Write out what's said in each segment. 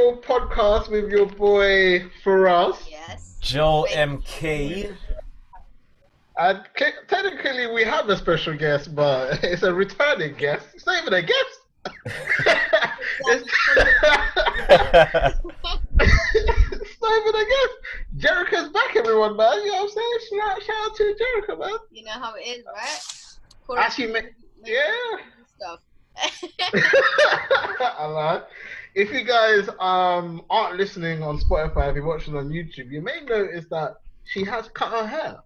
TfL podcast with your boy Firahs. Yes. Joe Thank MK. And technically, we have a special guest, but it's a returning guest. It's not even a guest. it's, it's not even a guest. Jerica's back, everyone, man. You know what I'm saying? Shout out to Jerica, man. You know how it is, right? Actually, yeah. Stuff. I lied. If you guys aren't listening on Spotify, if you're watching on YouTube, you may notice that she has cut her hair.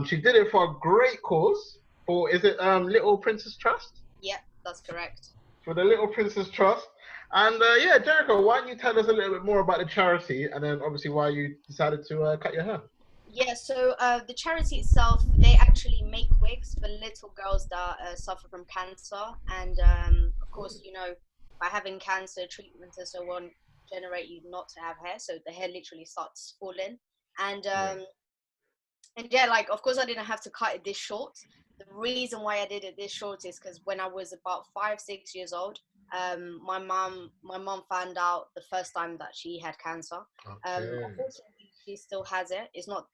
She did it for a great cause. For is it Little Princess Trust? Yep, that's correct. For the Little Princess Trust. And yeah, Jericho, why don't you tell us a little bit more about the charity, and then obviously why you decided to cut your hair? Yeah, so the charity itself, they actually make wigs for little girls that suffer from cancer, and of course, you know, by having cancer treatments and so on, generate you not to have hair, so the hair literally starts falling, and and yeah, like of course I didn't have to cut it this short. The reason why I did it this short is because when I was about 5, 6 years old, my mom found out the first time that she had cancer. Okay. Unfortunately, she still has it. It's not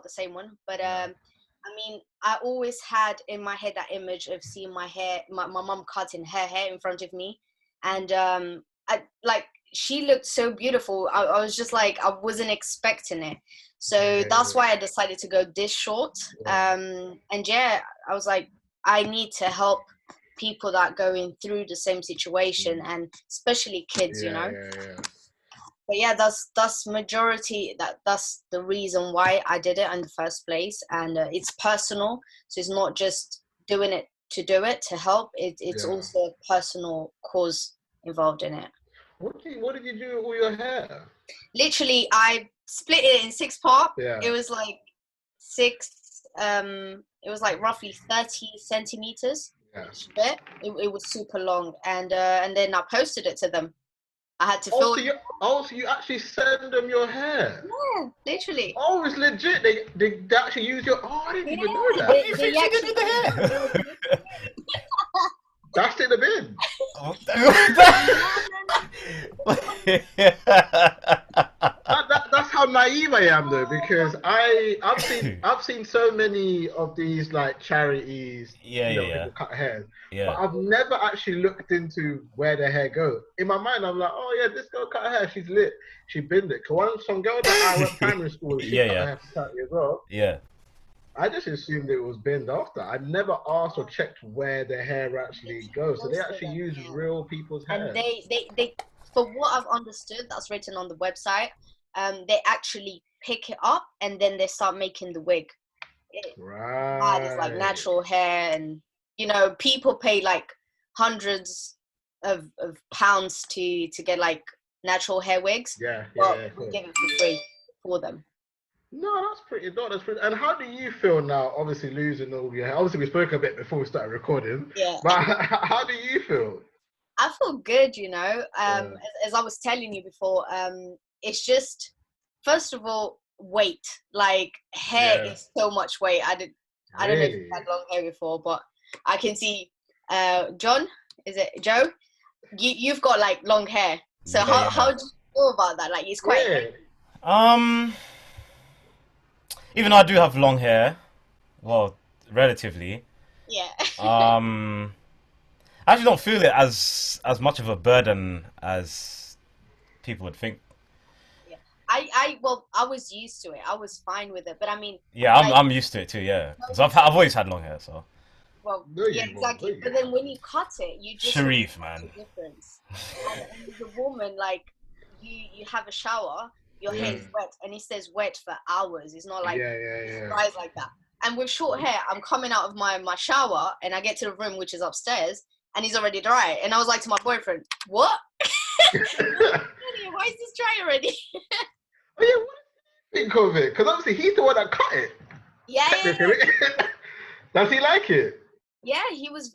the same one, but No. I mean, I always had in my head that image of seeing my mom cutting her hair in front of me, and I like she looked so beautiful. I was just like I wasn't expecting it, so that's why I decided to go this short. And yeah, I was like, I need to help people that are going through the same situation, and especially kids, you know. Yeah. But yeah, that's majority, that's the reason why I did it in the first place, and it's personal, so it's not just doing it to do it to help. It's also a personal cause involved in it. What did you do with all your hair? Literally, I split it in 6 parts. Yeah. It was like it was like roughly 30 centimeters. Yeah. Each bit. It was super long, and then I posted it to them. I had to Oh, film. so you actually send them your hair? Yeah, literally. Oh, it's legit. They actually use your. Oh, I didn't even know that. What do you think she did with the hair? That's in the bin. That's how naive I am, though, because I've seen so many of these like charities. People cut hair. Yeah. But I've never actually looked into where the hair goes. In my mind, I'm like, oh yeah, this girl cut her hair. She's lit. She binned it. Cause some girl that I went primary school with, she cut her hair for charity as well. Yeah. I just assumed it was binned after. I never asked or checked where the hair actually goes. So they actually use real people's hair. And they for what I've understood, that's written on the website, they actually pick it up and then they start making the wig. Right. It's like natural hair, and you know, people pay like hundreds of pounds to get like natural hair wigs. Yeah. We give it for free for them. No, that's pretty. No, that's pretty. And how do you feel now? Obviously, losing all your hair. Obviously, we spoke a bit before we started recording. Yeah. But how do you feel? I feel good, you know. As I was telling you before, it's just first of all weight. Like hair is so much weight. I don't know if you had long hair before, but I can see. John, is it Joe? You've got like long hair. So how do you feel about that? Like it's quite. Even though I do have long hair, well, relatively. Yeah. I actually don't feel it as much of a burden as people would think. Yeah. I was used to it. I was fine with it, but I mean. Yeah, I'm used to it too. Yeah, because I've always had long hair, so. Well, yeah, exactly. But then when you cut it, you just Sharif, man. The difference. And the woman, like you have a shower. Your hair is wet, and it stays wet for hours. It's not like it dries like that. And with short hair, I'm coming out of my shower, and I get to the room, which is upstairs, and he's already dry. And I was like to my boyfriend, "What? Why is this dry already?" Oh yeah, what do you think of it? Because obviously he's the one that cut it. Yeah. Does he like it? Yeah, he was.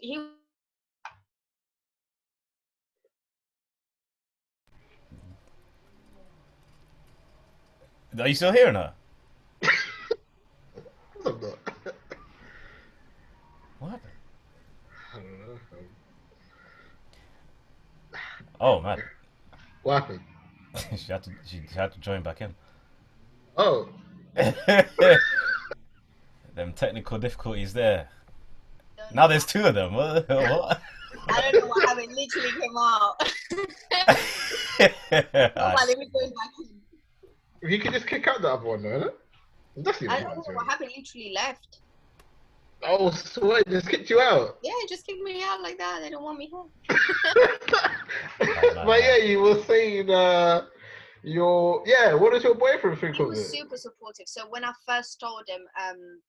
Are you still hearing her? I'm not. What happened? Oh man. What happened? She had to join back in. Oh, Them technical difficulties there. Don't Now know there's what. two of them. What? I don't know what happened. Literally came out. Hold on, Alright. let me go back in. you could just kick out the other one, though. That's I even don't know easier. what happened. Literally left. Oh, swear, just kicked you out. Yeah, just kicked me out like that. They don't want me here. Nah, nah, But nah. yeah, you were saying what does your boyfriend think He of was it? super supportive. So when I first told him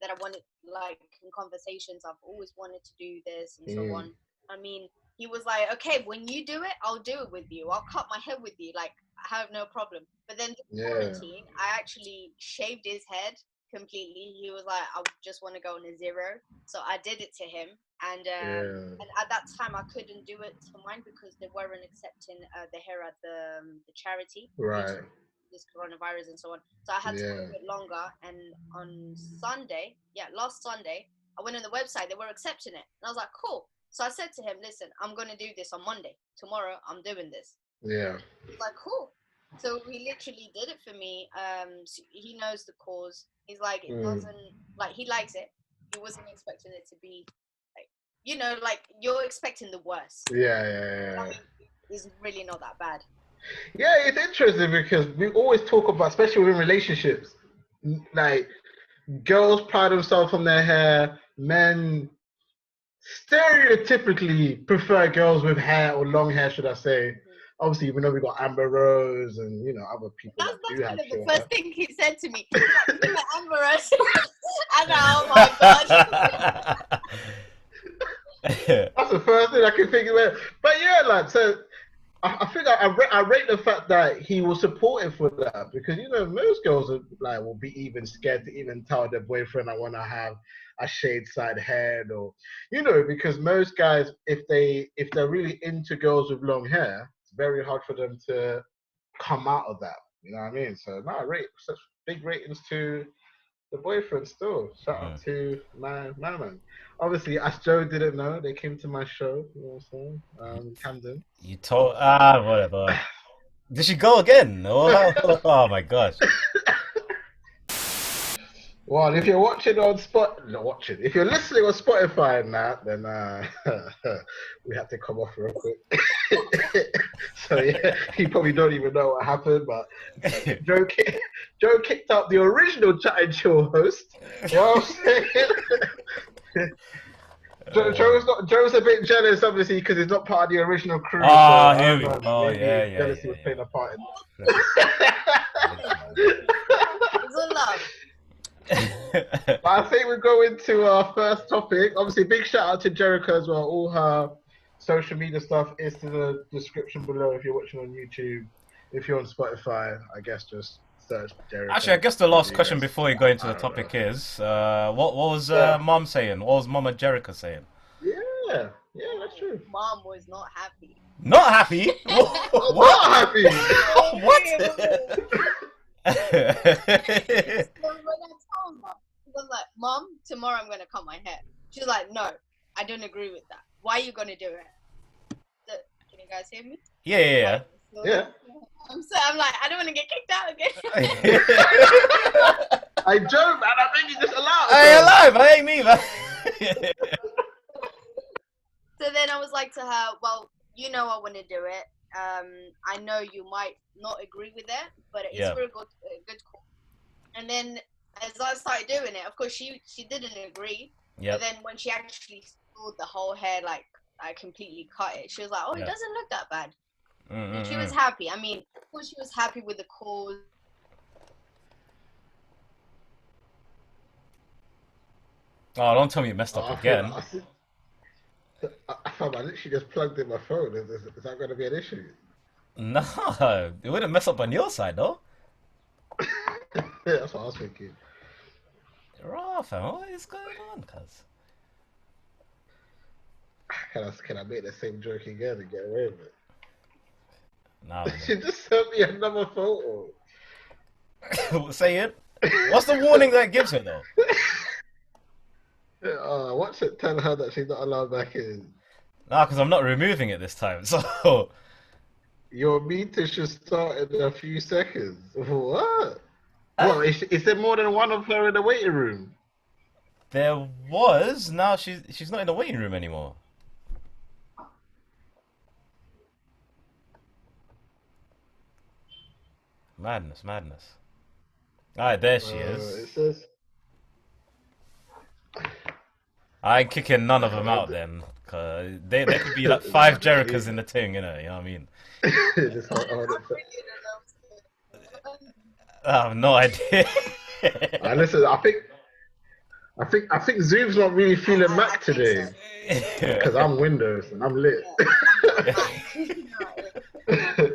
that I wanted, like in conversations, I've always wanted to do this and so Mm, on. I mean, he was like, okay, when you do it, I'll do it with you. I'll cut my hair with you. Like, I have no problem. But then the yeah, quarantine, I actually shaved his head completely. He was like, I just want to go on a zero. So I did it to him. yeah, And at that time, I couldn't do it for mine because they weren't accepting the hair at the charity due to right, this coronavirus and so on. So I had to yeah, wait a bit longer. And on Sunday, yeah, last Sunday, I went on the website. They were accepting it, and I was like, cool. So I said to him, listen, I'm gonna do this on Monday. Tomorrow, I'm doing this. yeah, He's like, cool. So he literally did it for me. So he knows the cause. He's like, it mm, doesn't like he likes it. He wasn't expecting it to be like, like you're expecting the worst. yeah, yeah, yeah. It's really not that bad. Yeah, it's interesting because we always talk about, especially within relationships, like girls pride themselves on their hair, men stereotypically prefer girls with hair or long hair, should I say. Mhm. Obviously, we know we got Amber Rose and other people that That's do have kind of the short hair. first thing he said to me. He's like, you met Amber Rose. I go, oh my god. That's the first thing I can think of. But yeah, like so, I think I rate the fact that he was supportive for that because most girls are like will be even scared to even tell their boyfriend I want to have a shade side head or because most guys if they're really into girls with long hair, it's very hard for them to come out of that. You know what I mean? So no, I rate such big ratings to the boyfriend still. Shout out Mm. to my man. Obviously, as Joe didn't know, they came to my show. You know what I'm saying? Camden. You told whatever. Did she go again? Oh my gosh. Well, if you're watching on not watching. If you're listening on Spotify and that, then we have to come off real quick. So yeah, you probably don't even know what happened, but Joe, Joe kicked out the original Chat and Chill host. You know what I'm saying? Joe's a bit jealous, obviously, because he's not part of the original crew. So Ah, I here don't we know. go. Yeah, Maybe yeah, jealousy yeah, was playing a part in yeah. It's all love. But I think we go into our first topic. Obviously, big shout out to Jerica as well. All her social media stuff is in the description below if you're watching on YouTube. If you're on Spotify, I guess just search Actually, I Jerica. guess the last question Rodriguez. before we go into I the don't know. topic is, what was Yeah, Mom saying? What was Mama Jerica saying? yeah, yeah. That's true. Mom was not happy. Not happy? What? Not happy. What? So when I told her, I was like, Mom, tomorrow I'm gonna cut my hair. She's like, no, I don't agree with that. Why are you gonna do it? So, can you guys hear me? Yeah, yeah, Yeah. I'm like, I don't want to get kicked out again. yeah. I joke, man. I think you just allowed. I ain't alive. I ain't me, man. So then I was like to her, well, I want to do it. I know you might not agree with it, but it's Yeah. for a good cause. And then as I started doing it, of course she didn't agree. But Yep. then when she actually saw the whole hair, like I completely cut it, she was like, "Oh, it Yeah. doesn't look that bad." And she was Mm-mm-mm. happy. I mean, of course she was happy with the cause. Oh, don't tell me you messed up I feel again. I thought I literally just plugged in my phone. Is that going to be an issue? No, it wouldn't mess up on your side, though. Yeah, that's what I was thinking. Raw, fam. What is going on, cuz? Can I make the same joke again and get away with it? Nah, She just sent me another photo. say it. What's the warning that gives her, though? What's it? Tell her that she's not allowed back in. Nah, because I'm not removing it this time. So, Your meter should start in a few seconds. What? Huh? Well, is there more than one of her in the waiting room? There was. Now she's not in the waiting room anymore. Madness, madness. Alright, there she It is. says. I ain't kicking none of them Uh, out then. Cause there could be like five they don't Jericas need in the thing, you know what I mean? that. Just hold I'm it. really announced. I have no idea. Listen. I think Zoom's not really feeling I Mac think so. today because I'm Windows and I'm lit. Yeah, I'm back.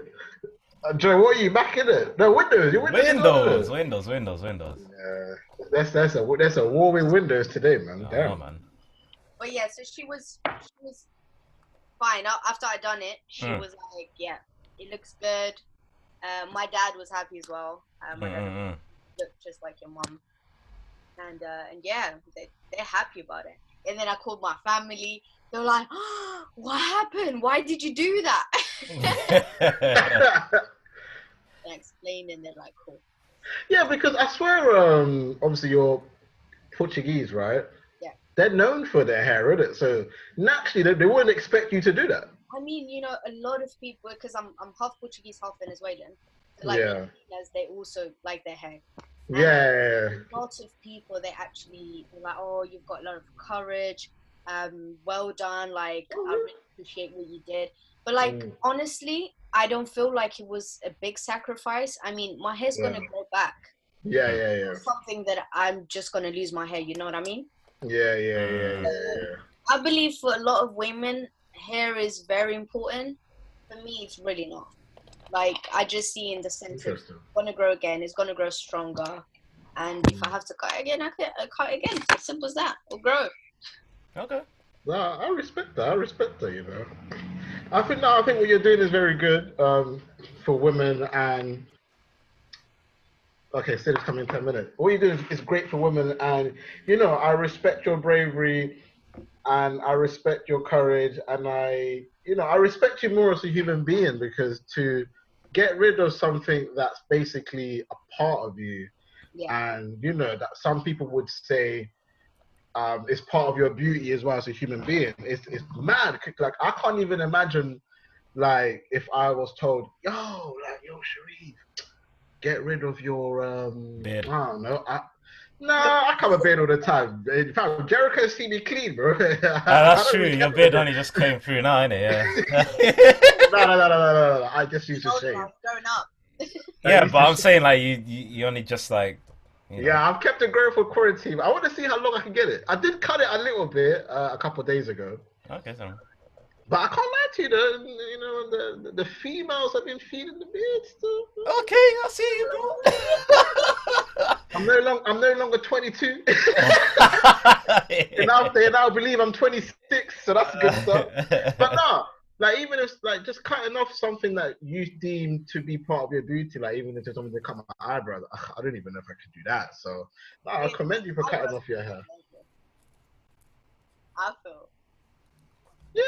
Joe, what are you Mac in it? No, Windows. You're Windows as well, Windows, isn't Windows, Windows, Windows. it? Yeah, that's a war with Windows today, man. I know, Damn. man. But yeah, so she was fine. After I done it, she Mm. was like, "Yeah, it looks good." My dad was happy as well. My dad looked just like your mom, and yeah, they're happy about it. And then I called my family. They were like, oh, "What happened? Why did you do that?" I explained, and they're like, "Cool." Yeah, because I swear, obviously you're Portuguese, right? Yeah. They're known for their hair, isn't it? So naturally, they wouldn't expect you to do that. I mean, you know, a lot of people, because I'm half Portuguese, half Venezuelan. Like Yeah. Filipinas, they also like their hair. And Yeah. a lot of people, they actually they're like, "Oh, you've got a lot of courage. Well done. Like, I really appreciate what you did." But like, honestly, I don't feel like it was a big sacrifice. I mean, my hair's gonna grow back. Yeah. It's something that I'm just gonna lose my hair. You know what I mean? Yeah. I believe for a lot of women, hair is very important. For me, it's really not. Like, I just see in the sense of it's gonna grow again, it's gonna grow stronger. And if I have to cut again, I cut again. As simple as that. It'll grow. Okay. No, I respect that. You know, I think what you're doing is very good for women and. Okay, Sid's coming in 10 minutes. What you do is great for women, and you know I respect your bravery, and I respect your courage, and I respect you more as a human being because to get rid of something that's basically a part of you, and you know that some people would say is part of your beauty as well as a human being. It's mad. Like I can't even imagine, like if I was told, yo, Sharif, get rid of your Beard. I don't know. I come a beard all the time. In fact, Jerica see me clean, bro. That's true. Your beard only just came through now, innit? Yeah. No. I just used to shave. Growing up. Yeah, but I'm saying like you only just like. You know. Yeah, I've kept it growing for quarantine. I want to see how long I can get it. I did cut it a little bit a couple of days ago. Okay, so. But I can't lie to you, though. You know, the females have been feeding the beard still. Okay, I see you, bro. I'm no longer 22. They now believe I'm 26, so that's good stuff. But no, like even if like just cutting off something that you deem to be part of your beauty, like even if it's something to cut my eyebrows, I don't even know if I could do that. So no, I commend you for cutting off your hair. I feel. Yeah.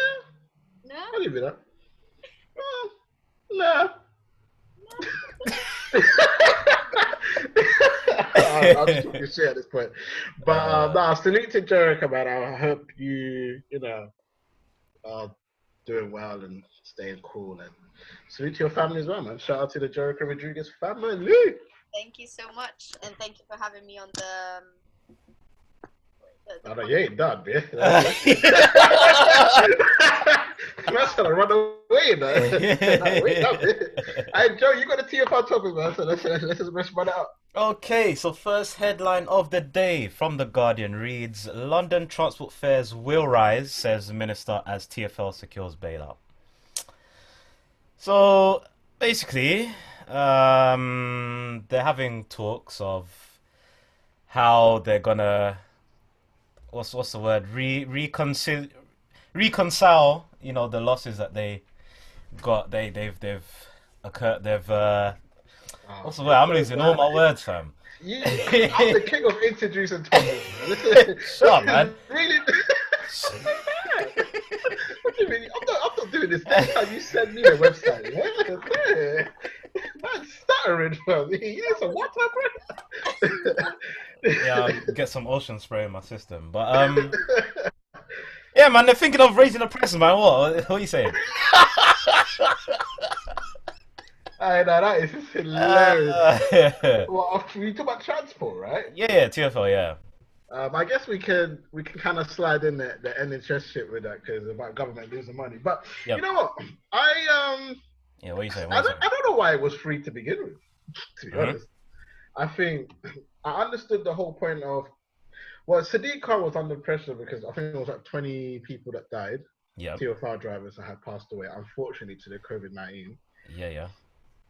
No. I'll give you that. No. I'm just talking shit at this point. But no, salute to Jerica, man. I hope you are doing well and staying cool. And salute to your family as well, man. Shout out to the Jerica Rodriguez family. Thank you so much. And thank you for having me on the No, you ain't done, man. That's gonna run away, man. Wait up, man. Hey, Joe, you got a TfL topic, man. So let's just run it out. Okay, so first headline of the day from The Guardian reads, London transport fares will rise, says Minister as TfL secures bailout. So, basically, they're having talks of how they're gonna, what's the word, reconcile, you know, the losses that they got, they've what's the word? I'm losing all my words, fam. I'm the king of introducing topics. Shut up, man. Really? What do you mean? I'm not doing this Next time you send me the website, yeah? That's stuttering for me. You need some water, bro? Yeah, get some ocean spray in my system. But yeah, man, they're thinking of raising the prices, man. What are you saying? I know that is just hilarious. Yeah, Well, we talk about transport, right? yeah, TfL, yeah. I guess we can kind of slide in the NHS shit with that because about government losing money. But you Yep. know what? Yeah, what are you saying? What I are you don't saying? I don't know why it was free to begin with. To be Mm-hmm. honest, I think I understood the whole point of Sidra was under pressure because I think it was like 20 people that died. Yep. TfL drivers that had passed away, unfortunately, to the COVID-19, Yeah, yeah,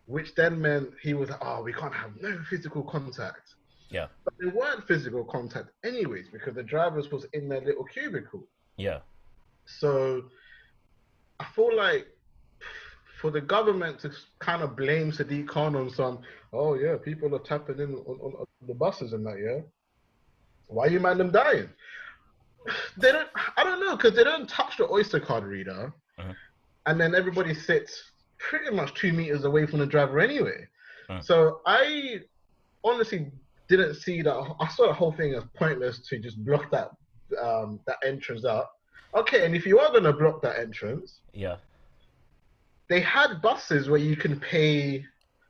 which then meant he was like, oh, we can't have no physical contact. yeah, But there weren't physical contact anyways because the drivers was in their little cubicle. yeah, So I feel like for the government to kind of blame Sadiq Khan on some, oh yeah, people are tapping in on the buses and that, yeah. Why you man them dying? They don't. I don't know because they don't touch the Oyster card reader, mm-hmm. and then everybody sits pretty much 2 meters away from the driver anyway. Mm. So I honestly didn't see that. I saw the whole thing as pointless to just block that entrance up. Okay, and if you are gonna block that entrance, Yeah. they had buses where you can pay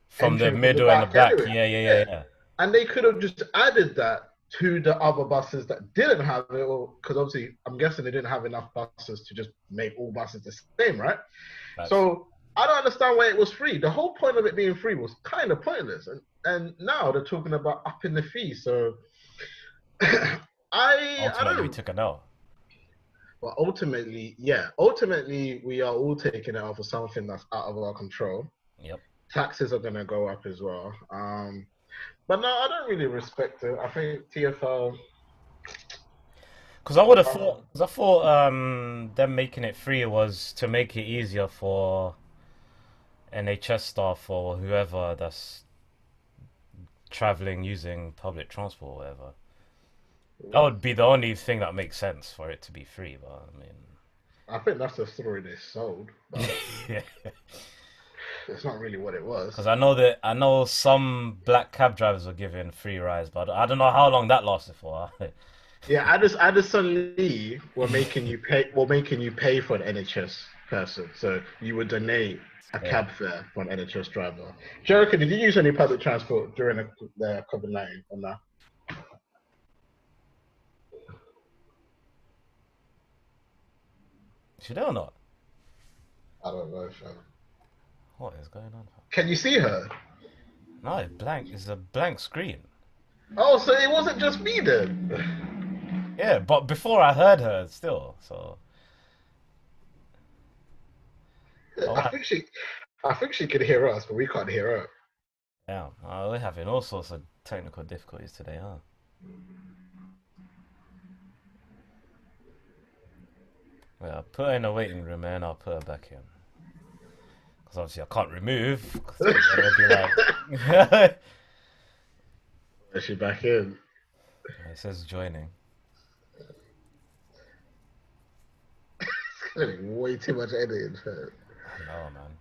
From the entering from the middle and the back back. anyway. Yeah, yeah, yeah, Yeah, yeah. and they could have just added that to the other buses that didn't have it, because obviously I'm guessing they didn't have enough buses to just make all buses the same, right? Facts. So I don't understand why it was free. The whole point of it being free was kind of pointless, and now they're talking about upping the fee. So I Ultimately, we don't. took a no. Well, ultimately we are all taking it off of something that's out of our control. Yep. Taxes are gonna go up as well. But no, I don't really respect it. I think TfL. Because I would have thought, because I thought them making it free was to make it easier for NHS staff or whoever that's traveling using public transport or whatever. That would be the only thing that makes sense for it to be free. But I mean, I think that's the story they sold, but yeah. it's not really what it was. Because I know some black cab drivers were given free rides, but I don't know how long that lasted for. Yeah, Addison Lee were making you pay. Were making you pay for an NHS person, so you would donate a Yeah. cab fare for an NHS driver. Jerica, did you use any public transport during the COVID-19 or no? Should they or not? I don't know, fam. What is going on? Can you see her? No, it's blank. It's a blank screen. Oh, so it wasn't just me then. Yeah, but before I heard her still, so. Oh, I think she could hear us, but we can't hear her. yeah, we're having all sorts of technical difficulties today, huh? Well, I'll put her in a waiting room and I'll put her back in. Because obviously I can't remove. Because they'll be like. Is she back in? It says joining. Way too much editing. I know, man.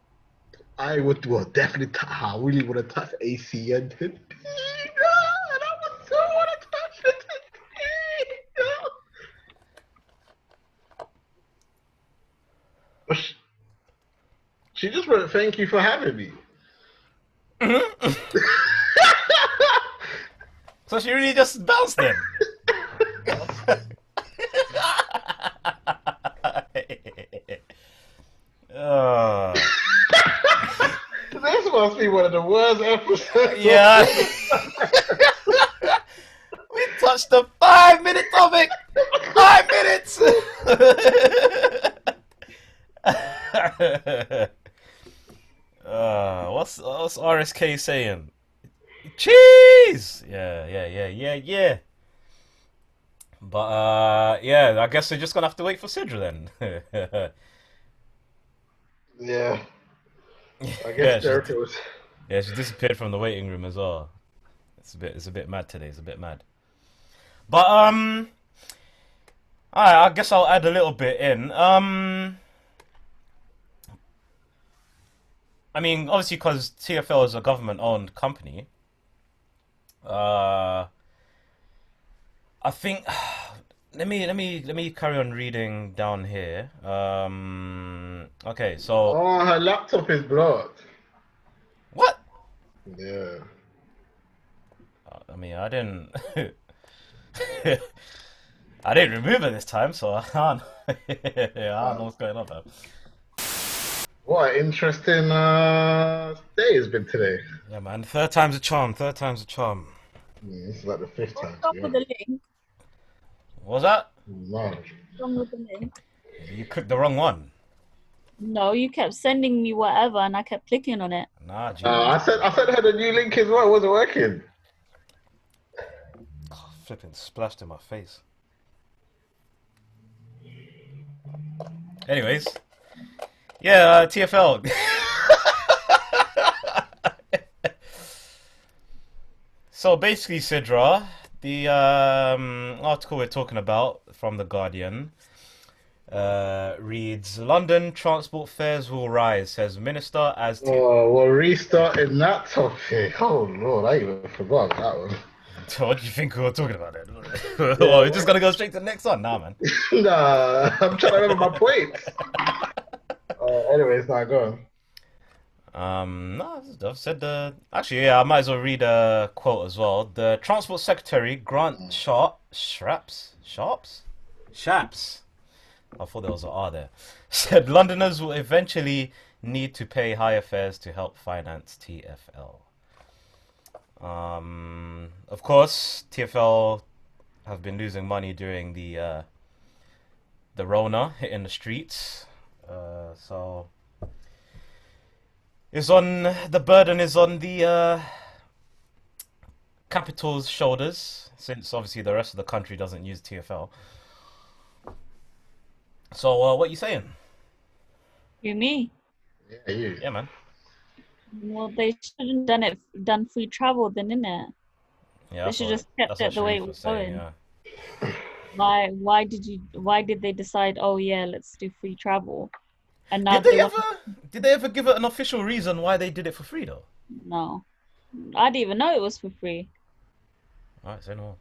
I would definitely. I really would have touched ACN today. No, and I would so want to touch it today. No. But she just wrote, "Thank you for having me." So she really just bounced then. This must be one of the worst episodes. Yeah. We touched the 5-minute topic. 5 minutes. What's RSK saying? Cheese. Yeah. But yeah, I guess we're just gonna have to wait for Sidra then. Yeah. I Yeah, guess Jerica was. yeah, she disappeared from the waiting room as well. It's a bit mad today. It's a bit mad. But alright, I guess I'll add a little bit in. I mean, obviously, because TfL is a government-owned company. Uh, I think. Let me carry on reading down here. Okay, so Oh, her laptop is blocked. what? Yeah. I mean, I didn't. I didn't remove it this time, so I don't. Yeah, I don't know what's going on, man. What an interesting day has been today. Yeah, man. Third time's a charm. Third time's a charm. This is like the fifth What's time, to wrong be with the honest. link? What was that? No. What's wrong with the link? You clicked the wrong one. No, you kept sending me whatever, and I kept clicking on it. Nah, I geez. sent her the new link as well. It wasn't working. Oh, flipping splashed in my face. Anyways, yeah, TfL. So basically, Sidra, the article we're talking about from The Guardian reads, London transport fares will rise, says Minister as... Oh, we're restarting that topic. Oh, Lord, I even forgot that one. What do you think we were talking about then? Well, we're just going to go straight to the next one? Nah, man. Nah, I'm trying to remember my points. Anyways, now go on. No, I've said the... Actually, yeah, I might as well read a quote as well. The Transport Secretary, Grant Shapps? I thought there was an R there. Said Londoners will eventually need to pay higher fares to help finance TfL. Of course, TfL have been losing money during the Rona hitting the streets. So the burden is on the capital's shoulders, since obviously the rest of the country doesn't use TfL. So what you saying? You me? Yeah, you. Yeah, man. Well, they shouldn't done free travel then, innit? Yeah, They should just kept it the way it was going. Yeah. Why did they decide, oh yeah, let's do free travel? And now Did they ever give it an official reason why they did it for free though? No. I didn't even know it was for free. Alright, say no more.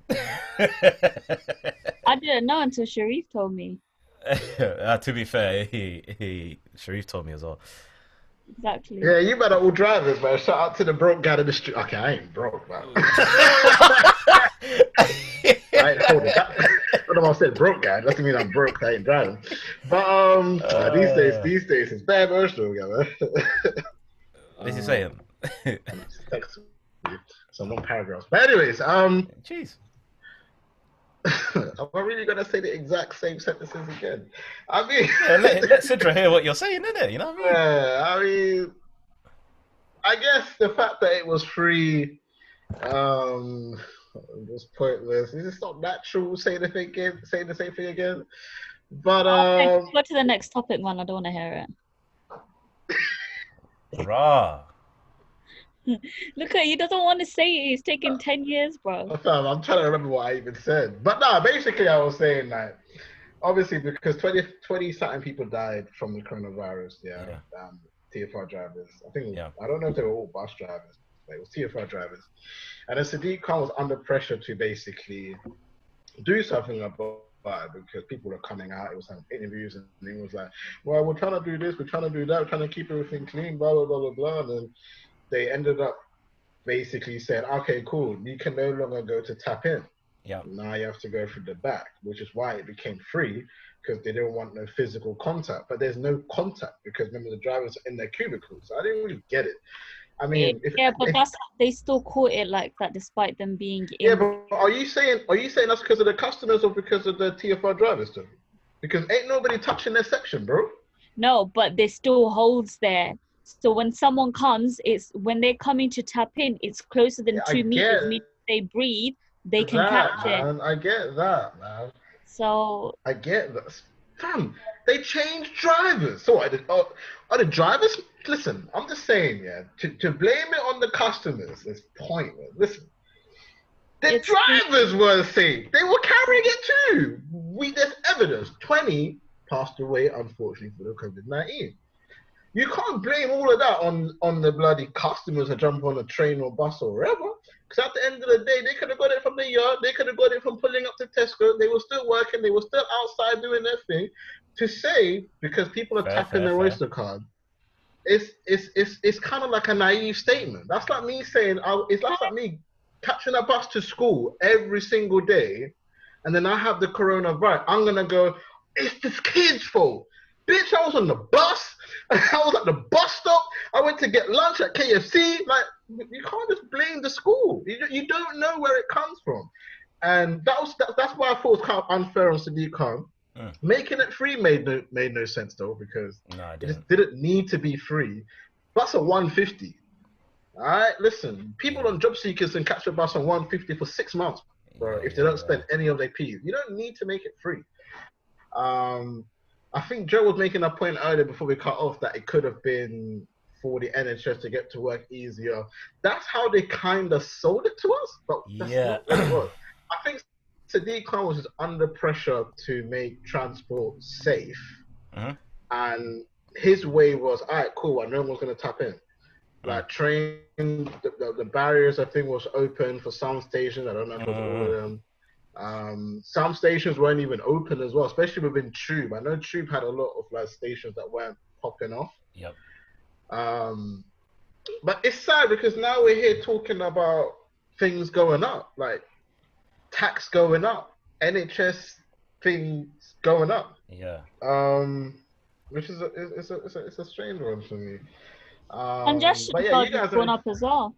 I didn't know until Sharif told me. To be fair, Sharif told me as well. Exactly. Yeah, you better all drivers, man. Shout out to the broke guy in the street. Okay, I ain't broke, man. I ain't holding that. What I said, broke guy. Doesn't mean I'm broke. I ain't driving. But these days it's bad emotional, man. What's he saying? Text you some long paragraphs. But anyways, Jeez. am I really gonna say the exact same sentences again? I mean, Yeah, let Sidra hear what you're saying, innit? You know what I mean? yeah, I mean, I guess the fact that it was free, was pointless. Is it not natural saying the same thing again? But Okay, go to the next topic, man. I don't want to hear it. Rah. Look at he doesn't want to say it. It's taken 10 years, bro. I'm trying to remember what I even said. But no, basically I was saying that obviously because 20 something people died from the coronavirus, TfL drivers. I think I don't know if they were all bus drivers, but it was TfL drivers. And then Sadiq Khan was under pressure to basically do something about it because people were coming out. It was having interviews and he was like, well, we're trying to do this, we're trying to do that, we're trying to keep everything clean, blah, blah, blah, blah, blah. And then they ended up basically saying, okay, cool, you can no longer go to tap in. Yeah. Now you have to go through the back, which is why it became free because they didn't want no physical contact. But there's no contact because remember the drivers are in their cubicles. So I didn't really get it. I mean, they still caught it like that despite them being in. Yeah, but are you saying that's because of the customers or because of the TfL drivers too? Because ain't nobody touching their section, bro. No, but there's still holes there. So when someone comes, it's when they're coming to tap in, it's closer than 2 meters. Means they breathe, they can catch it. I get that, man. So I get that. Fam, they changed drivers. So are the drivers? Listen, I'm just saying, to blame it on the customers is pointless. Listen, the drivers were safe. They were carrying it too. There's evidence. 20 passed away, unfortunately, for the COVID-19. you can't blame all of that on the bloody customers who jump on a train or bus or wherever. Because at the end of the day, they could have got it from the yard. They could have got it from pulling up to Tesco. They were still working. They were still outside doing their thing. To say because people are tapping their Oyster card, it's kind of like a naive statement. That's like me saying it's like me catching a bus to school every single day, and then I have the coronavirus. I'm gonna go. It's this kid's fault. Bitch, I was on the bus. I was at the bus stop. I went to get lunch at KFC. Like, you can't just blame the school. You don't know where it comes from. And that's why I thought it was kind of unfair on Sadiq Khan. Making it free made no sense, though, because it just didn't need to be free. Bus at 150. All right, listen, people on job seekers can catch a bus on 150 for 6 months, bro, if they don't spend any of their P's. You don't need to make it free. I think Joe was making a point earlier before we cut off that it could have been for the NHS to get to work easier. That's how they kind of sold it to us, but that's not what it was. I think Sadiq Khan was just under pressure to make transport safe, and his way was, all right, cool, no one's going to tap in. Like train, the barriers I think was open for some stations. I don't know if it was all of them. Some stations weren't even open as well, especially within Tube. I know Tube had a lot of like stations that weren't popping off. Yep. But it's sad because now we're here talking about things going up, like tax going up, NHS things going up. Yeah. Which is it's a strange one for me. Congestion charge has gone up as well.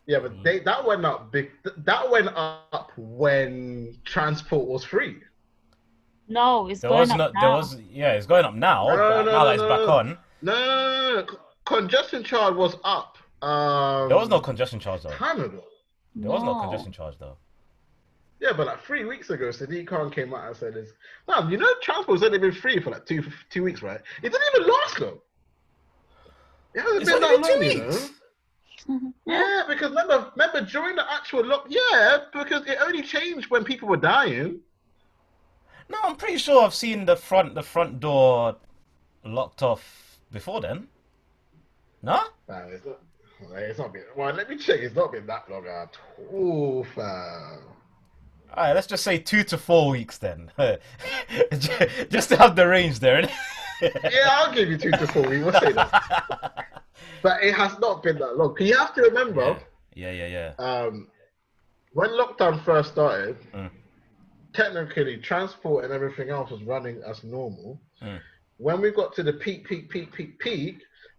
Yeah, but that went up big. That went up when transport was free. No, it's going up now. It's going up now. Now that it's back on. No. Congestion charge was up. There was no congestion charge though. Time ago. There was no congestion charge though. Yeah, but like 3 weeks ago, Sadiq Khan came out and said this. Man, you know transport's only been free for like two weeks, right? It didn't even last long. It hasn't been that long, you know. Yeah, because remember during the actual because it only changed when people were dying. No, I'm pretty sure I've seen the front door locked off before then. No? Nah, it's not been. Well, let me check. It's not been that long at all, fam. All right, let's just say 2 to 4 weeks then, just to have the range there. Yeah, I'll give you 2 to 4 weeks. We'll say that. But it has not been that long. You have to remember. Yeah. When lockdown first started, technically transport and everything else was running as normal. When we got to the peak,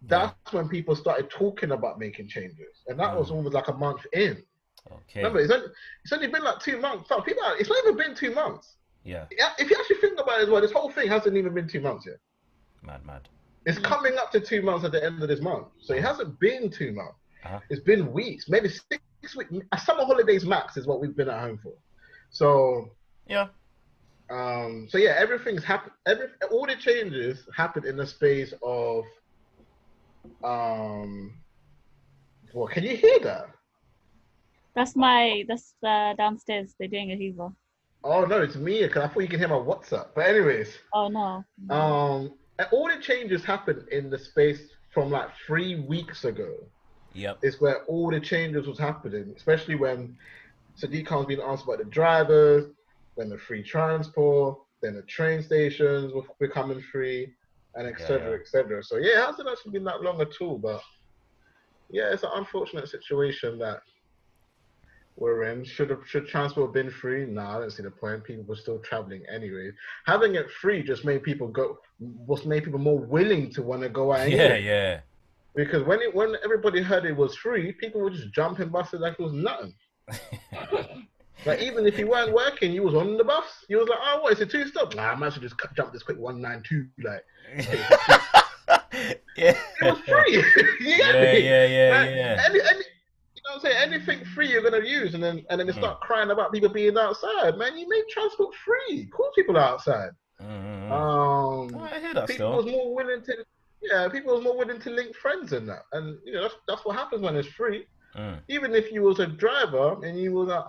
that's when people started talking about making changes, and that was almost like a month in. Okay. Remember, it's only been like 2 months. It's not even been 2 months. Yeah. If you actually think about it as well, this whole thing hasn't even been 2 months yet. Mad. It's coming up to 2 months at the end of this month. So it hasn't been 2 months. It's been weeks, maybe 6 weeks. Summer holidays max is what we've been at home for. So yeah. Everything's happened. All the changes happened in the space of well, can you hear that? That's downstairs. They're doing a Hoover. Oh no, it's me because I thought you can hear my WhatsApp. But anyways. Oh no. All the changes happened in the space from like 3 weeks ago. Yep. It's where all the changes was happening, especially when Sadiq Khan's been asked about the drivers, then the free transport, then the train stations were becoming free, and et cetera. So yeah, it hasn't actually been that long at all, but yeah, it's an unfortunate situation that we're in. Should transport been free? No, I don't see the point. People were still traveling anyway. Having it free just made people more willing to want to go out. Yeah. Because when everybody heard it was free, people were just jumping buses like it was nothing. Like even if you weren't working, you was on the bus. You was like, oh, what? It's a 2-stop. Nah, I might as well just jump this quick 192. Like, it was free. Yeah. You know what I'm saying? Anything free you're gonna use, and then they start crying about people being outside. Man, you make transport free. Of course, people are outside. I hear that people was more willing to link friends in that, and you know that's what happens when it's free. Even if you was a driver and you was like,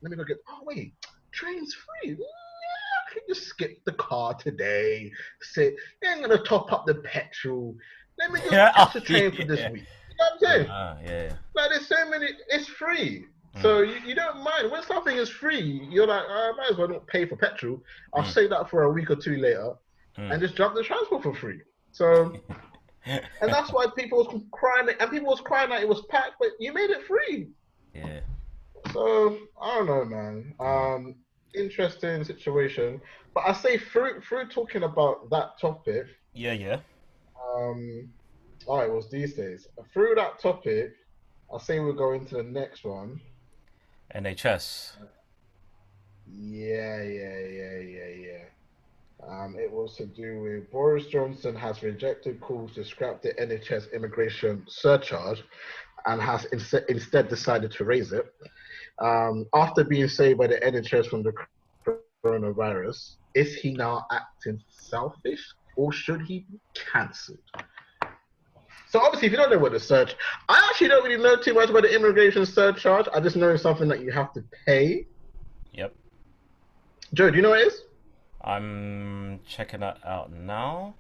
let me go get. Oh wait, train's free. Yeah, can just skip the car today. Say, I'm going to top up the petrol. Let me just catch a train for this week. You know what I'm saying? Yeah. Like, there's so many, it's free. Mm. So you don't mind. When something is free, you're like, I might as well not pay for petrol. I'll save that for a week or two later and just jump the transport for free. So, and that's why people was crying, and people was crying that it was packed, but you made it free. Yeah. So, I don't know, man. Interesting situation. But I say through talking about that topic. Yeah. It was these days. Through that topic, I'll say we'll go into the next one. NHS. Yeah. It was to do with Boris Johnson has rejected calls to scrap the NHS immigration surcharge and has instead decided to raise it. After being saved by the NHS from the coronavirus, is he now acting selfish or should he be cancelled? So obviously, if you don't know what the I actually don't really know too much about the immigration surcharge. I just know it's something that you have to pay. Yep. Joe, do you know what it is? I'm checking that out now.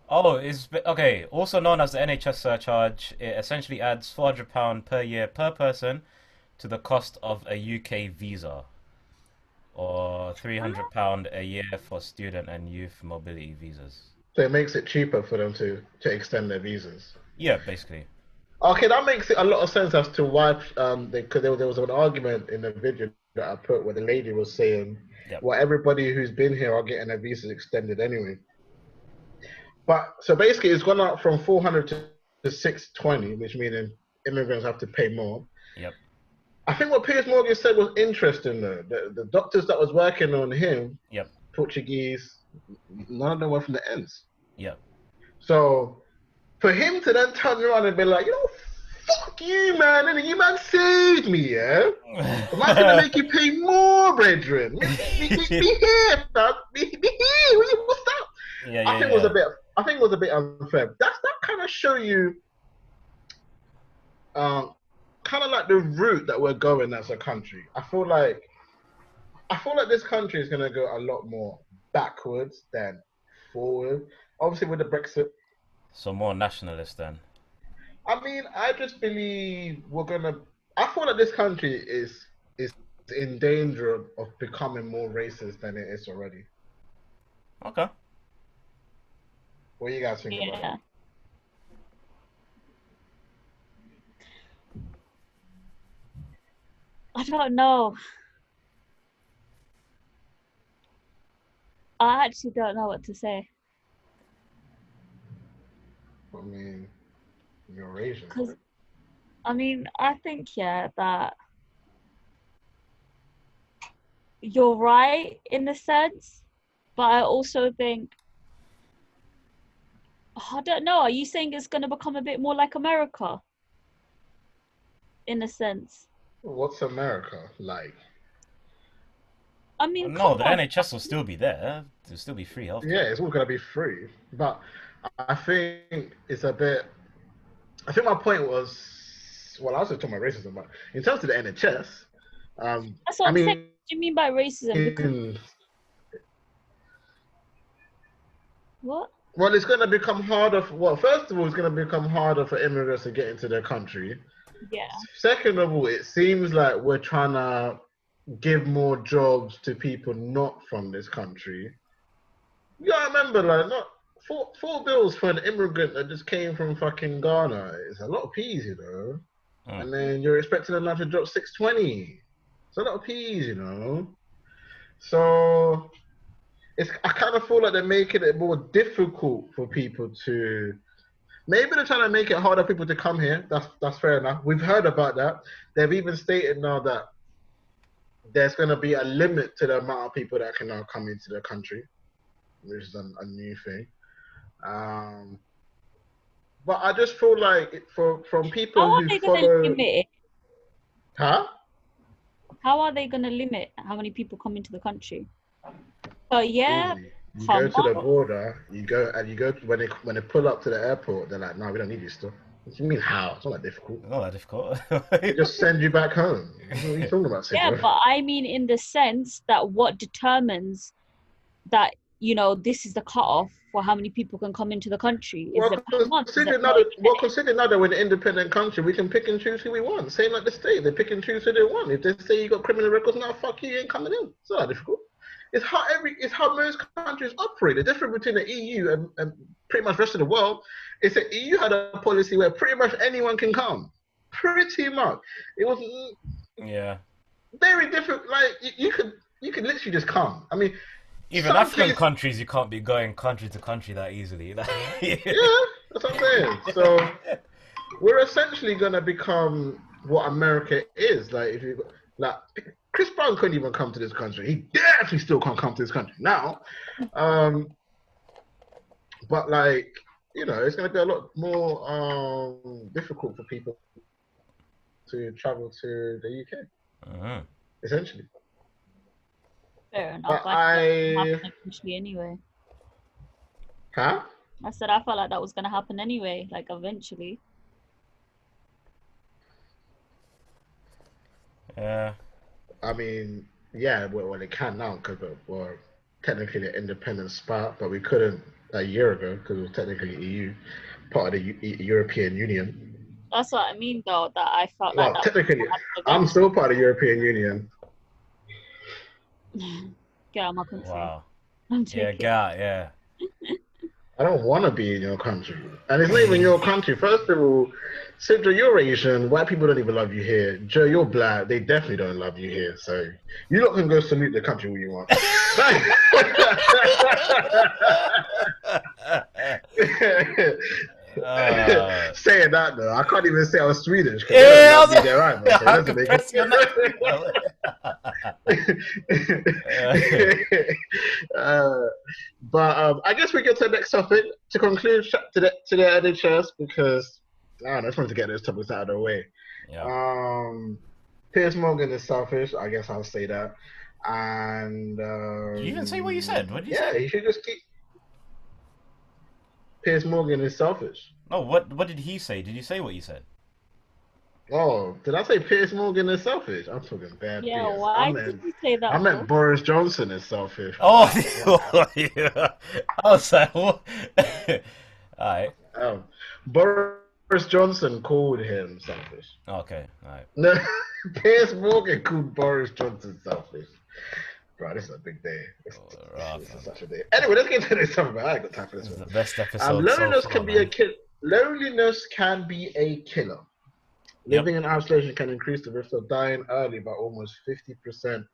Okay. Also known as the NHS surcharge, it essentially adds £400 per year per person to the cost of a UK visa, or £300 a year for student and youth mobility visas. So it makes it cheaper for them to extend their visas. Yeah, basically. Okay, that makes a lot of sense as to why because there was an argument in the video that I put where the lady was saying, well, everybody who's been here are getting their visas extended anyway. But so basically, it's gone up from 400 to 620, which means immigrants have to pay more. Yep. I think what Piers Morgan said was interesting though. The doctors that was working on him, Portuguese, none of them were from the ends. Yeah. So for him to then turn around and be like, fuck you, man, and you man saved me, yeah? Am I gonna make you pay more, brethren? Be here, man. Be here. What's that? I think it was a bit unfair. That kind of show you kind of like the route that we're going as a country. I feel like this country is gonna go a lot more backwards than forward. Obviously with the Brexit. So more nationalist then. I mean, I just believe I feel like this country is in danger of becoming more racist than it is already. Okay. What do you guys think about it? I don't know. I actually don't know what to say. I mean, you're Asian. Because, I mean, I think, that you're right in a sense, but I also think, I don't know, are you saying it's going to become a bit more like America? In a sense. What's America like? I mean, no, the NHS will still be there. There'll still be free healthcare. Yeah, it's all going to be free. But I think it's a bit... I think my point was... Well, I was talking about racism, but in terms of the NHS... That's what I'm saying. What do you mean by racism? What? Well, it's going to become harder... first of all, it's going to become harder for immigrants to get into their country. Yeah. Second of all, it seems like we're trying to give more jobs to people not from this country. You gotta remember, like, not four bills for an immigrant that just came from fucking Ghana. It's a lot of peas, you know. And then you're expecting them now to drop 620. It's a lot of peas, you know. So I kind of feel like they're making it more difficult for people to. Maybe they're trying to make it harder for people to come here. That's fair enough. We've heard about that. They've even stated now that there's going to be a limit to the amount of people that can now come into the country, which is a new thing. But I just feel like from people who follow... Limit it? Huh? How are they going to limit how many people come into the country? Yeah. Easy. You go to the border, you go when they pull up to the airport, they're like, no, we don't need you still. What do you mean how? It's not that difficult. It's not that difficult. They just send you back home. What are you talking about, Sidra? Yeah, but I mean in the sense that what determines that, you know, this is the cutoff for how many people can come into the country? Is it per month? Considering now that we're an independent country, we can pick and choose who we want. Same like the state, they pick and choose who they want. If they say you got criminal records, now fuck you ain't coming in. It's not that difficult. It's how most countries operate. The difference between the EU and pretty much the rest of the world is that EU had a policy where pretty much anyone can come. Pretty much, it was very different. Like you could literally just come. I mean. Even African countries, you can't be going country to country that easily. Yeah, that's what I'm saying. So we're essentially gonna become what America is. Like, if you like, Chris Brown couldn't even come to this country. He definitely still can't come to this country now. But like, you know, it's gonna be a lot more difficult for people to travel to the UK. Essentially. Fair enough. But Eventually anyway. Huh? I said I felt like that was gonna happen anyway, like eventually. Yeah. I mean, yeah, well, it can now because we're technically an independent spot, but we couldn't a year ago because it was technically EU, part of the European Union. That's what I mean, though. That I felt like. Well, technically, I'm still part of the European Union. Get out of my country. Wow. I'm joking. Yeah, get out, yeah. I don't want to be in your country. And it's not even your country. First of all, Sidra, you're Asian. White people don't even love you here. Joe, you're black. They definitely don't love you here. So you lot can go salute the country when you want. Saying that though, I can't even say I was Swedish. Yeah, I was there, right, but I guess we get to the next topic to conclude to the NHS because I just wanted to get those topics out of the way. Yeah. Piers Morgan is selfish. I guess I'll say that. And did you even say what you said? What did you say? Yeah, you should just keep. Piers Morgan is selfish. Oh, what did he say? Did you say what you said? Oh, did I say Piers Morgan is selfish? I'm talking bad. Yeah, Piers. why did you say that? I meant Boris Johnson is selfish. Oh, yeah. I was like, what? Alright. Boris Johnson called him selfish. Okay, alright. No, Piers Morgan called Boris Johnson selfish. Bro, this is a big day. This is such a day. Anyway, let's get to this topic. I ain't got time for this. This is the best episode. Loneliness can be a killer. Loneliness can be a killer. Living in isolation can increase the risk of dying early by almost 50%.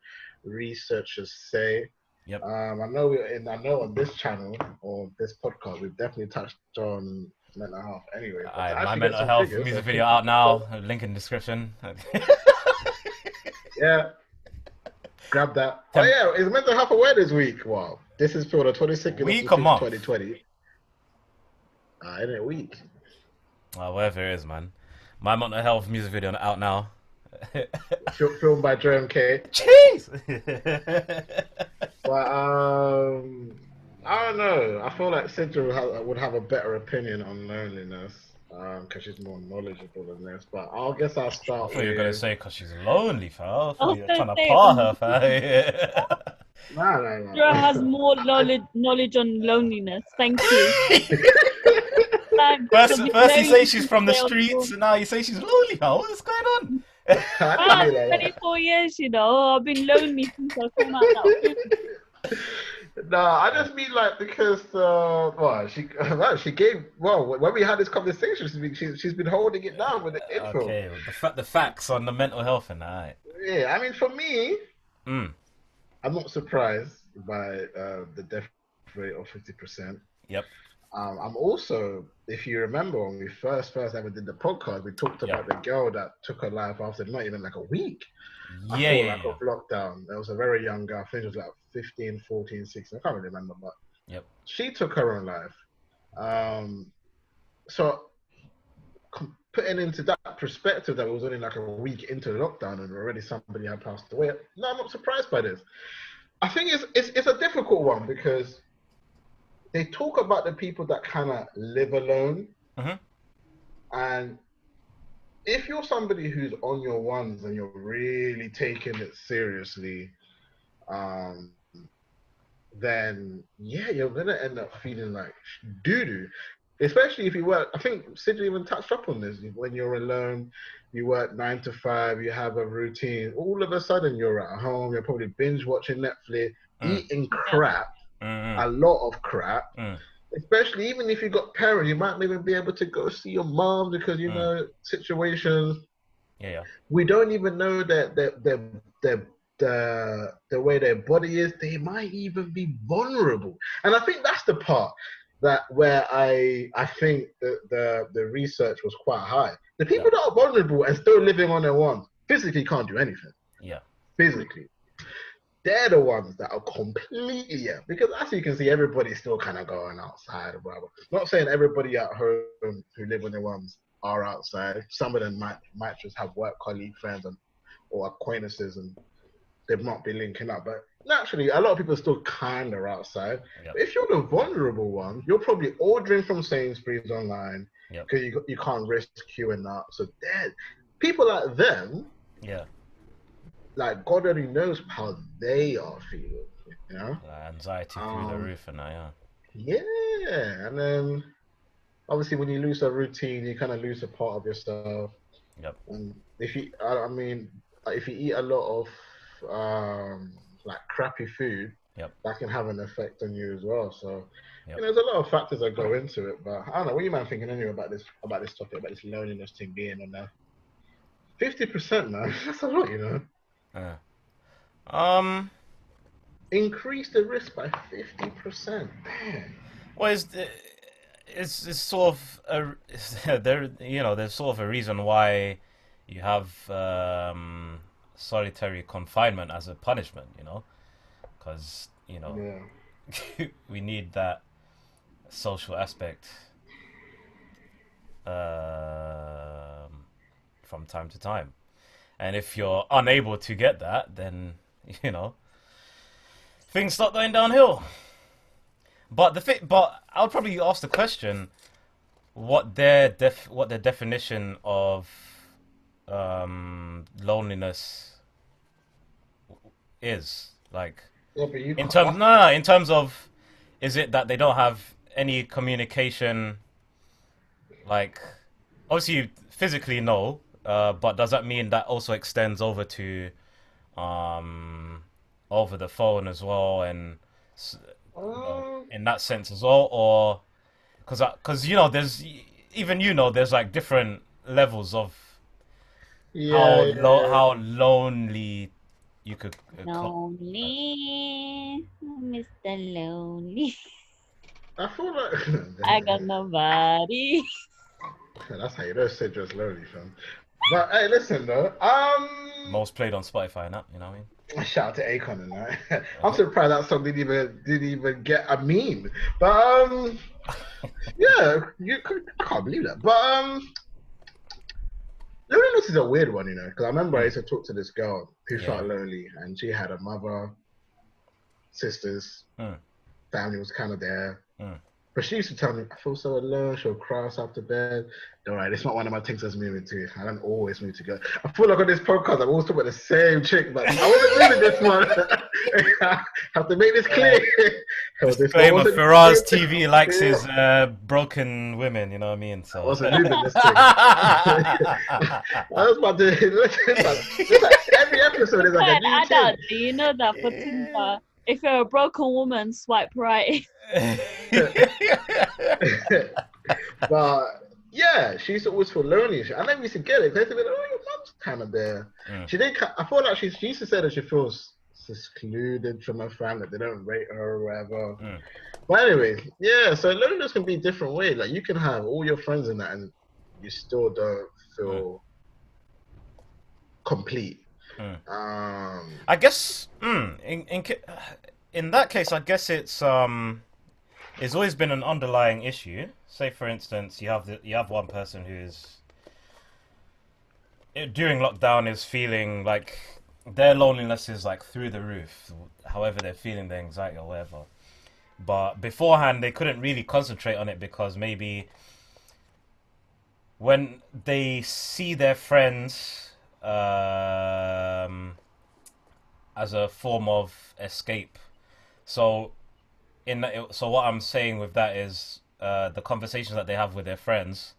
Researchers say. Yep. I know on this channel or this podcast we've definitely touched on mental health. Anyway, my mental health music video out now. Link in the description. Yeah. Grab that. Oh yeah, it's Mental Health Awareness Week. Wow, this is for the 22nd week of or month? 2020. In a week. Whatever it is, man. My mental health music video out now. Filmed by JMK. Jeez. But I don't know. I feel like Sidra would have a better opinion on loneliness. Because she's more knowledgeable than this, but I guess I'll start. I thought you were gonna say because she's lonely, fam. I thought you were trying to par her, fam. No. Sidra has more knowledge on loneliness. Thank you. First you say she's from the streets, and now you say she's lonely. Huh? What's going on? 24 years, you know. I've been lonely since I came out that. No, I just mean like because she gave when we had this conversation, she's been holding it down with the info. Okay, the facts on the mental health and that. Yeah, I mean for me, I'm not surprised by the death rate of 50%. Yep. I'm also, if you remember when we first ever did the podcast, we talked about the girl that took her life after not even like a week. Of lockdown. There was a very young girl, I think it was like 15, 14, 16, I can't really remember, but she took her own life. So putting into that perspective that it was only like a week into lockdown and already somebody had passed away, no, I'm not surprised by this. I think it's a difficult one because they talk about the people that kind of live alone, And if you're somebody who's on your ones and you're really taking it seriously, um, then yeah, you're gonna end up feeling like doo doo. Especially if you work, I think Sidra even touched up on this. When you're alone, you work 9 to 5, you have a routine. All of a sudden, you're at home. You're probably binge watching Netflix, eating crap, a lot of crap. Especially even if you've got parents, you might not even be able to go see your mom because you know situations. Yeah. We don't even know that the way their body is. They might even be vulnerable, and I think that's the part that where I think the research was quite high. The people that are vulnerable and still living on their own physically can't do anything. Yeah. Physically, they're the ones that are completely because as you can see, everybody's still kind of going outside or whatever. Not saying everybody at home who live on their ones are outside. Some of them might just have work colleague friends or acquaintances and they've not been linking up. But naturally, a lot of people are still kind of outside. Yep. But if you're the vulnerable one, you're probably ordering from Sainsbury's online because you can't risk queuing up. So people like them, like God only knows how they are feeling, you know? Anxiety through the roof and that, yeah. And then obviously when you lose a routine, you kind of lose a part of yourself. Yep. And if you, I mean, if you eat a lot of like crappy food, that can have an effect on you as well. So you know, there's a lot of factors that go into it. But I don't know, what are you man thinking anyway about this topic, about this loneliness thing being on there? 50%, man. That's a lot, you know. Increase the risk by 50%. Man. Well, it's sort of there's sort of a reason why you have solitary confinement as a punishment, you know, because we need that social aspect from time to time, and if you're unable to get that, then you know things start going downhill. But I'll probably ask the question, what their definition of loneliness is, like in terms of, is it that they don't have any communication? Like, obviously physically no, but does that mean that also extends over to over the phone as well, and in that sense as well, or because you know there's there's like different levels of how lonely you could lonely, Mr. Lonely. I feel like I got nobody. That's how you know Sidra's lonely, fam. But hey, listen though, most played on Spotify and that, you know what I mean? Shout out to Akon and that. I'm surprised that song didn't even get a meme. But yeah, I can't believe that. But loneliness is a weird one, you know, because I remember I used to talk to this girl who felt lonely, and she had a mother, sisters, family was kind of there. But she used to tell me, I feel so alone. She'll cry us after bed. All right, it's not one of my things that's moving to. I don't always move to go. I feel like on this podcast, I'm always talking about the same chick, but I wasn't moving this one. I have to make this clear. Disclaimer, Firahs TV likes his broken women, you know what I mean? So. I wasn't moving this thing. I was about to... It's like every episode is like a new adult, do you know that for Tinder, if you're a broken woman, swipe right. But yeah, she used to always feel lonely. I never used to get it. They used to be like, "Oh, your mum's kind of there." She didn't. I feel like she used to say that she feels secluded from her family, that they don't rate her or whatever. But anyway, yeah. So loneliness can be different ways. Like you can have all your friends in that, and you still don't feel complete. I guess in that case, I guess it's always been an underlying issue. Say, for instance, you have one person who's during lockdown is feeling like their loneliness is like through the roof, however they're feeling, the anxiety or whatever. But beforehand, they couldn't really concentrate on it because maybe when they see their friends as a form of escape. So so what I'm saying with that is the conversations that they have with their friends.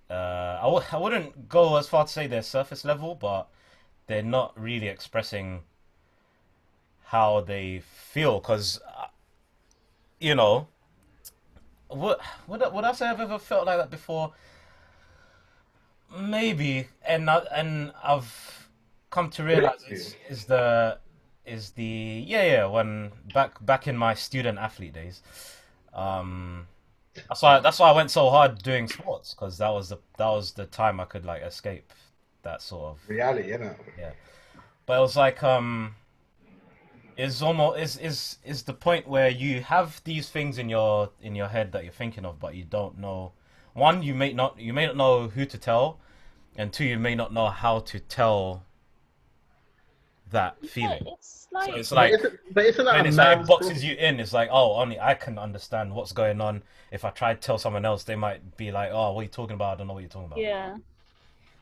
I wouldn't go as far to say they're surface level, but they're not really expressing how they feel. Because, you know, would I say I've ever felt like that before? Maybe, and I've come to realize is the when back in my student athlete days, um, that's why I went so hard doing sports, because that was the time I could like escape that sort of reality, yeah. But it was like is almost is the point where you have these things in your head that you're thinking of, but you don't know. One, you may not know who to tell, and two, you may not know how to tell that feeling. It's So like it's like but isn't that when a it's like it man's boxes you in, it's like, oh, only I can understand what's going on. If I try to tell someone else, they might be like, oh, what are you talking about? I don't know what you're talking about. yeah.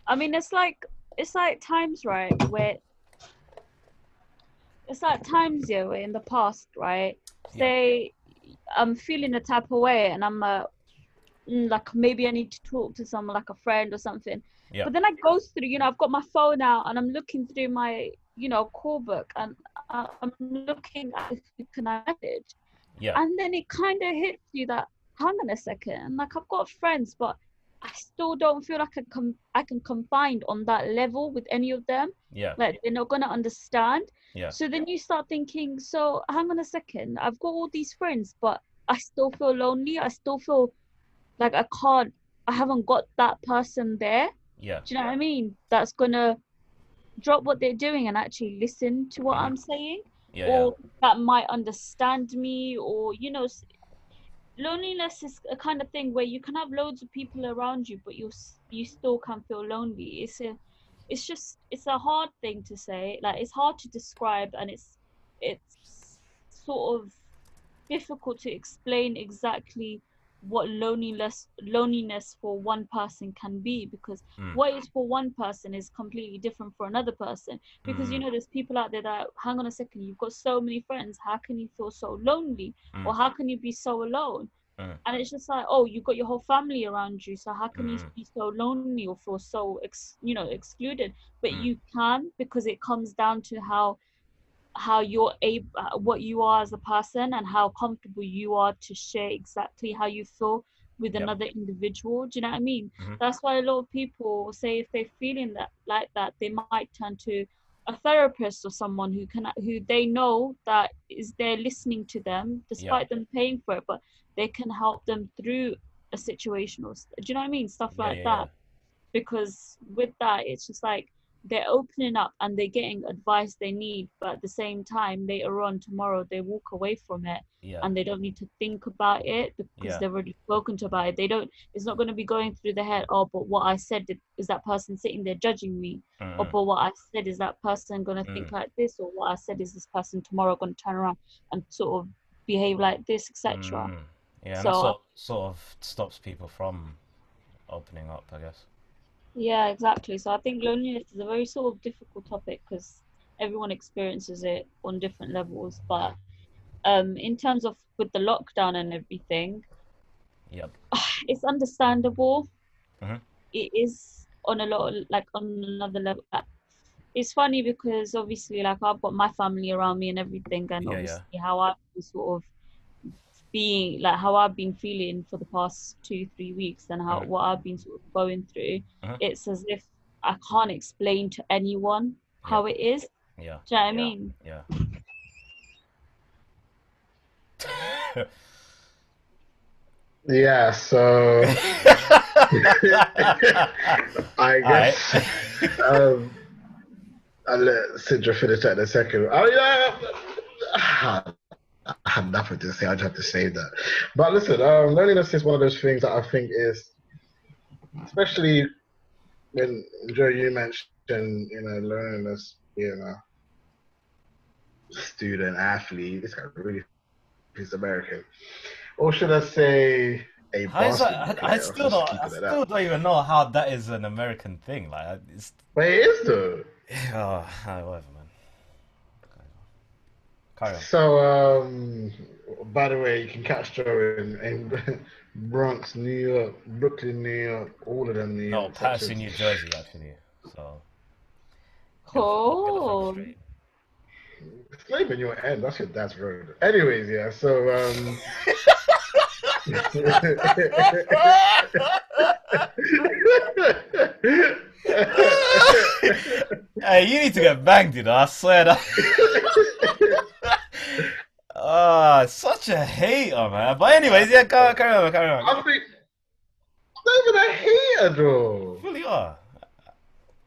I mean, it's like times, right, where it's like times, yeah, where in the past, right, Yeah. say I'm feeling a type of way and I'm like maybe I need to talk to someone like a friend or something. Yeah. But then I go through, I've got my phone out and I'm looking through my, call book and I'm looking at who can I message. Yeah. And then it kind of hits you that, hang on a second, like I've got friends, but I still don't feel like I can confide on that level with any of them. Yeah. Like they're not gonna understand. Yeah. So then you start thinking, so hang on a second, I've got all these friends, but I still feel lonely. I still feel like I haven't got that person there. Yeah. Do you know what I mean? That's gonna drop what they're doing and actually listen to what Mhm. I'm saying, Yeah. or that might understand me, or loneliness is a kind of thing where you can have loads of people around you, but you still can feel lonely. It's a hard thing to say. Like it's hard to describe, and it's sort of difficult to explain exactly what loneliness for one person can be, because Mm. what is for one person is completely different for another person, because there's people out there that, hang on a second, you've got so many friends, how can you feel so lonely, or how can you be so alone? And it's just like, oh, you've got your whole family around you, so how can you be so lonely or feel so excluded? But you can, because it comes down to how you're able, what you are as a person, and how comfortable you are to share exactly how you feel with Yep. another individual. Do you know what I mean? Mhm. That's why a lot of people say if they're feeling that like that, they might turn to a therapist or someone who they know that is there listening to them despite them paying for it, but they can help them through a situation, or do you know what I mean? Stuff Yeah. like Yeah. Yeah. that. Because with that, it's just like they're opening up and they're getting advice they need, but at the same time later on tomorrow they walk away from it, Yeah. and they don't need to think about it because Yeah. they've already spoken to about it. They don't It's not going to be going through their head, oh, but what I said, is that person sitting there judging me, or but what I said, is that person going to think like this, or what I said, is this person tomorrow going to turn around and sort of behave like this, etc. Yeah, and that So sort of stops people from opening up, I guess. yeah, exactly. So I think loneliness is a very sort of difficult topic because everyone experiences it on different levels. But in terms of with the lockdown and everything, Yep. it's understandable. Mhm. It is on a lot of, like on another level. It's funny because obviously, like I've got my family around me and everything, and Yeah. Yeah. obviously how I've been sort of being, like how I've been feeling for the past 2-3 weeks, and how Mhm. what I've been sort of going through. Mhm. It's as if I can't explain to anyone Yeah. how it is. Yeah. Do you know what I mean? Yeah. Yeah, so I Alright. guess I'll let Sidra finish that in a second. Oh yeah, I had nothing to say. I just have to say that. But listen, loneliness is one of those things that I think is, especially when Joe, you mentioned, loneliness being a student athlete. This guy really is American, or should I say, a How is basketball that? player. I'll just keep I it at that. still don't even know how that is an American thing. Like, it's But it is though. whatever, man. Carry on. So, by the way, you can catch Joe in Bronx, New York, Brooklyn, New York, all of them New No, York Patterson, sections. New Jersey, actually. So get the facts Cool. straight. It's not even your end. That's your dad's road. Anyways, yeah. So, Hey, you need to get banged, you know. I swear that. Such a hater, man. But anyways, yeah, carry on, carry on. I think not even a hater, though. You really are.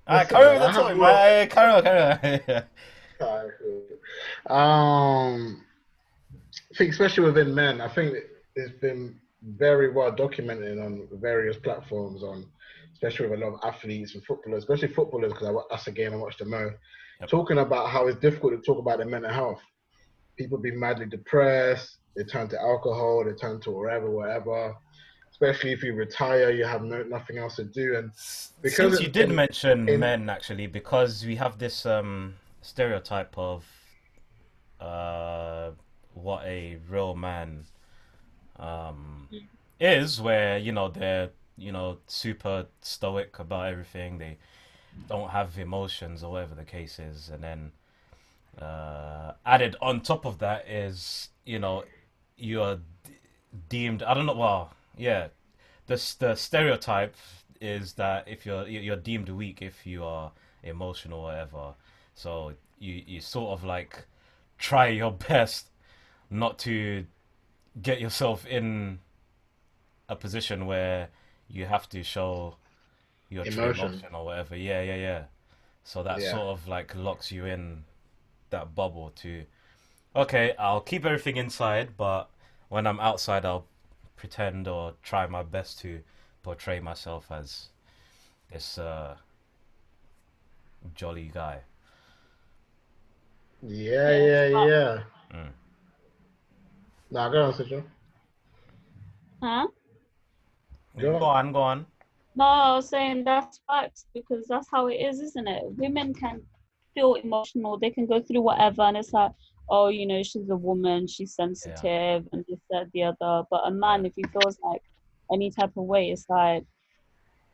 Alright, Listen, carry on man, with I the have topic, a lot. man. Carry on, carry on. Alright, cool. I think especially within men, I think it's been very well documented on various platforms, especially with a lot of athletes and footballers, especially footballers, because that's a game I watch the most. Yep. Talking about how it's difficult to talk about their mental health. People be madly depressed. They turn to alcohol. They turn to whatever. Especially if you retire, you have nothing else to do, and because Since you did mention in men, actually, because we have this stereotype of what a real man is, where they're super stoic about everything. They don't have emotions or whatever the case is, and then added on top of that is you're deemed, I don't know, well, yeah, the stereotype is that if you're deemed weak if you are emotional or whatever, so you sort of like try your best not to get yourself in a position where you have to show your true emotion, emotion or whatever. Yeah. So that yeah, sort of like locks you in that bubble to, okay, I'll keep everything inside, but when I'm outside, I'll pretend or try my best to portray myself as this jolly guy. Yes, but yeah. Mm. Nah, go on, Sidra. huh? Go Go on. on, go on. No, I was saying that's facts because that's how it is, isn't it? Women can feel emotional, they can go through whatever, and it's like, oh, she's a woman, she's Yeah, sensitive, and this, that, the other. But a yeah, man, if he feels like any type of way, it's like,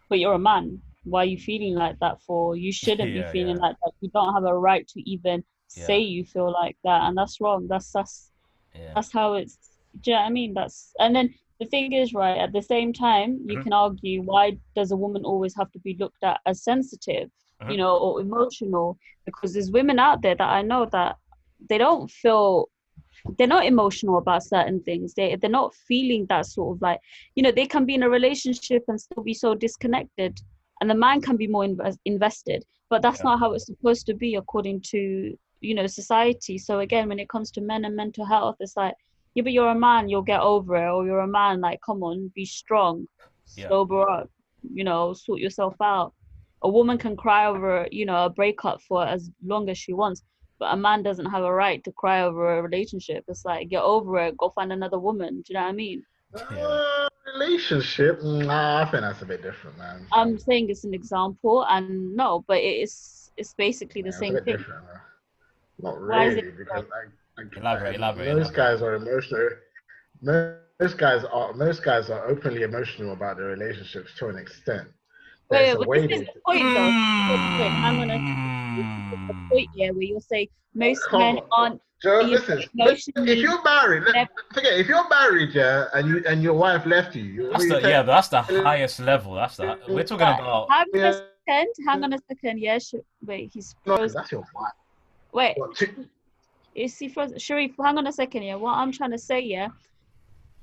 but you're a man. Why are you feeling like that for? You shouldn't be yeah, feeling yeah, like that. You don't have a right to even say yeah, you feel like that, and that's wrong. yeah. That's how it's. Do you know what I mean? And then the thing is, right, at the same time, you Hmm. can argue, why does a woman always have to be looked at as sensitive, Hmm. or emotional? Because there's women out there that I know that they don't feel, they're not emotional about certain things. They're not feeling that sort of like, they can be in a relationship and still be so disconnected, and the man can be more invested, but that's Yeah, not how it's supposed to be according to society. So again, when it comes to men and mental health, it's like, yeah, but you're a man, you'll get over it, or you're a man, like, come on, be strong, yeah, sober up, sort yourself out. A woman can cry over a breakup for as long as she wants, but a man doesn't have a right to cry over a relationship. It's like, get over it, go find another woman. Do you know what I mean? yeah. Relationship? Nah, I think that's a bit different, man. I'm saying it's an example, and no, but it's basically the Yeah, it's a same bit thing. different, man. Not Why is it really, because different? Elaborate, elaborate, most elaborate. guys are emotional. Most guys are openly emotional about their relationships to an extent. There's Wait, a but this way is they. the point, though. Wait, hang on a second. This is the point, Mm. yeah, where you're saying most Come men on, aren't, Joe. you Listen, if emotionally you're married, never. forget if you're married, yeah, and your wife left you. That's You the tell yeah, that's the highest level. We're talking But about. hang on a second, yeah. Wait, he's frozen. that's your wife. Wait, What, is he frozen? Sharif, hang on a second, yeah. What I'm trying to say, yeah,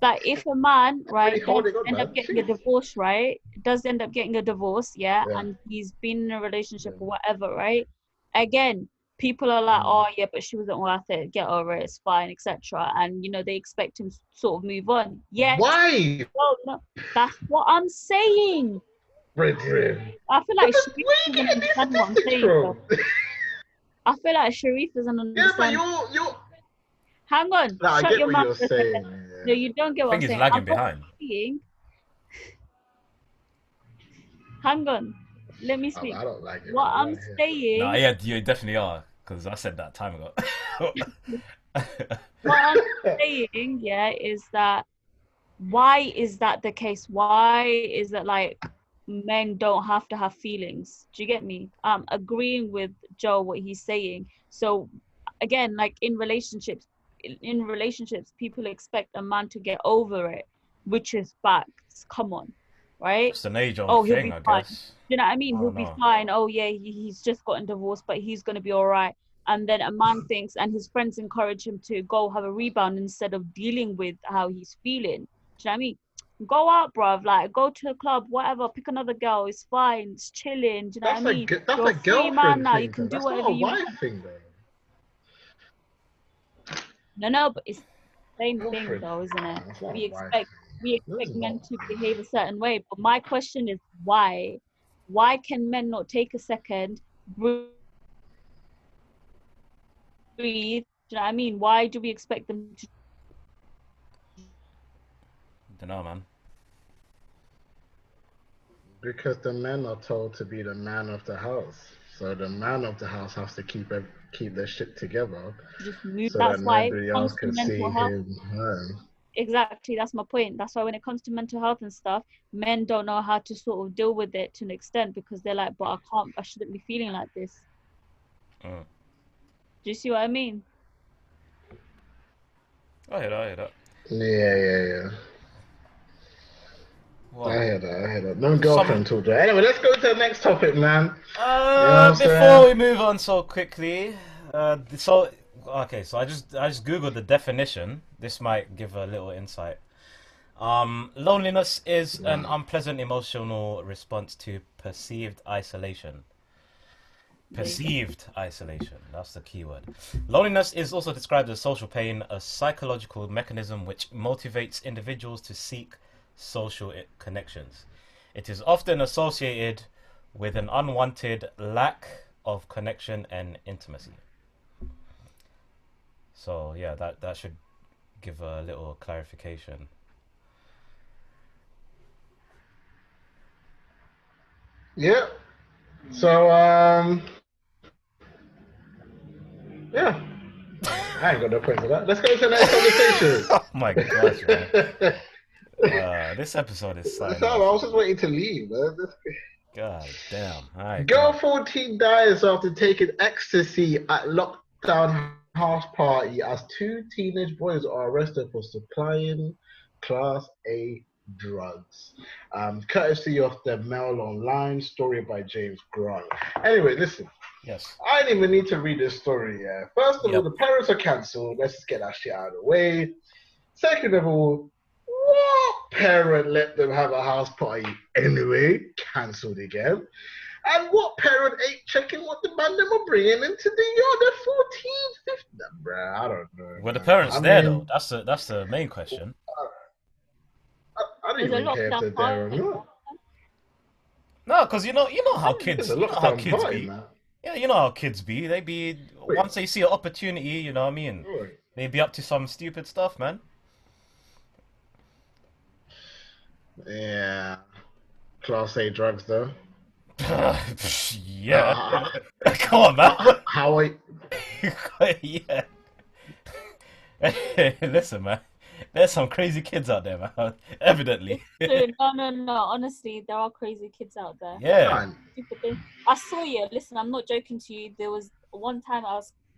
that if a man, right, really does holding on, end up man. getting a divorce, right, does end up getting a divorce, yeah, Yeah. and he's been in a relationship Yeah. or whatever, right? Again, people are like, oh yeah, but she wasn't worth it. Get over it. It's fine, etc. And they expect him to sort of move on. Yet, Why, no, that's what I'm saying. brethren? I feel Where like Sharif you doesn't getting these understand what I'm statistics saying, though. from? I feel like Sharif doesn't Yeah, but understand. you. Hang on, No, I shut get your what mouth you're for a second. saying. No, you don't get I what I'm think he's saying. lagging behind. Hang on. Let me speak. I don't like it. What Man. I'm saying. Nah, yeah, you definitely are, because I said that time ago. What I'm saying, yeah, is that why is that the case? Why is it like men don't have to have feelings? Do you get me? I'm agreeing with Joe what he's saying. So again, like in relationships, people expect a man to get over it, which is facts. Come on, right? It's an age-old Oh, he'll thing, be I fine. guess. You know what I mean? I He'll don't be know. fine. Oh yeah, he's just gotten divorced, but he's gonna be all right. And then a man thinks, and his friends encourage him to go have a rebound instead of dealing with how he's feeling. Do you know what I mean? Go out, bruv. Like, go to a club, whatever. Pick another girl. It's fine. It's chilling. Do you know what I mean? That's You're a a free man girlfriend now. You thing, can though. do That's not whatever a you wife want. thing, though. No, but it's the same thing, Girlfriend. though, isn't it? That's not We a wife expect thing. No, it's men not. to behave a certain way. But my question is why? Why can men not take a second, breathe? Do you know what I mean? Why do we expect them to Mm. Don't know, man. Because the men are told to be the man of the house. So the man of the house has to keep their shit together just move? so that That's why when nobody it else comes to can see mental health, him home. exactly, that's my point. That's why when it comes to mental health and stuff, men don't know how to sort of deal with it to an extent because they're like, but I shouldn't be feeling like this. Mm. Do you see what I mean? I hear that. Yeah. Well, I hear that. No some girlfriend talk there. Anyway, let's go to the next topic, man. You know what I'm before saying? we move on so quickly, so I just googled the definition. This might give a little insight. Loneliness is an unpleasant emotional response to perceived isolation. Perceived isolation, that's the key word. Loneliness is also described as social pain, a psychological mechanism which motivates individuals to seek social connections. It is often associated with an unwanted lack of connection and intimacy. So yeah, that should give a little clarification. Yeah. So yeah. I ain't got no point for that. Let's go to the next conversation. Oh my gosh, man. This episode is So signing I was off. just waiting to leave, man. God damn. Alright, Girl go. 14 dies after taking ecstasy at lockdown house party as two teenage boys are arrested for supplying Class A drugs. Courtesy of the Mail Online, story by James Grant. Anyway, listen. Yes. I didn't even need to read this story, yeah. First of all, Yep. the parents are cancelled. Let's just get that shit out of the way. Second of all, what parent let them have a house party anyway? Cancelled again. And what parent ain't checking what the man them are bringing into the yard? They're 14, 15. Bruh, I don't know. Were the Man. parents I there mean, though? That's the main question. I don't There's a even care if they're lockdown there or party. not. No, because you know how It's kids a you know how lockdown kids party, be. man. Yeah, you know how kids be. They be Wait, once they see an opportunity, you know what I mean? wait. They be up to some stupid stuff, man. Yeah. Class A drugs, though. Yeah. Uh, Come on, man. how I. Yeah. Listen, man. There's some crazy kids out there, man. Evidently. Dude, no. Honestly, there are crazy kids out there. Yeah. Stupid thing. I saw you. Listen, I'm not joking to you. There was one time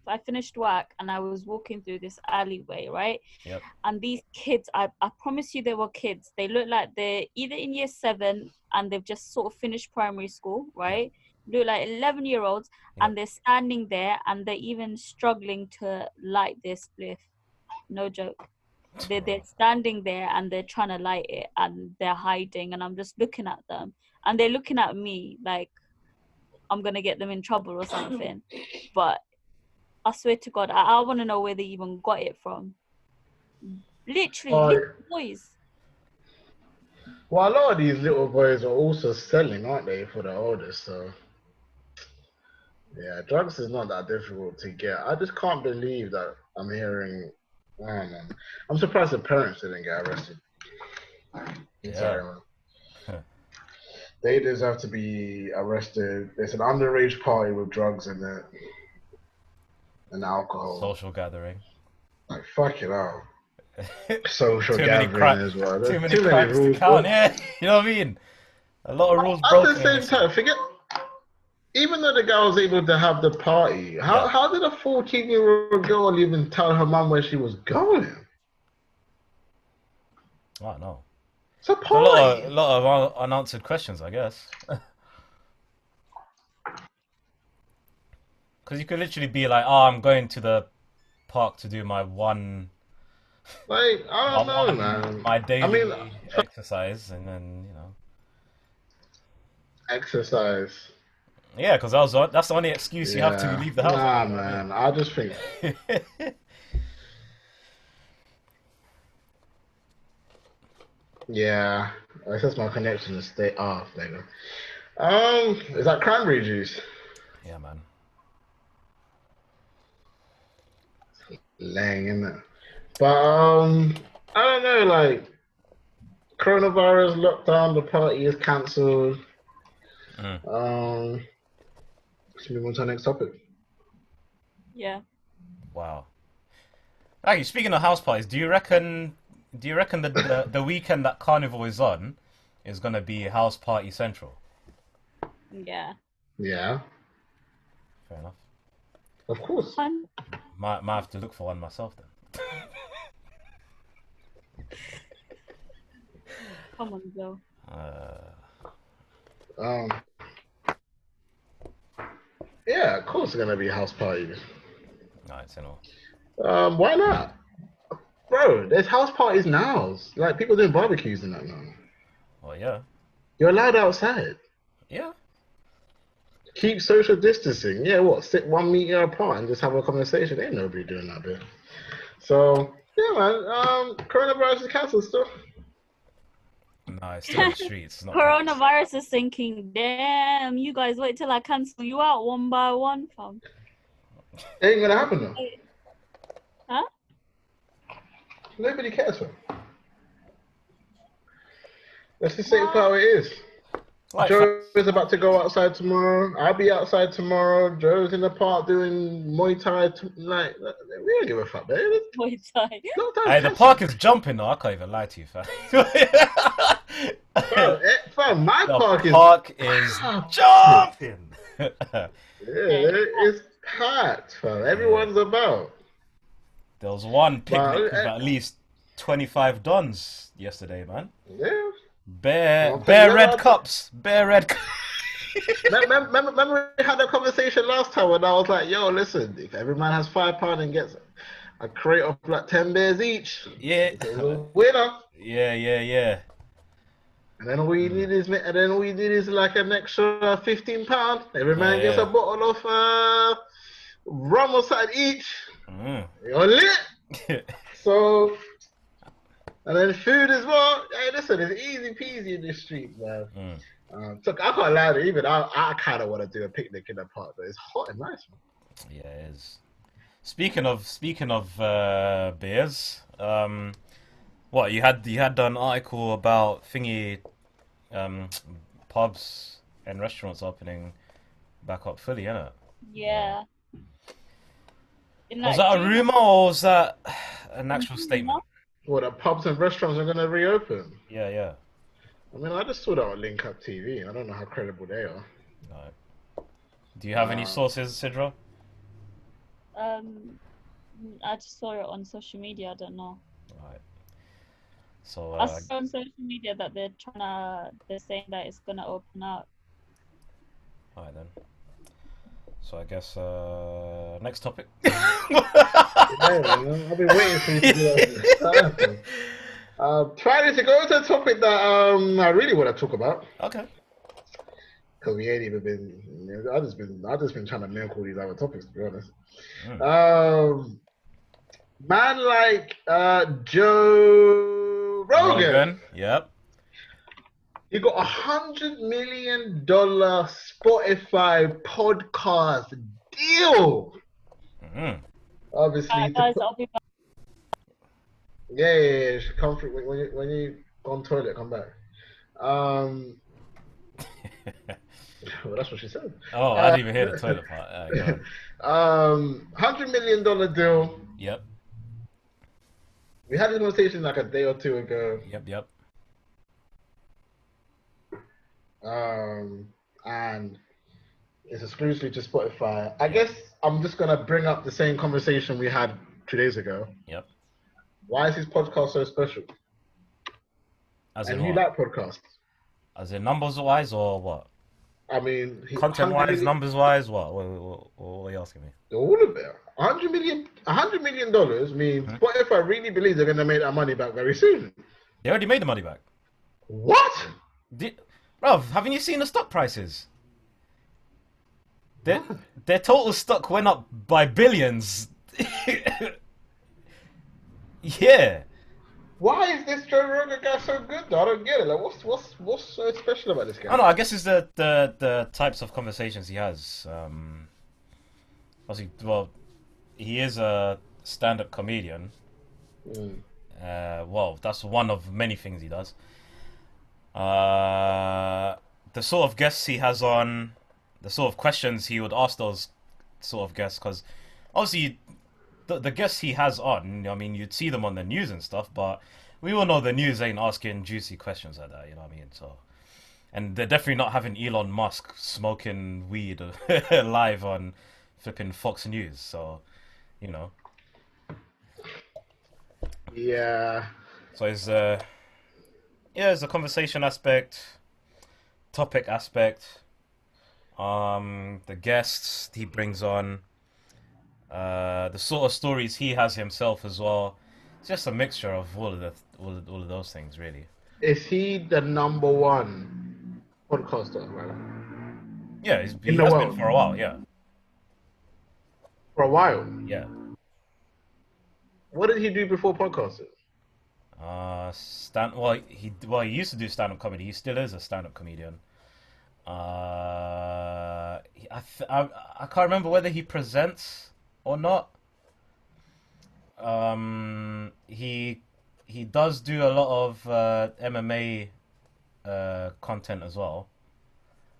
I finished work and I was walking through this alleyway, right? Yep. And these kids, I promise you, they were kids. They look like they're either in year 7 and they've just sort of finished primary school, right? Look like 11-year-olds, and they're standing there and they're even struggling to light their spliff. No joke. They're standing there and they're trying to light it and they're hiding, and I'm just looking at them and they're looking at me like I'm gonna get them in trouble or something. But I swear to God, I want to know where they even got it from. Literally, little boys. Well, a lot of these little boys are also selling, aren't they, for the oldest? So, yeah, drugs is not that difficult to get. I just can't believe that I'm hearing. I don't know. I'm surprised the parents didn't get arrested. I'm sorry, man. They deserve to be arrested. It's an underage party with drugs in it and alcohol. Social gathering. Like, fuck it out. Social Too many gathering as well. Too There's many crimes to count. Yeah, you know what I mean. A lot of rules At broken. the same time, forget. Even though the girl was able to have the party, how did a 14-year-old girl even tell her mum where she was going? I don't know. It's a party. A lot of unanswered questions, I guess. Because you could literally be like, "Oh, I'm going to the park to do my one." Like, I don't know, man. My daily exercise, and then exercise. Yeah, because that's the only excuse you have to leave the house. Nah, man. I just think. Yeah, it says my connection is stay off. There you go. Is that cranberry juice? Yeah, man. Laying in there. But I don't know, like coronavirus lockdown, the party is cancelled. Let's move on to the next topic. Yeah. Wow. Actually, speaking of house parties, do you reckon that the weekend that Carnival is on is gonna be house party central? Yeah. Yeah. Fair enough. Of course. Might have to look for one myself then. Come on, Joe. Yeah, of course it's gonna be house parties. Nice, you know. Why not? Bro, there's house parties now. Like people doing barbecues and that now. Well, yeah. You're allowed outside. Yeah. Keep social distancing. Yeah, what? Sit 1 meter apart and just have a conversation. Ain't nobody doing that bit. So yeah, man. Coronavirus is cancelled still. No, it's still in the streets. It's not Coronavirus is thinking, damn, you guys wait till I cancel you out one by one, fam. Ain't gonna happen though. Huh? Nobody cares for. Let's just say it's how it is. Like, Joe is about to go outside tomorrow. I'll be outside tomorrow. Joe's in the park doing Muay Thai. We don't give a fuck, man. Muay Thai. Hey, the park is jumping though. I can't even lie to you, fam. Fam, my park is jumping. Yeah, it's packed, fam. Everyone's about. There was one picnic with at least 25 dons yesterday, man. Yeah. Bare red cups. Remember we had a conversation last time when I was like, yo, listen, if every man has £5 and gets a crate of like 10 beers each, yeah, winner. Yeah. And then all you need is like an extra £15. Every man gets a bottle of rum or something each. You're lit. So, and then food as well. Hey, listen, it's easy peasy in the street, man. So I can't lie to you, even I kind of want to do a picnic in the park, but it's hot and nice, man. Yeah, it is. Speaking of beers, what you had an article about pubs and restaurants opening back up fully, innit? Yeah. Was that a rumor or was that an actual statement? Well, the pubs and restaurants are going to reopen. Yeah. I mean, I just saw that on Link Up TV. I don't know how credible they are. No. Do you have any sources, Sidra? I just saw it on social media. I don't know. Right. So I saw on social media that they're saying that it's gonna open up. Alright then. So I guess next topic. I've been waiting for you to do that. Trying to go to a topic that I really want to talk about. Okay. Because we ain't even been. I just been trying to milk all these other topics, to be honest. Man like Joe Rogan. Yep. He got $100 million Spotify podcast deal. Obviously. Guys, I'll be back. Yeah. Come through when you go on toilet. Come back. Well, that's what she said. Oh, I didn't even hear the toilet part. Go on. $100 million deal. Yep. We had this conversation like a day or two ago. Yep. And it's exclusively to Spotify. I guess I'm just gonna bring up the same conversation we had 2 days ago. Yep. Why is his podcast so special? As And in you what? like podcasts? As in numbers wise or what? I mean, Content wise, numbers wise, what? What are you asking me? All of it. $100 million means Spotify really believes they're gonna make that money back very soon. They already made the money back. What? Bruv, haven't you seen the stock prices? Their total stock went up by billions. Yeah. Why is this Joe Rogan guy so good though? I don't get it. Like, what's so special about this guy? I don't know. I guess it's the types of conversations he has. Obviously, well, he is a stand-up comedian. Well, that's one of many things he does. The sort of guests he has on, the sort of questions he would ask those sort of guests, because obviously the guests he has on, I mean, you'd see them on the news and stuff, but we all know the news ain't asking juicy questions like that, you know what I mean? So, and they're definitely not having Elon Musk smoking weed live on flipping Fox News, so, you know. Yeah. So it's it's a conversation aspect, topic aspect, the guests he brings on, the sort of stories he has himself as well. It's just a mixture of all of those things, really. Is he the number one podcaster, right? Yeah, he has world. been for a while. Yeah. For a while. Yeah. What did he do before podcasting? He used to do stand-up comedy. He still is a stand-up comedian. I can't remember whether he presents or not. He does do a lot of MMA content as well.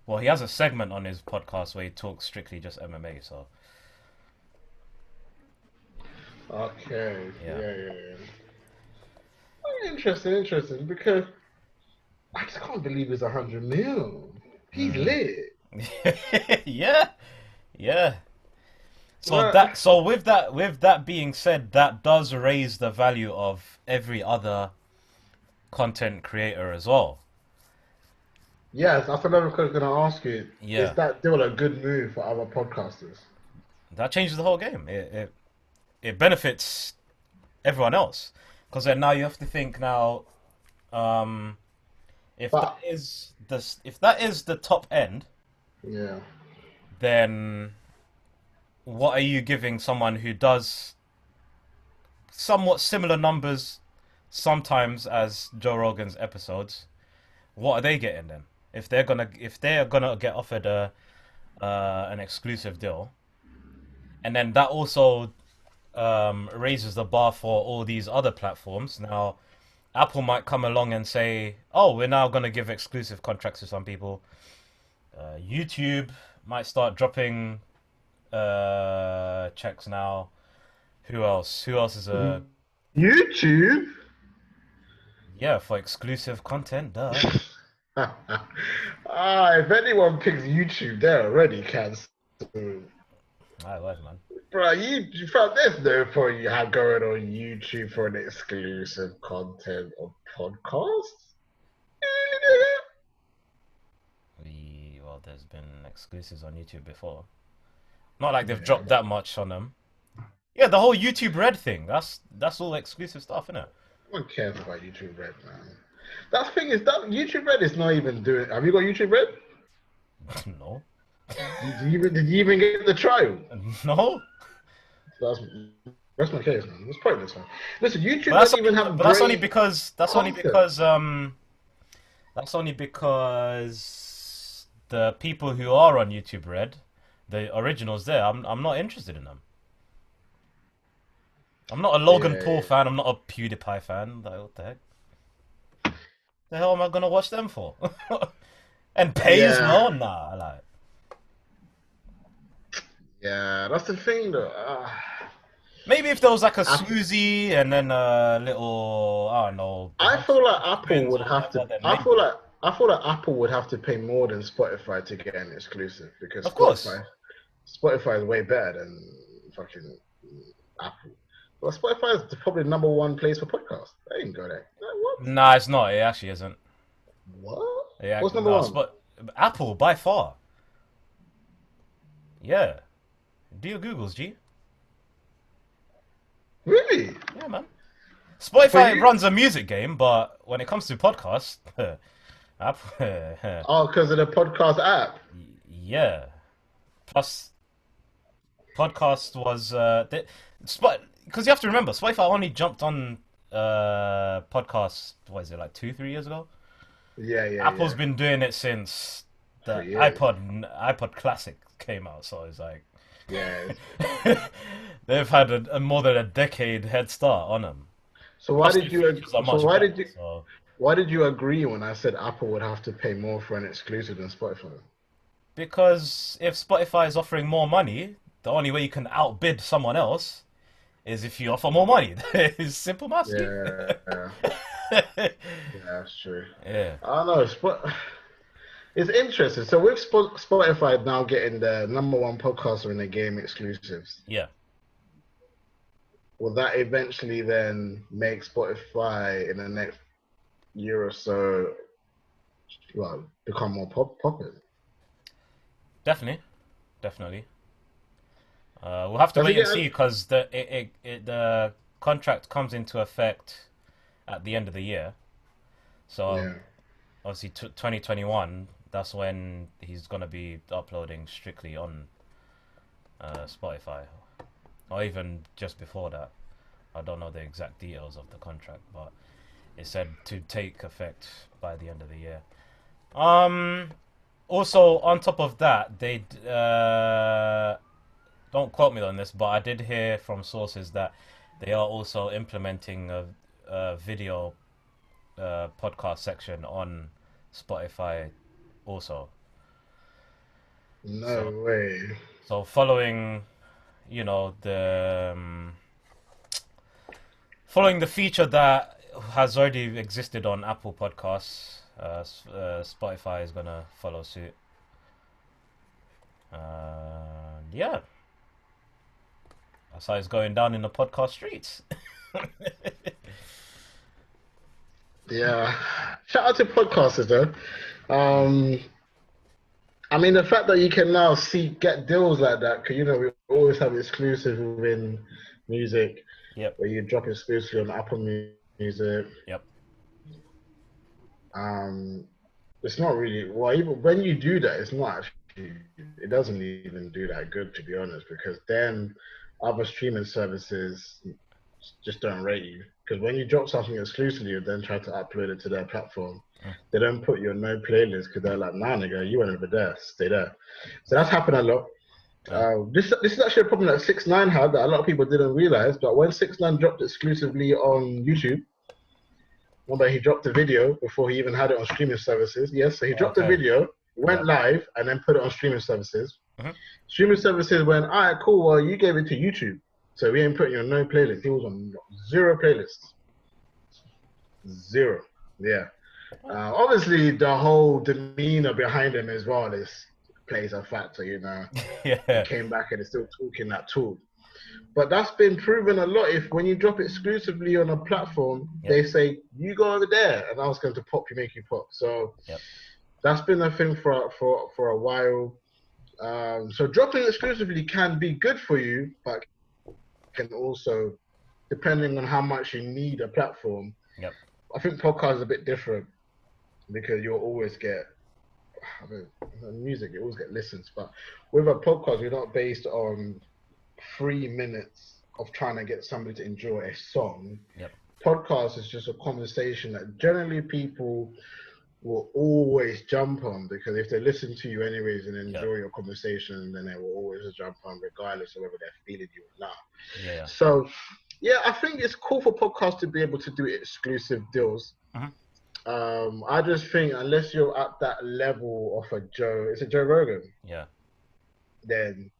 Well, he has a segment on his podcast where he talks strictly just MMA. So. Okay. Yeah. Interesting. Because I just can't believe it's 100 mil. He's lit. Yeah. So with that being said, that does raise the value of every other content creator as well. Yes, that's another question I'm gonna ask you. Yeah. Is that still a good move for other podcasters? That changes the whole game. It benefits everyone else, because then now you have to think now, if that is the top end, yeah, then what are you giving someone who does somewhat similar numbers sometimes as Joe Rogan's episodes? What are they getting then? If they're gonna get offered an exclusive deal, and then that also raises the bar for all these other platforms. Now, Apple might come along and say, "Oh, we're now going to give exclusive contracts to some people." YouTube might start dropping checks now. Who else? Who else is a YouTube? Yeah, for exclusive content, duh. If anyone picks YouTube, they're already cancelled. I was, man. Bro, you found there's no point you have going on YouTube for an exclusive content of podcasts. Well, there's been exclusives on YouTube before. Not like they've dropped that much on them. Yeah, the whole YouTube Red thing. That's all exclusive stuff, isn't it? No one cares about YouTube Red, man. That thing is that YouTube Red is not even doing. Have you got YouTube Red? No. Did you even get the trial? No. That's my case, man. It's pointless, man. Listen, YouTube doesn't even have. But that's only because the people who are on YouTube Red, the originals there, I'm not interested in them. I'm not a Logan Paul fan. I'm not a PewDiePie fan. Like, what the heck? The hell am I gonna watch them for? And pay as well? Nah, like. Yeah, that's the thing though. Maybe if there was like a Swoozy and then a little, I don't know, I feel like twins Apple would or have to. whatever, then maybe. I feel like Apple would have to pay more than Spotify to get an exclusive because Of course. Spotify is way better than fucking Apple. Well, Spotify is probably the #1 place for podcasts. I didn't go there. What? Nah, it's not. It actually isn't. What? Yeah, What's no, #1? Apple by far. Yeah. Do your Googles, G. Really? Yeah, man. Spotify runs a music game, but when it comes to podcasts, Apple. Oh, because of the podcast app. Yeah. Plus, podcast was because you have to remember, Spotify only jumped on podcasts. What is it, like 2-3 years ago? Yeah. Apple's been doing it since the iPod Classic came out, so it's like, yeah, they've had a more than a decade head start on them. So why Plus, did you? Why did you agree when I said Apple would have to pay more for an exclusive than Spotify? Because if Spotify is offering more money, the only way you can outbid someone else is if you offer more money. It's simple maths. Yeah. Yeah, that's true. Yeah. I don't know. It's interesting. So with Spotify now getting the #1 podcaster in the game exclusives. Yeah. Will that eventually then make Spotify in the next year or so, well, become more popular? Definitely. We'll have to wait and see because the contract comes into effect at the end of the year. So obviously 2021, that's when he's going to be uploading strictly on Spotify. Or even just before that. I don't know the exact details of the contract, but it said to take effect by the end of the year. Also, on top of that, they don't quote me on this, but I did hear from sources that they are also implementing a video podcast section on Spotify also. No way. So following, following the feature that has already existed on Apple Podcasts, Spotify is gonna follow suit. Yeah, that's how it's going down in the podcast streets. Yeah, shout out to podcasters though. I mean, the fact that you can now get deals like that, because we always have exclusive within music. Yep. Where you drop exclusively on Apple Music. Yep. It's not really even when you do that, it's not actually. It doesn't even do that good, to be honest, because then other streaming services just don't rate you. Because when you drop something exclusively and then try to upload it to their platform, they don't put you on no playlist because they're like, nah, nigga, you went over there, stay there. So that's happened a lot. This is actually a problem that 6ix9ine had that a lot of people didn't realize. But when 6ix9ine dropped exclusively on YouTube, remember he dropped the video before he even had it on streaming services. Yes, so he dropped the video, went live, and then put it on streaming services. Streaming services went, all right, cool. Well, you gave it to YouTube, so we ain't putting you on no playlist. He was on 0 playlists. 0. Yeah. Obviously, the whole demeanor behind him as well plays a factor, Yeah. He came back and is still talking that talk. But that's been proven a lot. If when you drop exclusively on a platform, they say, you go over there, and I was going to make you pop. So that's been a thing for a while. So dropping exclusively can be good for you, but can also, depending on how much you need a platform. I think podcast is a bit different because you'll always get music, you always get listens, but with a podcast, you're not based on 3 minutes of trying to get somebody to enjoy a song. Podcast is just a conversation that generally people will always jump on, because if they listen to you anyways and enjoy your conversation, then they will always jump on regardless of whether they're feeling you or not. So I think it's cool for podcasts to be able to do exclusive deals. I just think unless you're at that level of it's a Joe Rogan, Yeah. then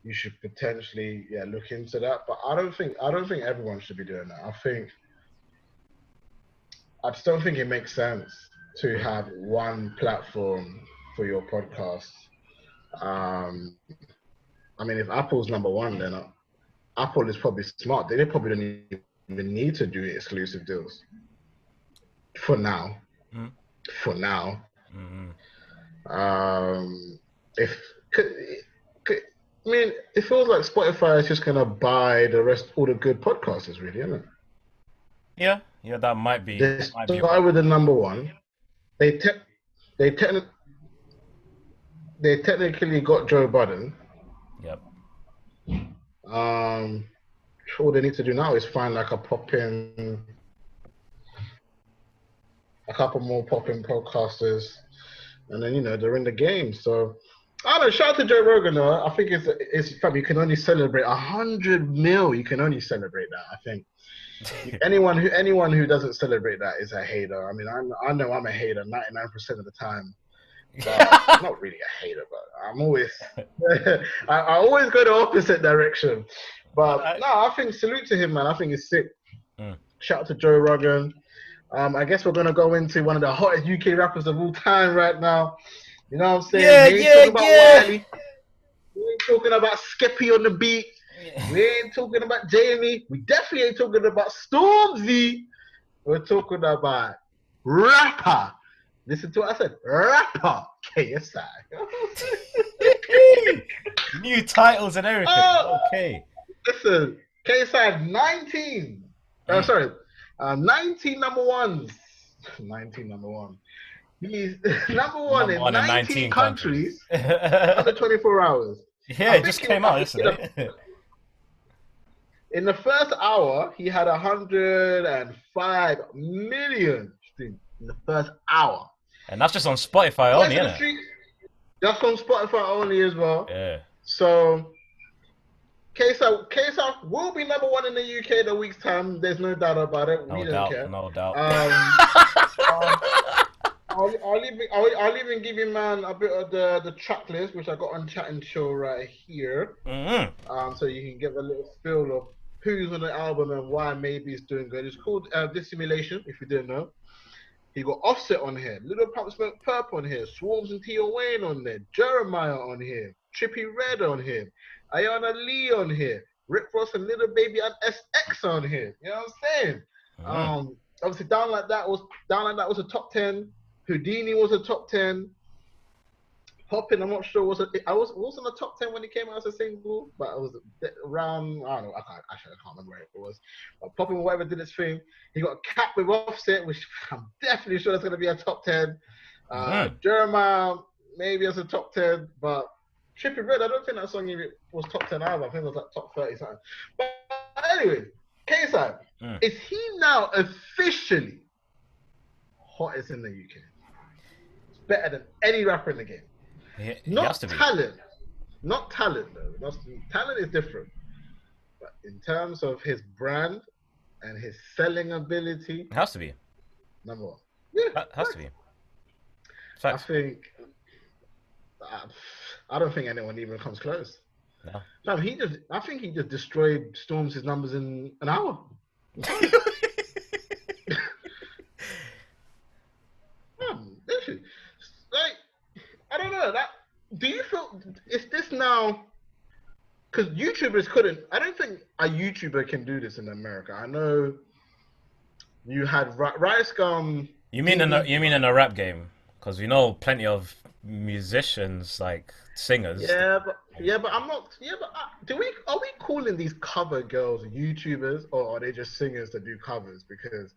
you should potentially look into that. But I don't think everyone should be doing that. I just don't think it makes sense to have one platform for your podcast. I mean, if Apple's number one, then Apple is probably smart. They probably don't even need to do exclusive deals for now. Mm. For now, if I mean, it feels like Spotify is just gonna buy all the good podcasters, really, isn't it? Yeah, that might be. They started with the number one. They technically got Joe Budden. Yep. All they need to do now is find like a couple more popping podcasters, and then they're in the game. So I don't know. Shout out to Joe Rogan though. I think it's fun. You can only celebrate 100 mil. You can only celebrate that. I think anyone who doesn't celebrate that is a hater. I mean, I know I'm a hater 99% of the time. I'm not really a hater, but I'm always I always go the opposite direction. But no, I think salute to him, man. I think it's sick. Shout out to Joe Rogan. I guess we're gonna go into one of the hottest UK rappers of all time right now. You know what I'm saying? We ain't talking about Wiley. We ain't talking about Skippy on the beat. We ain't talking about Jamie. We definitely ain't talking about Stormzy. We're talking about rapper. Listen to what I said. Rapper KSI. New titles and everything. Okay. Listen, KSI 19. 19 number ones. 19 number one. He's number one in 19 countries under 24 hours. Yeah, it just came out yesterday. In the first hour, he had 105 million streams in the first hour. And that's just on Spotify only, isn't it? That's on Spotify only as well. Yeah. So, KSI will be number one in the UK in a week's time. There's no doubt about it. We don't care. No doubt. I'll even give you, man, a bit of the track list, which I got on Chat and Chill right here. So you can get a little feel of who's on the album and why maybe it's doing good. It's called Dissimulation, if you didn't know. He got Offset on here, Little Pump Smoke Purp on here, Swarms and T.O. Wayne on there, Jeremiah on here, Trippie Redd on here, Ayana Lee on here, Rick Ross and Little Baby and SX on here. You know what I'm saying? Obviously, Down Like That was a top 10. Houdini was a top 10. Poppin', I'm not sure was in the top 10 when he came out as a single, but it was around, I don't know, I can't remember where it was. But Poppin', whatever, did its thing. He got Cap with Offset, which I'm definitely sure that's going to be a top 10. Jeremiah, maybe as a top 10, but Trippie Redd, I don't think that song even was top 10 either. I think it was like top 30 something. But anyway, KSI, is he now officially hottest in the UK? It's better than any rapper in the game. Not talent though. Talent is different. But in terms of his brand and his selling ability, it has to be number one. Yeah, that has to be. Facts. I don't think anyone even comes close. No, I think he just destroyed Storm's numbers in an hour. Like, I don't know. Do you feel, is this now, because YouTubers couldn't, I don't think a YouTuber can do this in America. I know you had Rice Gum. You mean in a rap game? Because we know plenty of musicians, like singers. Yeah, but I'm not. Yeah, but are we calling these cover girls YouTubers, or are they just singers that do covers? Because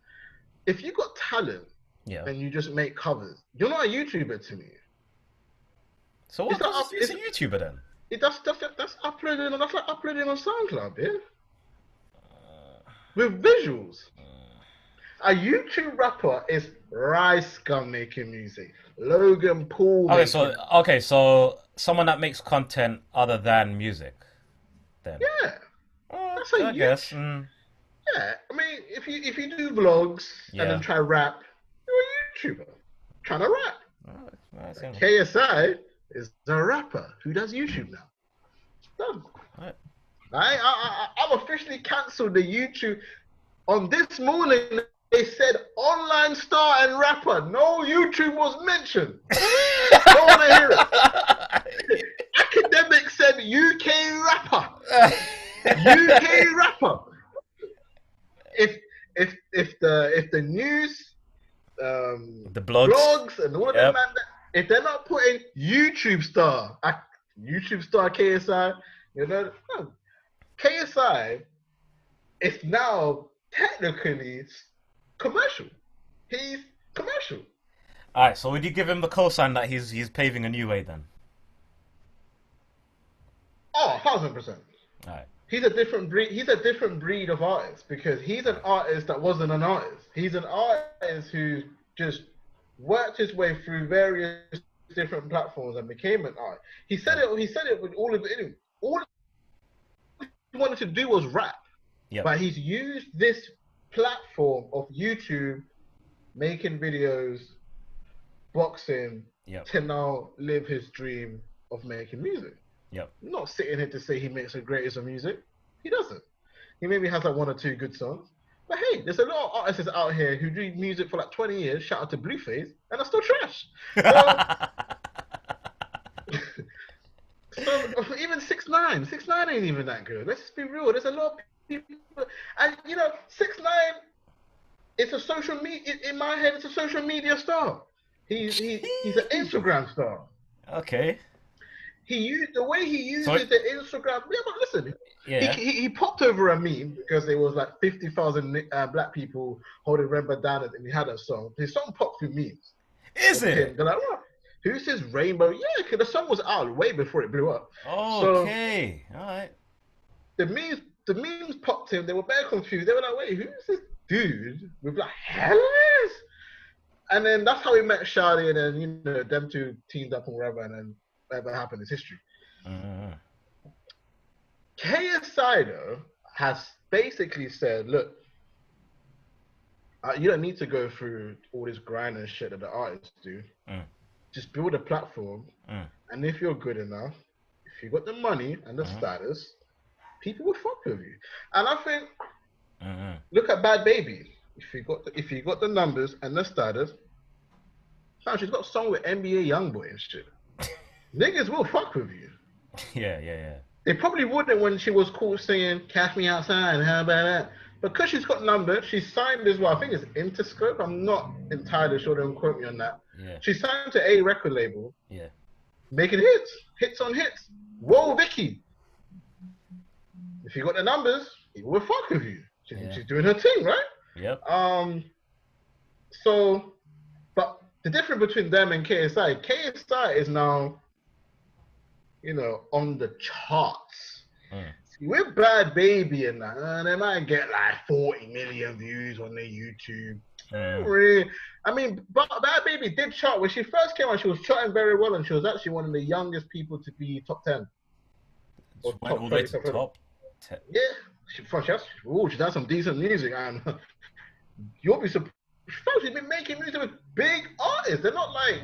if you got talent, and you just make covers, you're not a YouTuber to me. So what? It's a YouTuber then? That's uploading on SoundCloud, yeah. With visuals. A YouTube rapper is Rice Gum making music, Logan Paul. Okay, so someone that makes content other than music, then. Yeah, that's a I guess. Yeah, I mean, if you do vlogs and then try rap, you're a YouTuber trying to rap. Nice. KSI is a rapper who does YouTube now. Done. Right. I've officially cancelled the YouTube. On this morning, they said online star and rapper. No YouTube was mentioned. Don't want to hear it. Academic said UK rapper. UK rapper. If the news, the blogs, and all of them, man, if they're not putting YouTube star KSI, no. KSI is now technically commercial. He's commercial. All right. So would you give him the cosign that he's paving a new way then? Oh, 1,000%. All right. He's a different breed. He's a different breed of artist because he's an artist that wasn't an artist. He's an artist who just worked his way through various different platforms and became an artist. He said it with all of it. All he wanted to do was rap. Yep. But he's used this platform of YouTube, making videos, boxing, to now live his dream of making music. Yep. I'm not sitting here to say he makes the greatest of music. He doesn't. He maybe has like 1 or 2 good songs. But hey, there's a lot of artists out here who do music for like 20 years, shout out to Blueface, and are still trash. So even 6ix9ine, 6ix9ine ain't even that good. Let's just be real. There's a lot of people, and 6ix9ine, it's a social media. In my head, it's a social media star. He's an Instagram star. Okay. The way he uses the Instagram. Yeah, but listen. Yeah. He popped over a meme because there was like 50,000 black people holding Remember down, and he had a song. His song popped through memes. Is it? They're like, what? Who's this Rainbow? Yeah, because the song was out way before it blew up. Okay. So, all right. The memes popped him. They were very confused. They were like, wait, who's this dude with like hell is? And then that's how we met Shadi, and then them two teamed up and whatever, and then whatever happened is history. KSI though has basically said, look, you don't need to go through all this grind and shit that the artists do. Just build a platform, and if you're good enough, if you got the money and the status, people will fuck with you. And I think, look at Bad Baby. If you got the numbers and the status, she's got a song with NBA YoungBoy and shit. Niggas will fuck with you. Yeah. They probably wouldn't when she was cool singing "Cash Me Outside." How about that? Because she's got numbers, she's signed as well. I think it's Interscope. I'm not entirely sure. Don't quote me on that. Yeah. She's signed to a record label. Yeah. Making hits on hits. Whoa, Vicky. If you got the numbers, people will fuck with you. She's doing her thing, right? Yep. So, but the difference between them and KSI is now, on the charts. With Bad Baby and that, they might get like 40 million views on their YouTube. Really. I mean, but Bad Baby did chart. When she first came on, she was charting very well, and she was actually one of the youngest people to be top 10. Or top all the way to top 10. Yeah. She's done some decent music, and you'll be surprised. She's been making music with big artists. They're not like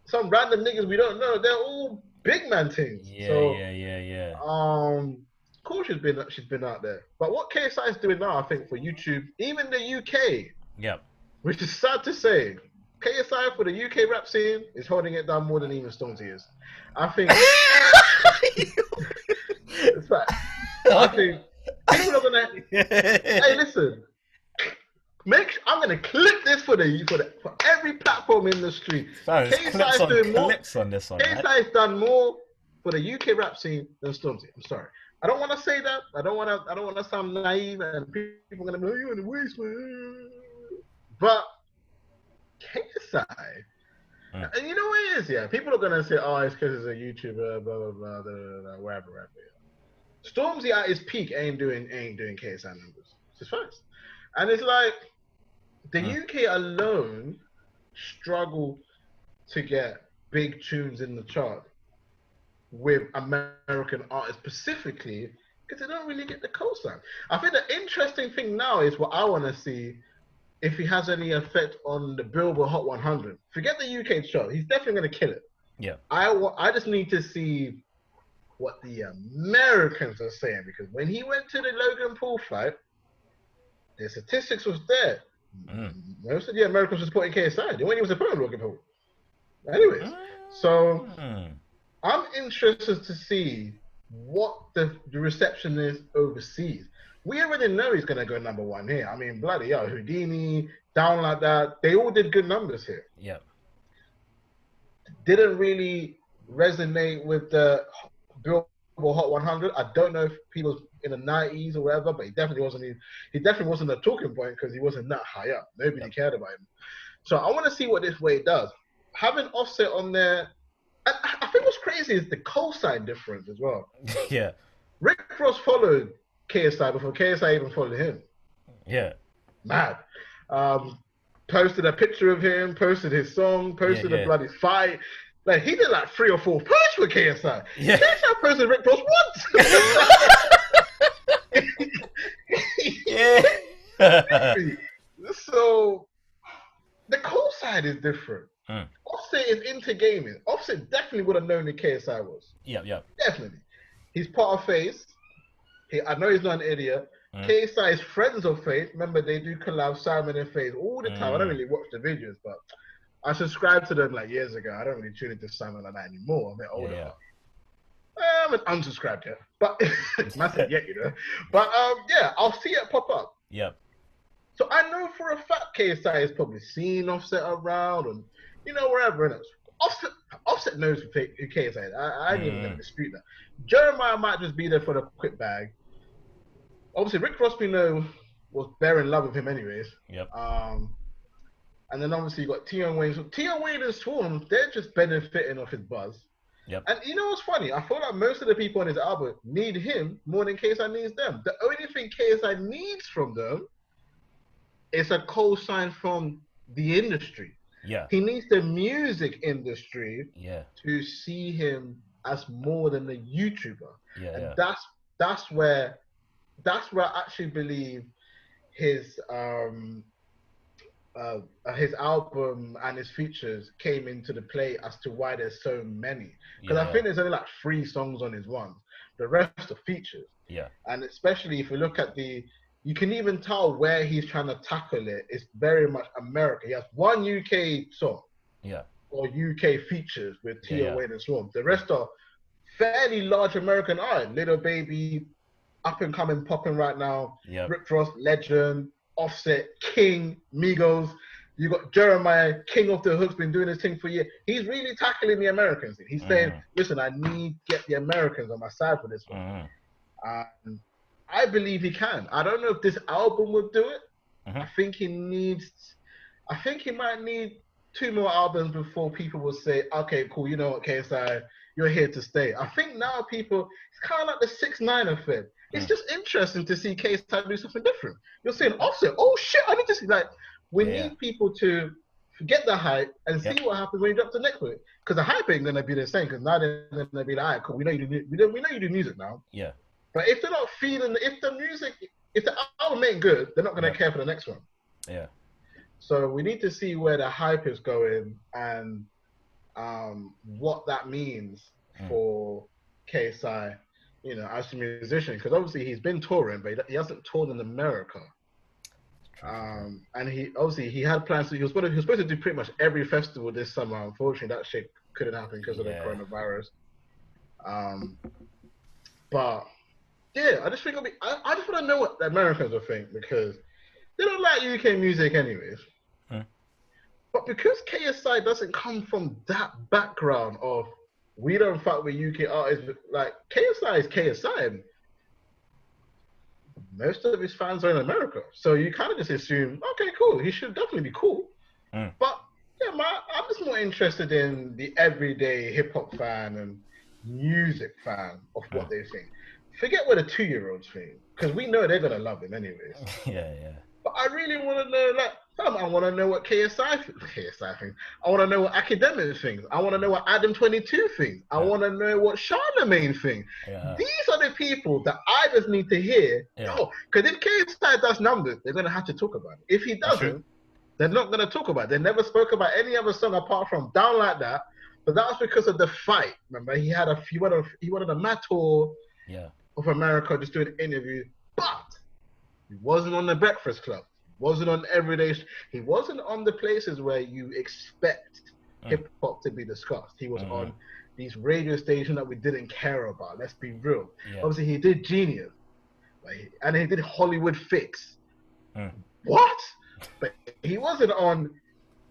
some random niggas we don't know. They're all big man things. Yeah. Of course she's been out there. But what KSI is doing now, I think, for YouTube, even the UK, which is sad to say, KSI for the UK rap scene is holding it down more than even Stormzy is. I think. It's fact. I think people are gonna. Hey, listen. I'm gonna clip this for every platform in the street. KSI is doing more. KSI has done more for the UK rap scene than Stormzy. I'm sorry. I don't want to say that. I don't want to sound naive, and people are gonna be, you're in the waste, man. But KSI, and you know what it is, yeah. People are gonna say, oh, it's because it's a YouTuber, blah blah blah, whatever. Stormzy at his peak ain't doing KSI numbers. It's just facts. And it's like the UK alone struggle to get big tunes in the chart with American artists specifically because they don't really get the cosign. I think the interesting thing now is what I want to see if he has any effect on the Billboard Hot 100. Forget the UK chart. He's definitely going to kill it. Yeah. I just need to see what the Americans are saying, because when he went to the Logan Paul fight, the statistics was there. Most of the Americans were supporting KSI. They weren't even supporting Logan Paul. Anyways, so I'm interested to see what the reception is overseas. We already know he's going to go #1 here. I mean, bloody hell, Houdini, Down Like That, they all did good numbers here. Yeah. Didn't really resonate with the Billboard Hot 100. I don't know if he was in the 90s or whatever, but he definitely wasn't a talking point because he wasn't that high up. Nobody cared about him. So I want to see what this way does. Having Offset on there, I think what's crazy is the cosign difference as well. Yeah. Rick Ross followed KSI before KSI even followed him. Yeah. Mad. Posted a picture of him, posted his song, posted a bloody fight. Like, he did like 3 or 4 posts with KSI. Yeah. KSI posted Rick Ross once. Yeah. So the co-side is different. Offset is into gaming. Offset definitely would have known who KSI was. Yeah. Definitely. He's part of FaZe. I know he's not an idiot. KSI is friends of FaZe. Remember, they do collab Simon and FaZe all the time. I don't really watch the videos, but I subscribed to them like years ago. I don't really tune into Simon like that anymore. I'm a bit older. Yeah. I haven't unsubscribed yet, but not yet, you know. But yeah, I'll see it pop up. Yeah. So I know for a fact KSI has probably seen Offset around and, you know, wherever it is. Offset knows who KSI is. I ain't even going to dispute that. Jeremiah might just be there for the quick bag. Obviously, Rick Ross, we know, was bare in love with him anyways. Yep. And then obviously you got Tion Wayne. So Tion Wayne and Swarm, they're just benefiting off his buzz. Yep. And you know what's funny? I feel like most of the people on his album need him more than KSI needs them. The only thing KSI needs from them is a co-sign from the industry. Yeah. He needs the music industry to see him as more than a YouTuber. Yeah. And that's where I actually believe his album and his features came into the play as to why there's so many. Because I think there's only like 3 songs on his one. The rest are features. Yeah. And especially if you look at you can even tell where he's trying to tackle it. It's very much America. He has 1 UK song. Yeah. Or UK features with Tion Wayne and Swarm. The rest are fairly large American art. Little Baby, up and coming, popping right now. Yeah. Rick Ross, Legend, Offset, King, Migos. You got Jeremiah, King of the Hook's been doing this thing for years. He's really tackling the Americans. He's saying, listen, I need to get the Americans on my side for this one. And I believe he can. I don't know if this album would do it. I think he might need 2 more albums before people will say, okay, cool, you know what, KSI, you're here to stay. I think now people, it's kind of like the 6ix9ine effect. It's just interesting to see KSI do something different. You're saying Offset, oh shit, I need to see, like, we need people to forget the hype and see what happens when you drop the next one. Because the hype ain't gonna be the same. Because now they're gonna be like, all right, cool, we know you do music now. Yeah. But if they're not feeling, if the album ain't good, they're not gonna care for the next one. Yeah. So we need to see where the hype is going and what that means for KSI, you know, as a musician. Because obviously he's been touring, but he hasn't toured in America. And he had plans to. He was supposed to do pretty much every festival this summer. Unfortunately, that shit couldn't happen because of the coronavirus. But yeah, I just think I just want to know what the Americans will think, because they don't like UK music anyways. But because KSI doesn't come from that background of we don't fuck with UK artists, like KSI is KSI. And most of his fans are in America, so you kind of just assume, okay, cool, he should definitely be cool. But yeah, I'm just more interested in the everyday hip hop fan and music fan of what they think. Forget what the 2-year-olds think, because we know they're gonna love him anyways. Yeah. But I really want to know, like, I want to know what KSI thinks. I want to know what Academic thinks. I want to know what Adam 22 thinks. I want to know what Charlemagne thinks. Yeah. These are the people that I just need to hear. Yeah. Because if KSI does numbers, they're going to have to talk about it. If he doesn't, they're not going to talk about it. They never spoke about any other song apart from Down Like That. But that was because of the fight. Remember, he went on a mad tour of America just doing interviews. But he wasn't on the Breakfast Club. He wasn't on everyday. He wasn't on the places where you expect hip hop to be discussed. He was on these radio stations that we didn't care about. Let's be real. Yeah. Obviously, he did Genius, and he did Hollywood Fix. What? But he wasn't on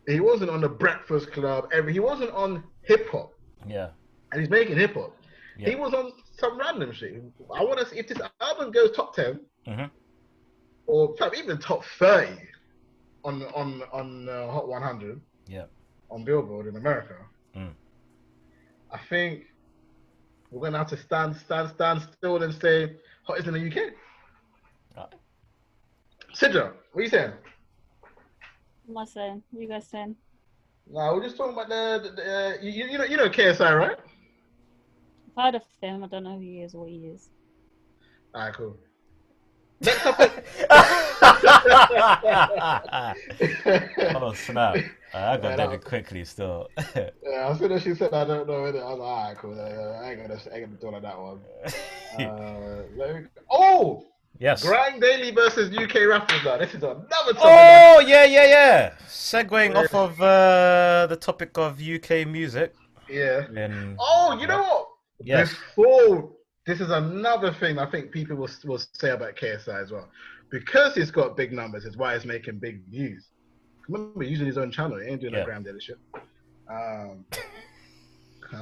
the Breakfast Club. He wasn't on hip hop. Yeah. And he's making hip hop. Yeah. He was on some random shit. I want to see if this album goes top 10. Or even top 30 on Hot 100, on Billboard in America. I think we're gonna have to stand still and say hottest in the UK. Sidra, what are you saying? What am I saying? What are you guys saying? No, we're just talking about the you know KSI, right? I've heard of him. I don't know who he is or what he is. Alright, cool. Next topic. Oh snap! I got that quickly still. Yeah, as soon as she said I don't know it, I was like, alright, cool. I ain't gonna do on that one. Yes. Grind Daily versus UK rappers. Now this is another topic. Oh yeah. Segueing off of the topic of UK music. Yeah. You know what? Yes. Before. This is another thing I think people will say about KSI as well. Because he's got big numbers, is why he's making big views. Remember, he's using his own channel. He ain't doing no Gram Daily shit. I'll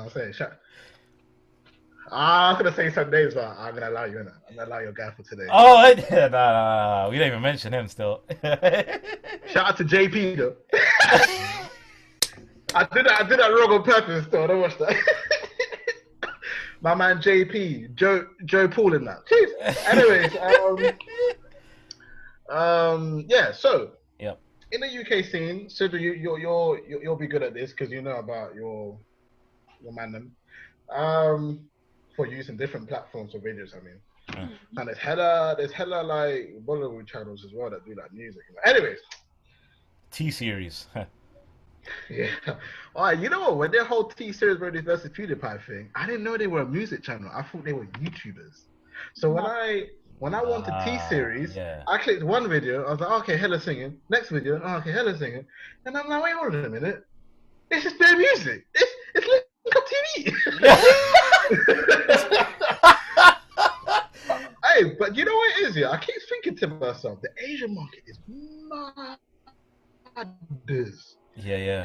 say it. I was going to say some names, but I'm going to allow you in it. I'm going to allow your guy for today. Oh, yeah, no. We don't even mention him still. Shout out to JP, though. I did that wrong on purpose, though. Don't watch that. My man JP, Joe Paul in that. Jeez. Anyways, so in the UK scene, Sidra, you'll be good at this because you know about your man for using different platforms for videos. I mean, and there's hella like Bollywood channels as well that do like music. Anyways, T-series. Yeah. All right, you know what? When their whole T-series versus PewDiePie thing, I didn't know they were a music channel. I thought they were YouTubers. So when I wanted T-series, I clicked one video. I was like, okay, hella singing. Next video, okay, hella singing. And I'm like, wait, hold on a minute. It's just their music. It's Link Up TV. Hey, but you know what it is? Yeah, I keep thinking to myself, the Asian market is mad. Yeah.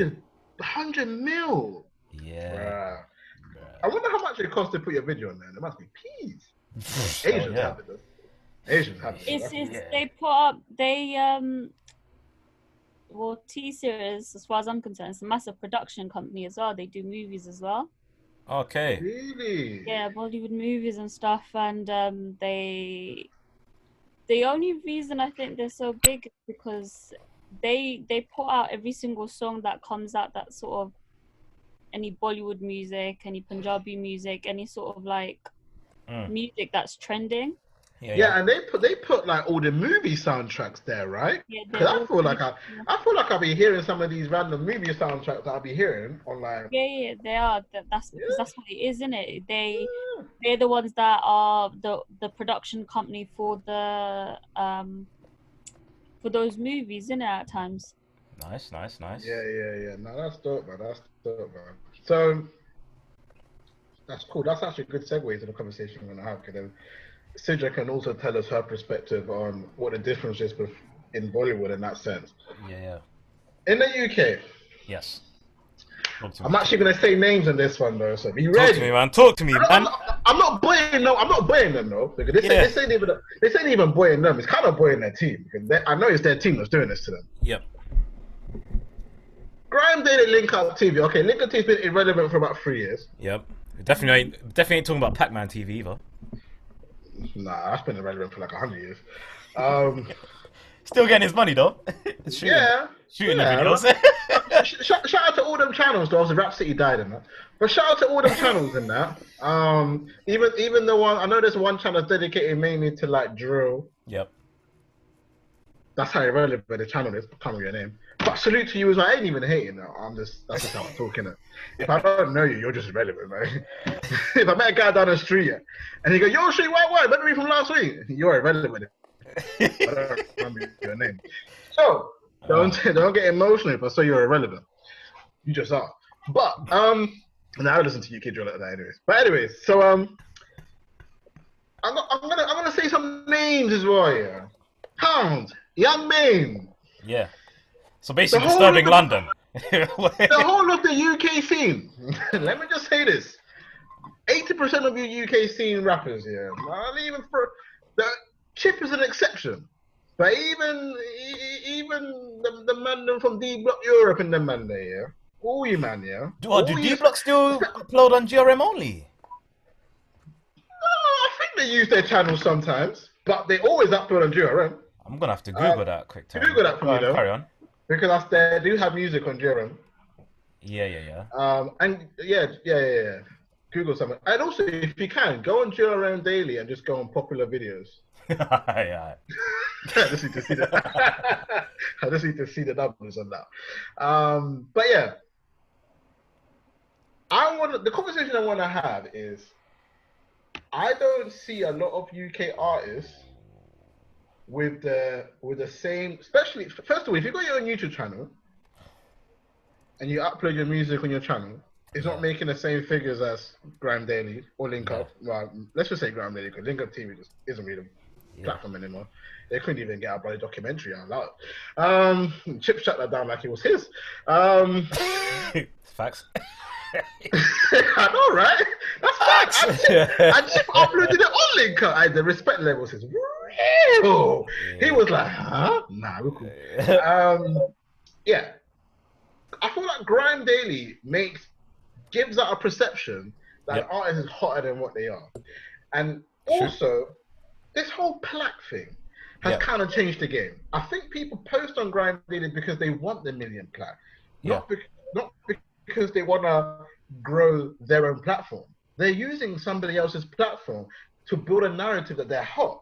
100 mil. Yeah. Bruh. I wonder how much it costs to put your video on there. There must be peas. Asians have it though. Asians have it. They put up T-series, as far as I'm concerned, it's a massive production company as well. They do movies as well. Okay. Really? Yeah, Bollywood movies and stuff, and the only reason I think they're so big is because they put out every single song that comes out, that sort of any Bollywood music, any Punjabi music, any sort of like music that's trending. Yeah, and they put like all the movie soundtracks there, right? Yeah, because I feel like I'll be hearing some of these random movie soundtracks that I'll be hearing online. Yeah, they are. That's because that's what it is, isn't it? They're the ones that are the production company for the for those movies, isn't it? At times. Nice. Yeah. No, that's dope, man. So that's cool. That's actually a good segue to the conversation we're gonna have, because then Sidra can also tell us her perspective on what the difference is in Bollywood in that sense. Yeah. In the UK. Yes. I'm actually going to say names on this one though, so be ready. Talk to me, man. I'm not boying them though, because this ain't even boying them. It's kind of boying their team, because I know it's their team that's doing this to them. Yep. Grime Daily Link Up TV. Okay, Link Up TV's been irrelevant for about 3 years. Yep. Definitely ain't talking about Pac-Man TV either. Nah, that's been irrelevant for like 100 years. Still getting his money though. shooting, Yeah, shooting the yeah. videos. Shout out to all them channels though. Obviously, Rap City died in that, but shout out to all them channels in that. Even the one I know, there's one channel dedicated mainly to like drill. Yep. That's how irrelevant the channel is. I can't remember your name. But salute to you as well. I ain't even hating now. That's just how I'm talking it. If I don't know you, you're just irrelevant, man. If I met a guy down the street and he go, yo, street white, remember me from last week? You're irrelevant. I don't remember your name. So don't get emotional if I say you're irrelevant. You just are. But and I listen to you kid drill like that anyways. But anyways, so I'm gonna say some names as well, yeah. Pound, Young Main. Yeah. So basically disturbing London. The whole of the UK scene. Let me just say this. 80% of your UK scene rappers, yeah. Not even for the Chip is an exception. But even the man from D Block Europe and the man there, yeah. All you man, yeah. Do D Block still upload on GRM only? I think they use their channel sometimes, but they always upload on GRM. I'm gonna have to Google that quick time. Google that for me though. Carry on. Because they do have music on GRM. Yeah. And yeah. Google something. And also, if you can, go on GRM Daily and just go on popular videos. Yeah. I just need to see that. I just need to see the numbers on that. But yeah, the conversation I want to have is, I don't see a lot of UK artists with the same, especially first of all, if you've got your own YouTube channel and you upload your music on your channel, it's not making the same figures as Grime Daily or Link Up. Well, let's just say Grime Daily, because Link Up TV just isn't really a platform anymore. They couldn't even get a bloody documentary out loud. Chip shut that down like it was his. Facts. I know, right? That's facts. I just uploaded it on Link Up. The respect levels is real. He was like, huh? Nah, we're cool. Yeah. I feel like Grime Daily gives out a perception that an artist is hotter than what they are. And also, this whole plaque thing has kind of changed the game. I think people post on Grime Daily because they want the million plaque, not because they want to grow their own platform. They're using somebody else's platform to build a narrative that they're hot.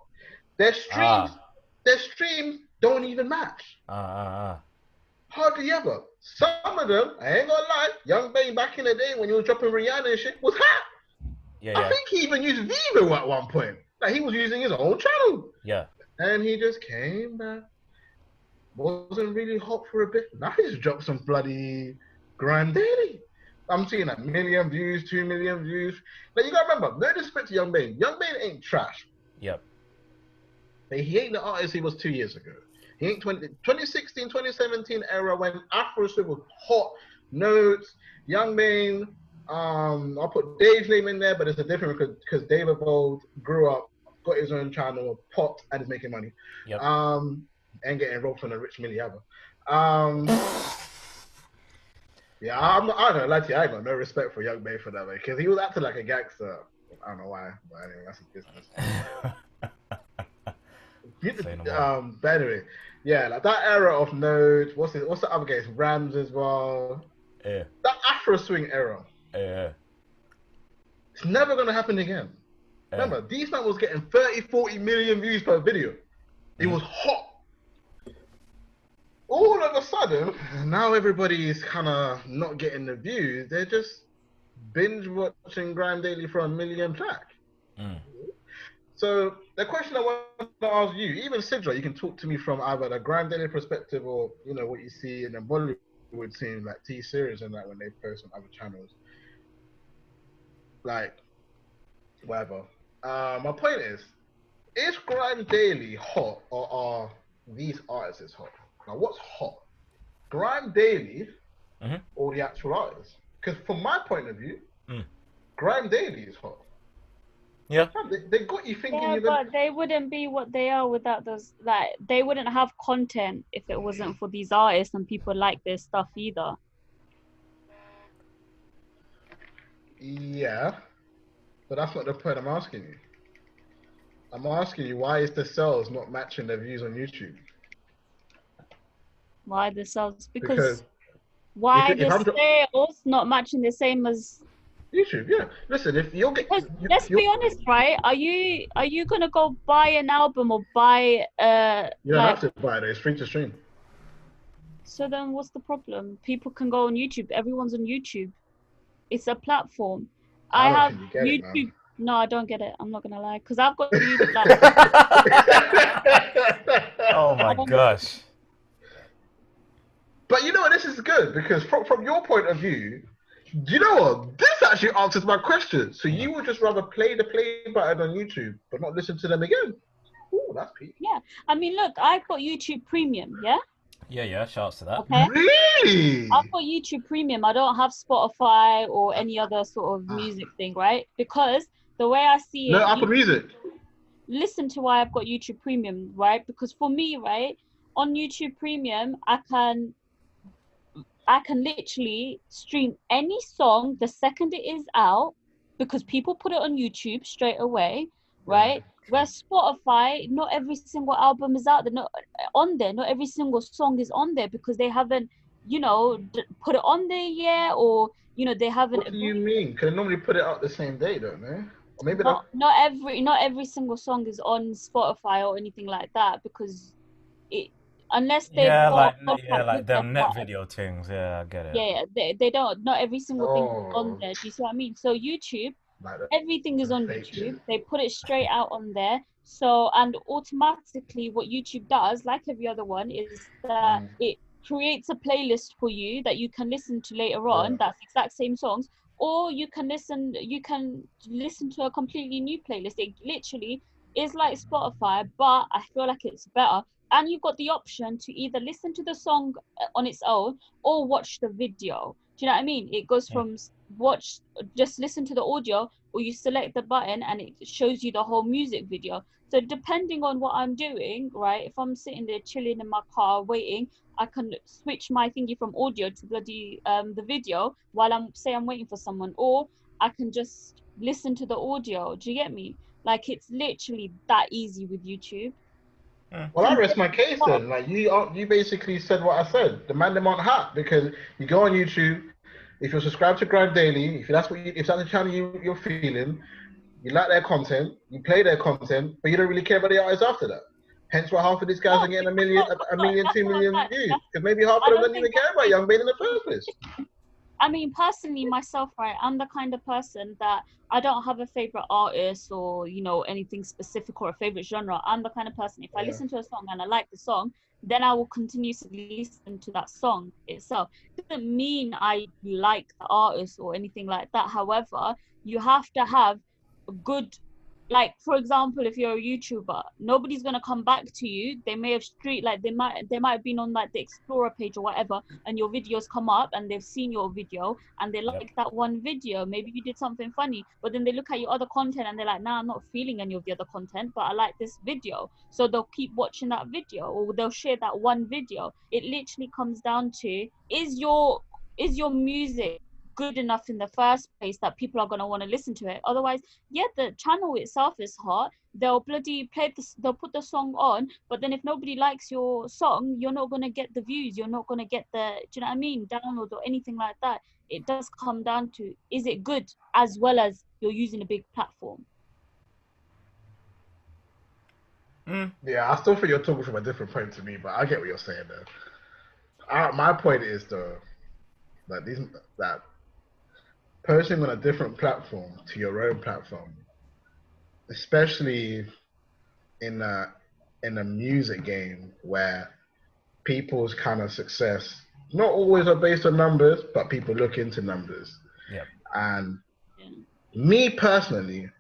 Their streams don't even match. Hardly ever. Some of them, I ain't gonna lie, Young Bane back in the day when he was dropping Rihanna and shit was hot. I think he even used Vivo at one point. Like, he was using his own channel. Yeah. And he just came back. Wasn't really hot for a bit. Now he's dropped some bloody Grime Daily. I'm seeing a million views, 2 million views. Now you gotta remember, no disrespect to Young Bane. Young Bane ain't trash. Yep. But he ain't the artist he was 2 years ago. He ain't 2016, 2017 era when Afro Swing was hot. Notes, Young Bane. I'll put Dave's name in there, but it's a different because Dave Evolved grew up, got his own channel, popped, and is making money. Yep. And getting robbed from a rich Millie ever. Yeah, I don't know, like I got no respect for Young Bane for that, because he was acting like a gangster. I don't know why, but anyway, that's his business. But anyway, yeah, like that era of Node, what's the other guys? Rams as well. Yeah. That Afro Swing era. Yeah. It's never gonna happen again. Remember, D-Stamp was getting 30, 40 million views per video. It was hot. All of a sudden, now everybody's kind of not getting the views. They're just binge watching Grime Daily for 1 million plaque. So the question I want to ask you, even Sidra, you can talk to me from either the Grime Daily perspective or, you know, what you see in the Bollywood scene, like T-Series and that, when they post on other channels. Like, whatever. My point is Grime Daily hot, or are these artists hot? Now, what's hot? Grime Daily or the actual artists? Because from my point of view, Grime Daily is hot. Yeah. They got you thinking. Yeah, but they wouldn't be what they are without those. Like, they wouldn't have content if it wasn't for these artists and people like their stuff either. Yeah, but that's not the point I'm asking you. I'm asking you, why is the sales not matching the views on YouTube? Why the sales? Because Because why if I'm the sales not matching the same as YouTube, yeah. Listen, if you're because let's be honest, right? Are you gonna go buy an album or buy you don't like have to buy it, it's free to stream. so then what's the problem? People can go on YouTube. Everyone's on YouTube. It's a platform. I I don't have think you get it, YouTube. man. No, I don't get it. I'm not gonna lie, because I've got YouTube. Like, Oh my gosh. But you know what? This is good because from your point of view, do you know what? This actually answers my question. So you would just rather play the play button on YouTube, but not listen to them again? Oh, that's peak. yeah. I mean, look, I've got YouTube Premium. Yeah. Yeah. Shouts to that. Okay. Really? I've got YouTube Premium. I don't have Spotify or any other sort of music thing, right? Because the way I see it, No Apple Music. Listen to why I've got YouTube Premium, right? Because for me, right, on YouTube Premium, I can literally stream any song the second it is out because people put it on YouTube straight away, right? Where Spotify, not every single album is out there, not on there, not every single song is on there because they haven't, put it on there yet, or they haven't. What do you mean? Can they normally put it out the same day, don't they? Or maybe not every single song is on Spotify or anything like that because unless they've got like them net video things. Yeah, I get it. Yeah, they don't. Not every single thing is on there. Do you see what I mean? So YouTube, everything is on YouTube. They put it straight out on there. So and automatically, what YouTube does, like every other one, is that it creates a playlist for you that you can listen to later on. That's exact same songs, or you can listen to a completely new playlist. It literally is like Spotify, but I feel like it's better. And you've got the option to either listen to the song on its own or watch the video. Do you know what I mean? It goes from just listen to the audio, or you select the button and it shows you the whole music video. So depending on what I'm doing, right, if I'm sitting there chilling in my car waiting, I can switch my thingy from audio to bloody the video while I'm waiting for someone, or I can just listen to the audio. Do you get me? Like, it's literally that easy with YouTube. Well, I rest my case then. Like you basically said what I said. The man them aren't hot because you go on YouTube. If you're subscribed to Grind Daily, if that's the channel you're feeling, you like their content, you play their content, but you don't really care about the artists after that. Hence why half of these guys are getting a million, 2 million views. Because maybe half of them don't even care about Young Bane in the first place. I mean, personally, myself, right, I'm the kind of person that I don't have a favorite artist or, anything specific or a favorite genre. I'm the kind of person, if I listen to a song and I like the song, then I will continuously listen to that song itself. It doesn't mean I like the artist or anything like that. However, you have to have a good, like, for example, if you're a YouTuber, nobody's gonna come back to you. They may have they might have been on like the Explorer page or whatever, and your videos come up and they've seen your video and they like that one video. Maybe you did something funny, but then they look at your other content and they're like, nah, I'm not feeling any of the other content, but I like this video. So they'll keep watching that video, or they'll share that one video. It literally comes down to, is your music good enough in the first place that people are going to want to listen to it? Otherwise, the channel itself is hot, they'll bloody they'll put the song on, but then if nobody likes your song, you're not going to get the views, you're not going to get the, do you know what I mean, downloads or anything like that. It does come down to, is it good, as well as you're using a big platform. Yeah, I still think you're talking from a different point to me, but I get what you're saying though. My point is though, that posting on a different platform to your own platform, especially in a music game where people's kind of success not always are based on numbers, but people look into numbers. Yeah. And me personally,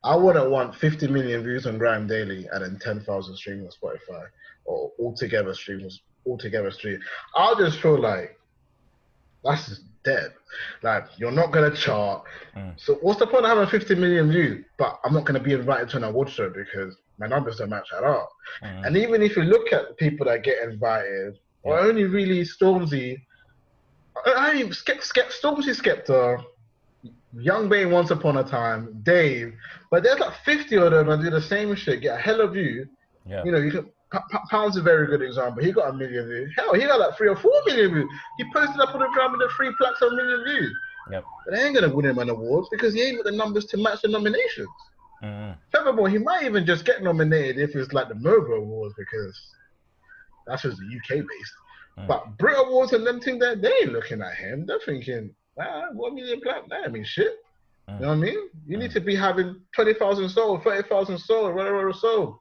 I wouldn't want 50 million views on Grind Daily and then 10,000 streams on Spotify, or altogether streams. I'll just feel like that's just dead. Like, you're not gonna chart. So what's the point of having 50 million views, but I'm not gonna be invited to an award show because my numbers don't match at all? And even if you look at the people that get invited, or only really Stormzy, Stormzy, Skepta, Young Bane, Once Upon a Time, Dave, but there's like 50 of them that do the same shit, get a hell of views. You Pound's a very good example. He got 1 million views. Hell, he got like 3 or 4 million views. He posted up on the ground with the 3 plaques of 1 million views. Yep. But they ain't gonna win him an award because he ain't got the numbers to match the nominations. Furthermore, he might even just get nominated if it's like the MOBA Awards because that's just the UK based. But Brit Awards and them things, they ain't looking at him. They're thinking, 1 million plaques, that ain't mean shit. You know what I mean? You need to be having 20,000 sold, 30,000 sold, whatever sold.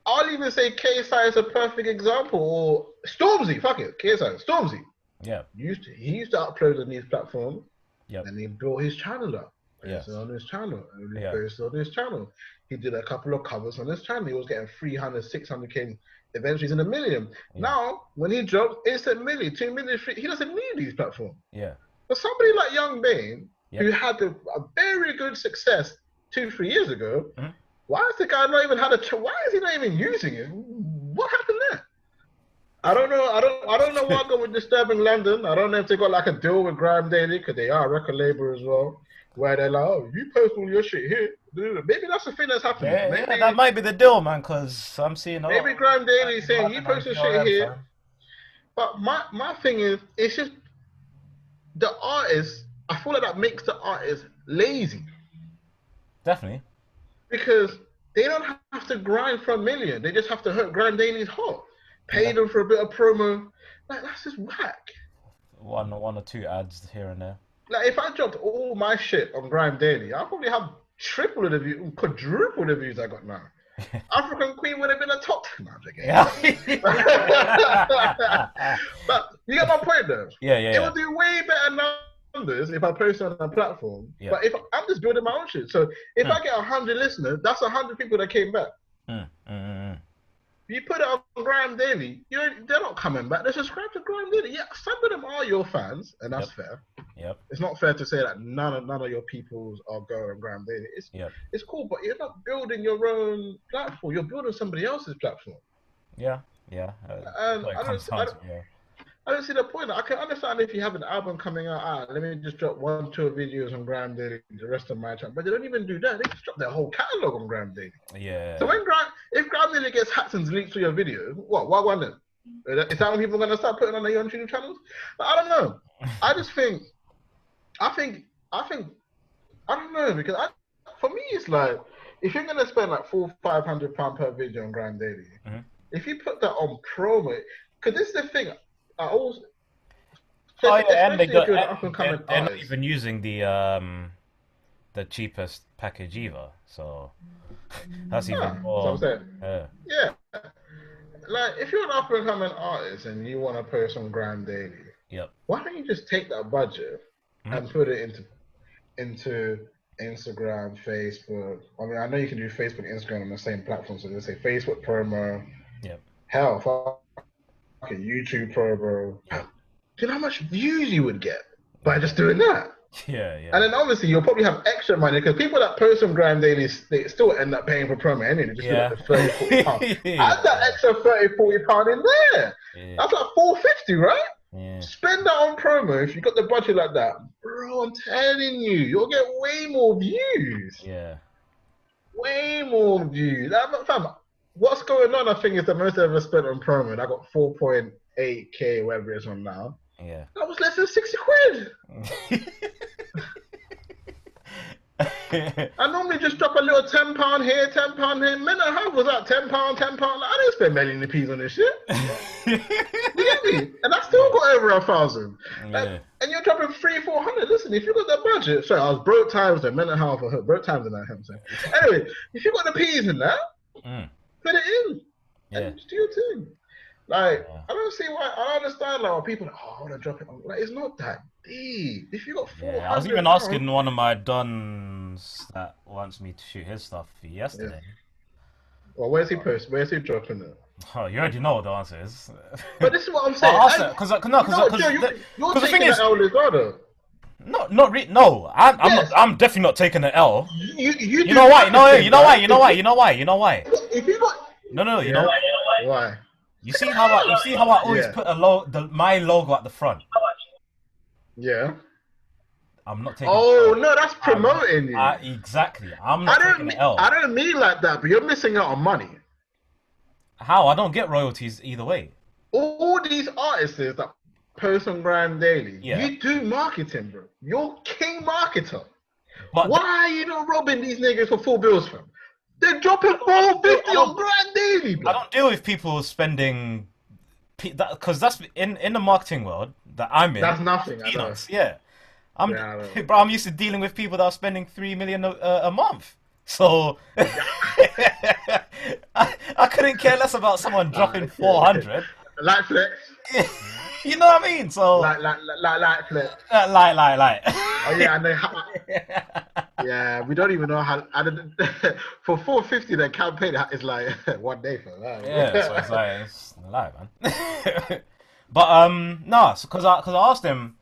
I'll even say KSI is a perfect example, or Stormzy, fuck it, KSI, Stormzy. Yeah. He used to upload on these platforms, Yep. and he built his channel up. Yes. On his channel, and he Yeah. posted on his channel. He did a couple of covers on his channel. He was getting 300, 600K. Eventually, he's in 1 million. Yeah. Now, when he drops, it's 1 million, 2 million. He doesn't need these platforms. Yeah. But somebody like Young Bane, Yep. who had a very good success 2-3 years ago, why is the guy not even had a? Why is he not even using it? What happened there? I don't know. I don't know why I go with Disturbing London. I don't know if they got like a deal with Grime Daily because they are a record label as well, where they're like, oh, you post all your shit here. Maybe that's the thing that's happening. Yeah, maybe, that might be the deal, man. Because I'm seeing. Maybe Grime Daily is saying you post your shit here. But my thing is, it's just the artist. I feel like that makes the artist lazy. Definitely. Because they don't have to grind for 1 million. They just have to hurt Grime Daily's hot. Pay them for a bit of promo. Like, that's just whack. One or 2 ads here and there. Like, if I dropped all my shit on Grime Daily, I'll probably have triple the views, quadruple the views I got now. African Queen would have been a top 10 again. Yeah. But you get my point, though. Yeah. It would do way better numbers if I post on a platform. Yeah. But if I'm just building my own shit, so if I get 100 listeners, that's 100 people that came back. You put it on Grime Daily, they're not coming back. They subscribe to Grime Daily. Yeah, some of them are your fans, and that's fair. Yep. It's not fair to say that none of your peoples are going on Grime Daily. It's cool, but you're not building your own platform. You're building somebody else's platform. Yeah. I don't see the point. I can understand if you have an album coming out, let me just drop 1 or 2 videos on Grime Daily, the rest of my channel. But they don't even do that. They just drop their whole catalog on Grime Daily. Yeah. So if Grime Daily gets hacked and leaked through your video, what? Why one then? Is that when people are gonna start putting on their own YouTube channels? But I don't know. I don't know, because for me it's like, if you're gonna spend like £400-500 per video on Grime Daily, if you put that on promo, because this is the thing. And they're not even using the cheapest package either, so that's even more. Yeah, like if you're an up and coming artist and you want to post on Grime Daily, why don't you just take that budget and put it into Instagram, Facebook? I mean, I know you can do Facebook, Instagram on the same platform, so they say Facebook promo. Hell, fucking YouTube promo. Do you know how much views you would get by just doing that? Yeah. And then obviously you'll probably have extra money because people that post on Grime Daily, they still end up paying for promo anyway. They just do like the £30-40. Add that extra £30-40 in there. That's like $450, right? Spend that on promo if you got the budget like that. Bro, I'm telling you, you'll get way more views. Way more views. Fam, what's going on, I think, is the most I ever spent on promo. I got 4.8K, whatever it is on now. That was less than 60 quid. I normally just drop a little £10 here, £10 here. Mental health was like £10. Like, I didn't spend million P's on this shit. You get me? And I still got over 1,000. And you're dropping 300-400. Listen, if you got the budget, sorry, I was broke times then, mental health, broke times in that. Anyway, if you got the P's in that, put it in. And just do your thing. Like, I don't see why. I don't understand like people like, I want to drop it. Like, it's not that deep. If you got 400, I was even asking one of my dons that wants me to shoot his stuff yesterday. Well, where's he post? Where's he dropping it? Oh, you already know what the answer is. But this is what I'm saying. You're taking the L as well, though. No, I'm definitely not taking the L. You know why? You know why? If you got you know why? Why? You see how I always put my logo at the front. Yeah. I'm not taking. Oh no, that's promoting you. Exactly. I'm not taking the L. I don't mean like that, but you're missing out on money. How? I don't get royalties either way. All these artists that post on Grime Daily, Yeah. you do marketing, bro. You're king marketer. But Why are you not robbing these niggas for full bills, fam? They're dropping 450 on Grime Daily, bro. I don't deal with people spending because that's in the marketing world that I'm in. That's nothing, I know. Peanuts, yeah. I'm Yeah, I know. bro. I'm used to dealing with people that are spending 3 million a month. So I couldn't care less about someone dropping 400. Like flex. You know what I mean? So Like flex. like. Oh yeah, and they yeah, we don't even know how. For 450, the campaign is like 1 day for that. Yeah, so it's like it's a lie, man. But no, because I asked him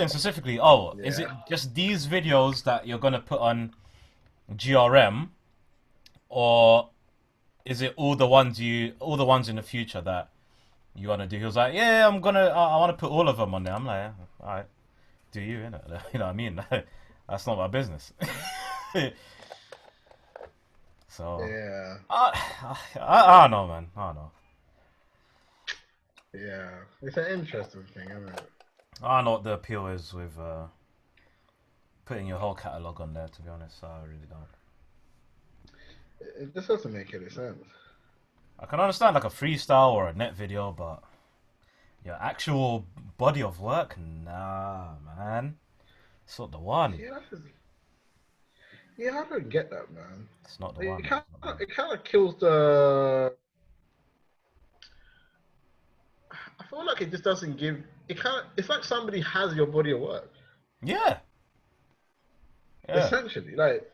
specifically. Oh, is it just these videos that you're gonna put on GRM, or is it all the ones in the future that you wanna do? He was like, yeah, I want to put all of them on there. I'm like, yeah, all right, do you, innit? You know what I mean? That's not my business. So Yeah. I don't know, man. I don't know. Yeah, it's an interesting thing, isn't it? I don't know what the appeal is with putting your whole catalog on there. To be honest, I really don't. It just doesn't make any sense. I can understand like a freestyle or a net video, but your actual body of work, nah, man. It's not the one. Yeah, I don't get that, man. It's not the one. It kind of kills the. I feel like it just doesn't give. It's like somebody has your body of work. Yeah. Essentially, like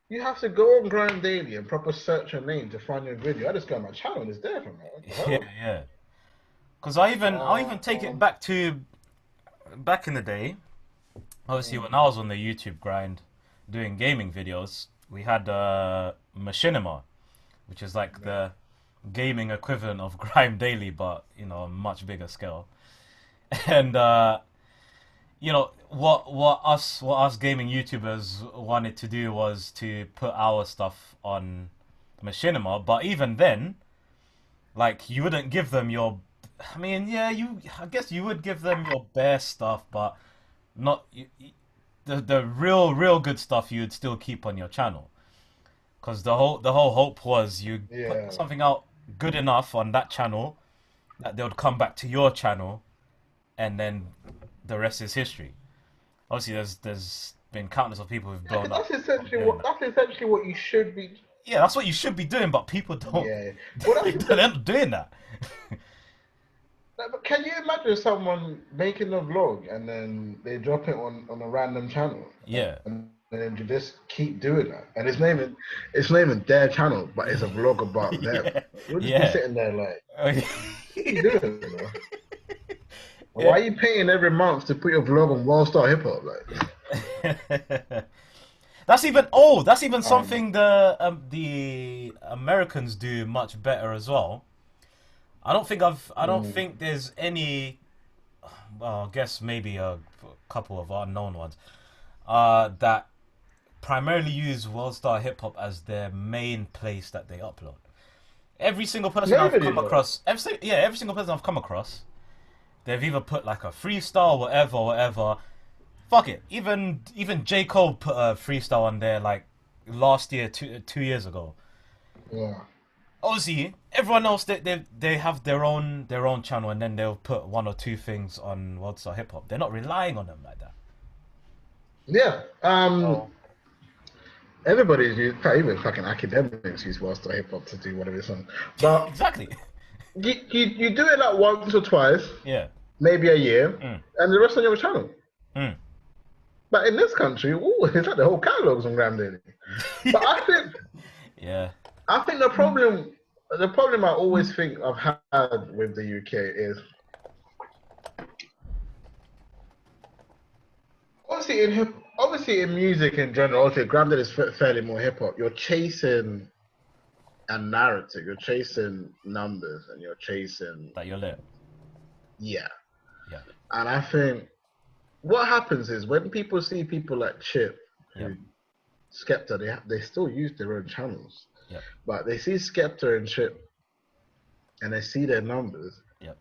you have to go on Grime Daily and proper search your name to find your video. I just go on my channel and it's there for me. Yeah. Because I even take it back to back in the day. Obviously, when I was on the YouTube grind doing gaming videos, we had Machinima, which is like the gaming equivalent of Grime Daily, but you know, a much bigger scale. And you know what us gaming YouTubers wanted to do was to put our stuff on Machinima, but even then, like you wouldn't give them your. I mean, yeah, I guess you would give them your best stuff, but not the real good stuff. You would still keep on your channel, because the whole hope was you put something out good enough on that channel that they would come back to your channel, and then the rest is history. Obviously, there's been countless of people who've blown up. That's essentially what you should be. Yeah, that's what you should be doing, but people don't. Yeah, well, they're not doing that. But can you imagine someone making a vlog and then they drop it on a random channel? Yeah. And then you just keep doing that, and it's naming their channel, but it's a vlog about them. You'll just be sitting there like, what are you doing, bro? Why are you paying every month to put your vlog on World Star Hip Hop? Like, that's even something the Americans do much better as well. I don't think there's any. Well, I guess maybe a couple of unknown ones that primarily use World Star Hip Hop as their main place that they upload. Every single person I've come across, every single person I've come across, they've either put like a freestyle, whatever. Fuck it. Even J. Cole put a freestyle on there like last year, 2 years ago. Yeah. Obviously, everyone else they have their own channel, and then they'll put one or two things on World Star Hip Hop. They're not relying on them like that. Yeah. Everybody's even fucking academics use World Star Hip Hop to do whatever it's on. But exactly. You do it like once or twice. Yeah. Maybe a year, and the rest on your channel. But in this country, it's like the whole catalog's on Grime Daily. But I think, I think the problem I always think I've had with the UK is, obviously in music in general, obviously Grime Daily is fairly more hip hop. You're chasing a narrative, you're chasing numbers, and you're chasing that you're lit. Yeah. And I think what happens is when people see people like Chip, Skepta, they still use their own channels. But they see Skepta and Chip and they see their numbers, Yep.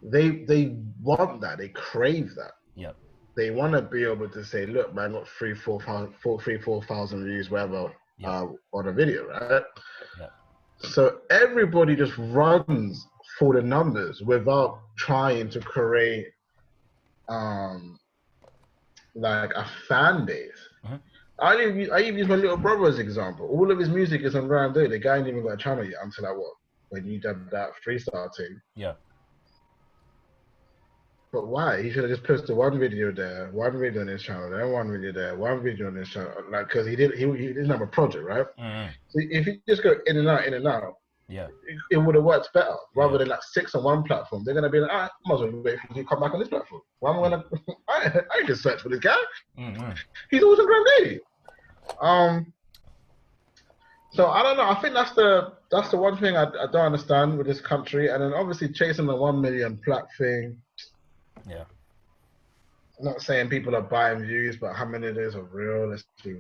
They want that. They crave that. Yep. They want to be able to say, look, man, got 4,000 views, whatever, on a video, right? Yep. So everybody just runs for the numbers without trying to create like a fan base. Mm-hmm. I even use my little brother as an example. All of his music is on Grand Day. The guy ain't even got a channel yet until when you did that freestyle thing. Yeah. But why? He should have just posted one video there, one video on his channel, then one video there, one video on his channel. Like, because he didn't have a project, right? Mm-hmm. So if you just go in and out, yeah, it would have worked better rather than like 6 on one platform. They're gonna be like, I might as well wait for you to come back on this platform. Why am I gonna? I just search for this guy. Mm-hmm. He's always on Grand Lady. So I don't know. I think that's the one thing I don't understand with this country, and then obviously chasing the 1 million plaque thing. Yeah. I'm not saying people are buying views, but how many of those are real? Let's just be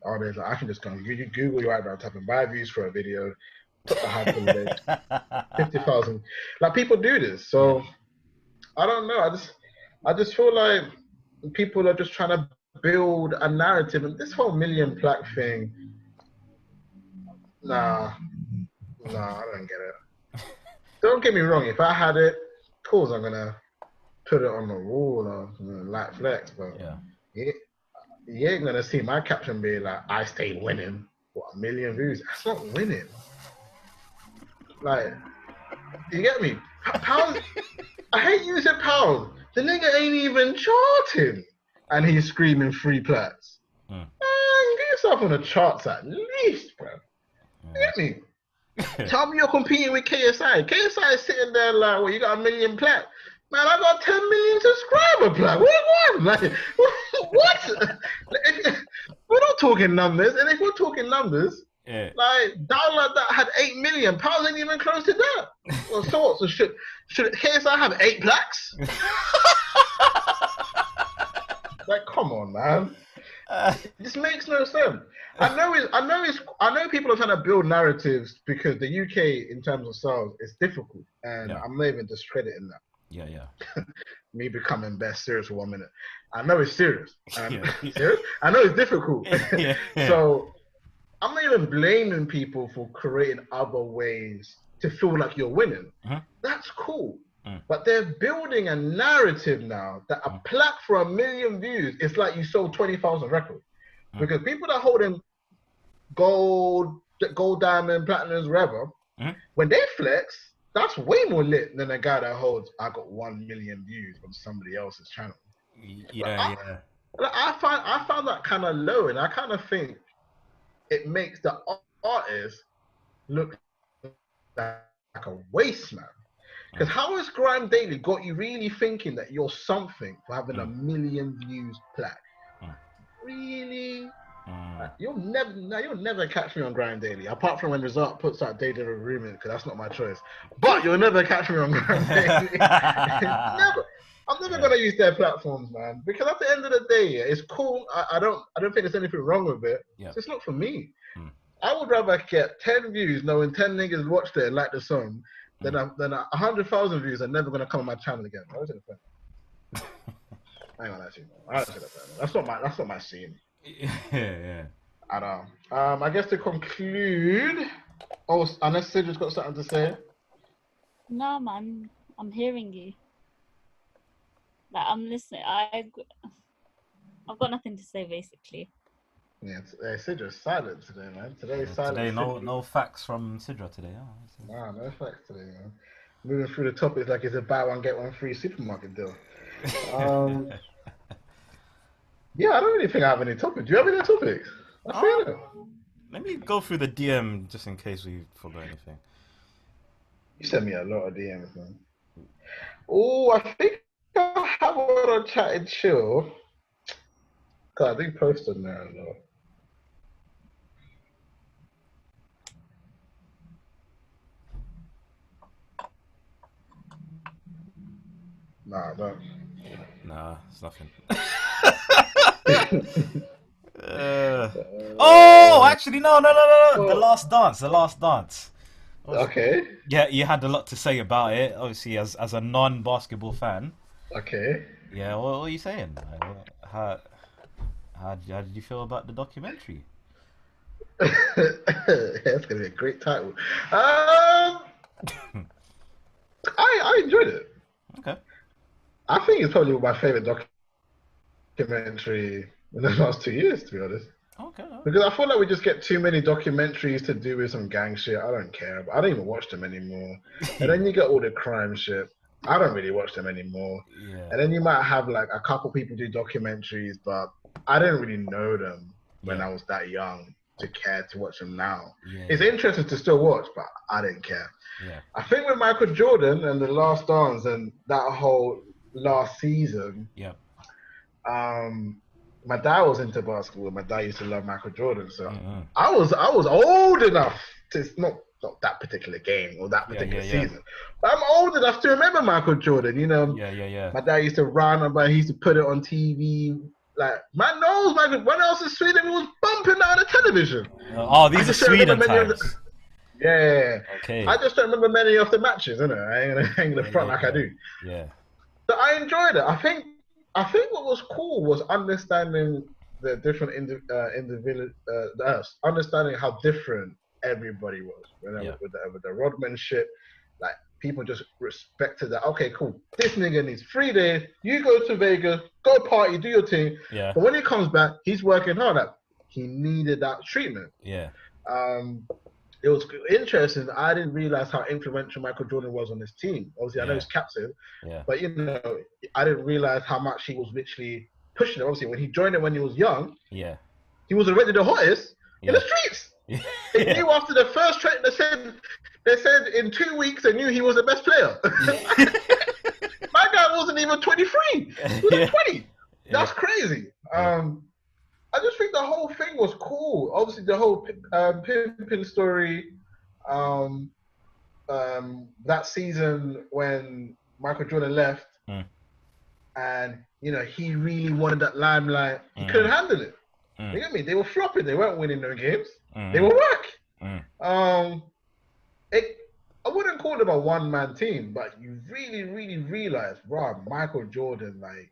honest. Like, I can just go on Google right now, type in buy views for a video, put the hype in there, 50,000. Like, people do this, so I don't know. I just feel like people are just trying to build a narrative, and this whole million plaque thing. Nah, I don't get it. Don't get me wrong. If I had it, of course I'm gonna put it on the wall or like flex, but you ain't gonna see my caption be like, I stay winning. What, 1 million views? That's not winning. Like, you get me? Pounds, I hate using pounds. The nigga ain't even charting. And he's screaming 3 plaques. Man, get yourself on the charts at least, bro. You get me? Tell me you're competing with KSI. KSI is sitting there like, well, you got 1 million plaques. Man, I got 10 million subscriber plaque. What do you want? Like, what? We're not talking numbers. And if we're talking numbers, like, Download that had 8 million. Pounds ain't even close to that. Well, so should KSI have 8 plaques? Like, come on, man. This makes no sense. I know people are trying to build narratives because the UK, in terms of sales, is difficult, and I'm not even discrediting that. Yeah. Me becoming best serious for 1 minute. I know it's serious. Serious? I know it's difficult. So I'm not even blaming people for creating other ways to feel like you're winning. That's cool. But they're building a narrative now that a plaque for 1 million views is like you sold 20,000 records. Because people that hold in gold, diamond, platinums, whatever, when they flex, that's way more lit than a guy that holds, I got 1 million views on somebody else's channel. I found that kind of low, and I kind of think it makes the artist look like a waste man. Because how has Grime Daily got you really thinking that you're something for having 1 million views plaque? Really? You'll never catch me on Grime Daily, apart from when Result puts out Day Dinner Agreement, because that's not my choice. But you'll never catch me on Grime Daily. Never. I'm never gonna use their platforms, man, because at the end of the day, it's cool. I don't think there's anything wrong with it. It's just not for me. I would rather get 10 views knowing 10 niggas watched it and liked the song than 100,000 views are never gonna come on my channel again. I ain't gonna lie to you. That's not my scene. Yeah. I know. I guess to conclude, unless Sidra's got something to say. No, man, I'm hearing you. Like, I'm listening. I've got nothing to say, basically. Yeah, Sidra's silent today, man. Today's silent. Today, no facts from Sidra today. Nah, no facts today, man. Moving through the topics like it's a buy one get one free supermarket deal. Yeah, I don't really think I have any topics. Do you have any topics? I feel it. Let me go through the DM just in case we forgot anything. You sent me a lot of DMs, man. Oh, I think I have one on Chat and Chill. God, I do post on there a lot. Nah, I don't. Nah, it's nothing. Oh, actually, no. The last dance. Okay. Yeah, you had a lot to say about it, obviously, as a non-basketball fan. Okay. Yeah, what are you saying? How did you feel about the documentary? That's gonna be a great title. I enjoyed it. Okay. I think it's probably my favorite documentary in the last 2 years, to be honest. Okay. Because I feel like we just get too many documentaries to do with some gang shit. I don't care. I don't even watch them anymore. And then you get all the crime shit. I don't really watch them anymore. Yeah. And then you might have like a couple people do documentaries, but I didn't really know them when I was that young to care to watch them now. Yeah. It's interesting to still watch, but I didn't care. Yeah. I think with Michael Jordan and The Last Dance and that whole last season, Yeah. My dad was into basketball. My dad used to love Michael Jordan, so Mm-hmm. I was old enough to not that particular game or that particular season, but I'm old enough to remember Michael Jordan. You know, my dad used to run, but he used to put it on TV. Like, man knows, Michael. When else in Sweden, it was bumping out the television. Oh, these are Sweden times. Yeah. Okay. I just don't remember many of the matches, innit? I ain't gonna the front like I do. Yeah. So I enjoyed it. I think what was cool was understanding the different understanding how different everybody was. With the Rodman shit, like people just respected that. Okay, cool. This nigga needs 3 days. You go to Vegas, go party, do your thing. Yeah. But when he comes back, he's working hard. Like, he needed that treatment. Yeah. It was interesting. I didn't realize how influential Michael Jordan was on his team. Obviously, I know he's captain, but I didn't realize how much he was literally pushing it. Obviously, when he joined it when he was young, he was already the hottest in the streets. They knew after the first trade. They said in 2 weeks they knew he was the best player. My guy wasn't even 23. He was 20. That's crazy. I just think the whole thing was cool. Obviously, the whole pimping story, that season when Michael Jordan left, and he really wanted that limelight. He couldn't handle it. You get me? They were flopping. They weren't winning no games. They were whack. I wouldn't call them a one-man team, but you really, really realize, bro, Michael Jordan, like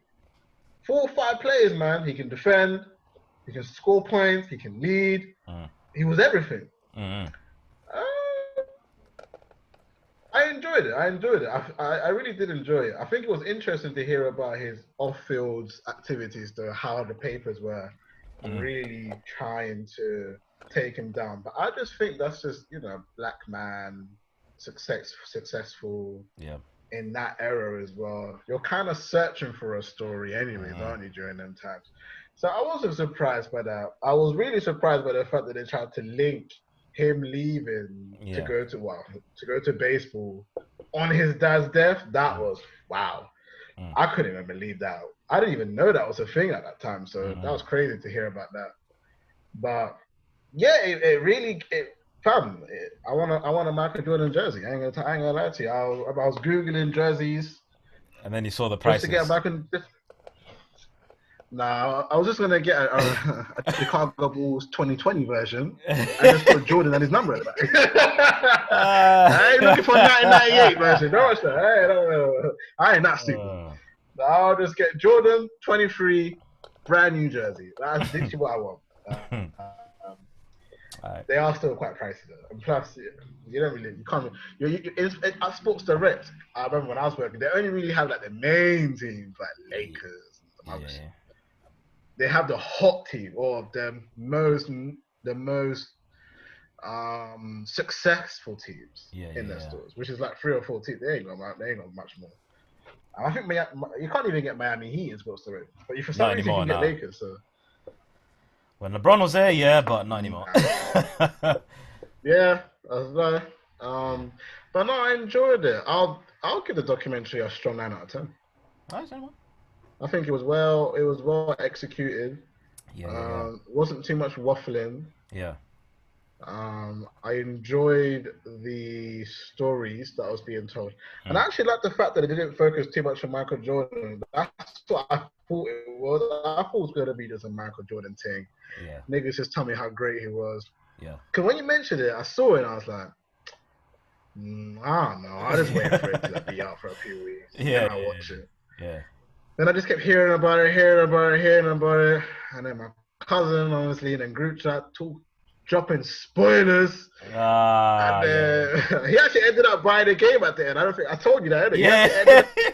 4 or 5 players, man. He can defend. He can score points. He can lead. He was everything. I enjoyed it. I really did enjoy it. I think it was interesting to hear about his off-field activities, though, how the papers were really trying to take him down. But I just think that's just, black man, successful in that era as well. You're kind of searching for a story anyways, aren't you, during them times? So I wasn't surprised by that. I was really surprised by the fact that they tried to link him leaving to go to baseball on his dad's death. That was wow. I couldn't even believe that. I didn't even know that was a thing at that time. So that was crazy to hear about that. But yeah, it really fam. I want a Michael Jordan jersey. I ain't gonna lie to you. I was googling jerseys, and then you saw the prices. Just to get back in. Nah, I was just gonna get a Chicago Bulls 2020 version and just put Jordan and his number at the back. I ain't looking for 1998 version. Don't watch that. I ain't that stupid. I'll just get Jordan 23, brand new jersey. That's literally what I want. They are still quite pricey though, and plus you can't. At Sports Direct, I remember when I was working, they only really have like the main teams like Lakers and some others. They have the hot team or the most successful teams in their stores, which is like 3 or 4 teams. They ain't got much more. I think you can't even get Miami Heat in Sports Direct, but for some reason you can get Lakers. So when LeBron was there, but not anymore. Yeah, that's right. But no, I enjoyed it. I'll give the documentary a strong 9 out of 10. Nice, I think it was well executed. Wasn't too much waffling. I enjoyed the stories that was being told, and I actually like the fact that it didn't focus too much on Michael Jordan. That's what I thought it was. I thought it was gonna be just a Michael Jordan thing. Niggas just tell me how great he was. Because when you mentioned it, I saw it and I was like, I don't know. I just waited for it to be out for a few weeks. Yeah, Then I watch it. yeah. Then I just kept hearing about it, hearing about it. And then my cousin, honestly, in a group chat, dropping spoilers. And Yeah. he actually ended up buying the game at the end. I don't think I told you that. Yeah.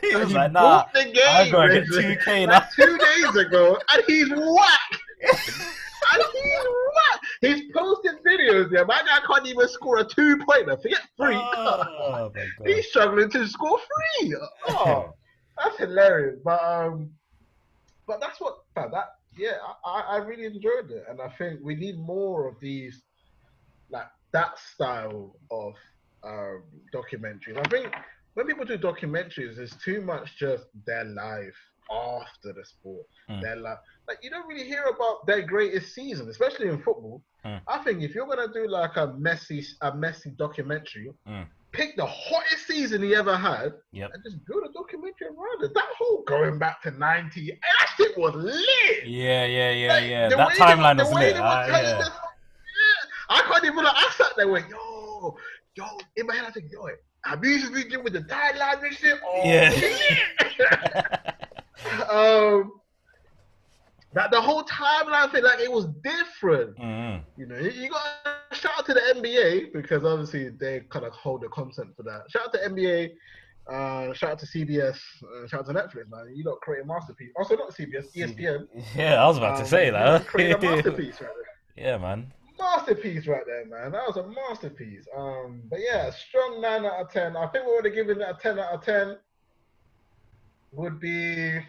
He was like, nah, bought the I'm game gonna get 2K now. like 2 days ago, and he's whack. And he's whack. He's posting videos there. My guy can't even score a 2-pointer. Forget 3. Oh my god. He's struggling to score 3. Oh, that's hilarious. But that's what I really enjoyed it, and I think we need more of these, like that style of documentaries. I think when people do documentaries, it's too much just their life after the sport. Their life, like you don't really hear about their greatest season, especially in football. I think if you're gonna do like a messy documentary, pick the hottest season he ever had, and just build a documentary around it. That whole going back to '90, that shit was lit. Yeah. That timeline was lit. I can't even. I sat there with yo. In my head, I think, yo, have you used to be with the timeline and shit? Oh, yeah. That the whole timeline thing, like it was different. You know, you got to shout out to the NBA because obviously they kind of hold the content for that. Shout out to NBA, shout out to CBS, shout out to Netflix, man. You lot create a masterpiece. Also, not CBS, ESPN. Yeah, I was about to say that. Create a masterpiece right there. Yeah, man. Masterpiece right there, man. That was a masterpiece. But yeah, strong 9 out of 10. I think we would have given it a 10 out of 10. Would be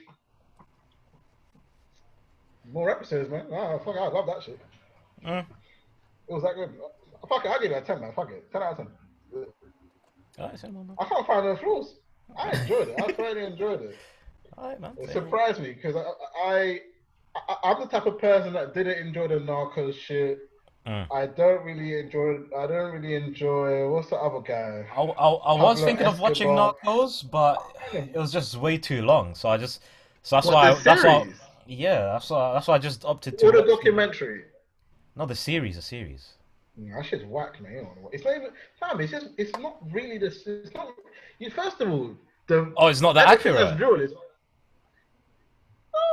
more episodes, man. Oh, fuck, I love that shit. It was that good. Fuck it, I'll give it a 10, man. Fuck it. 10 out of 10. I can't find no flaws. I enjoyed it. I thoroughly enjoyed it. Alright, man. It surprised me because I'm the type of person that didn't enjoy the Narcos shit. I don't really enjoy. What's the other guy? I was thinking of watching Narcos, but it was just way too long. So that's why I just opted to. Or the documentary. No, the series. That shit's whack, man. It's not even. Fam, it's not really this. It's not. First of all, it's not that accurate. No,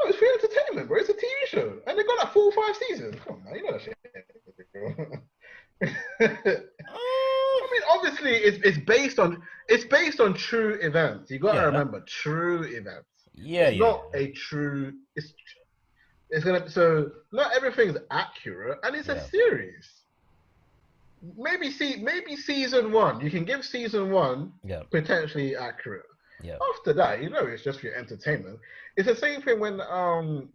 it's for entertainment, bro. It's a TV show, and they got like 4 or 5 seasons. Come on, man, you know that shit. I mean, obviously, it's based on true events. You got to remember true events. It's not a true. It's gonna. So not everything's accurate, and it's a series. Maybe season 1. You can give season 1 potentially accurate. After that, it's just for your entertainment. It's the same thing when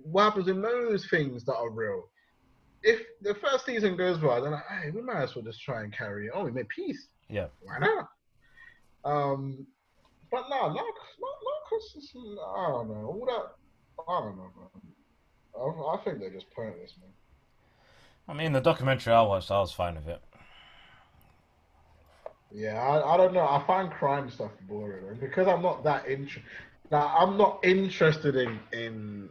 what happens in those things that are real. If the first season goes well, then hey, we might as well just try and carry it on. We made peace. Yeah. Why not? But no, Narcos is, I don't know. All that, I don't know, man. I think they're just pointless, man. I mean, the documentary I watched, I was fine with it. Yeah, I don't know. I find crime stuff boring, and because I'm not that I'm not interested in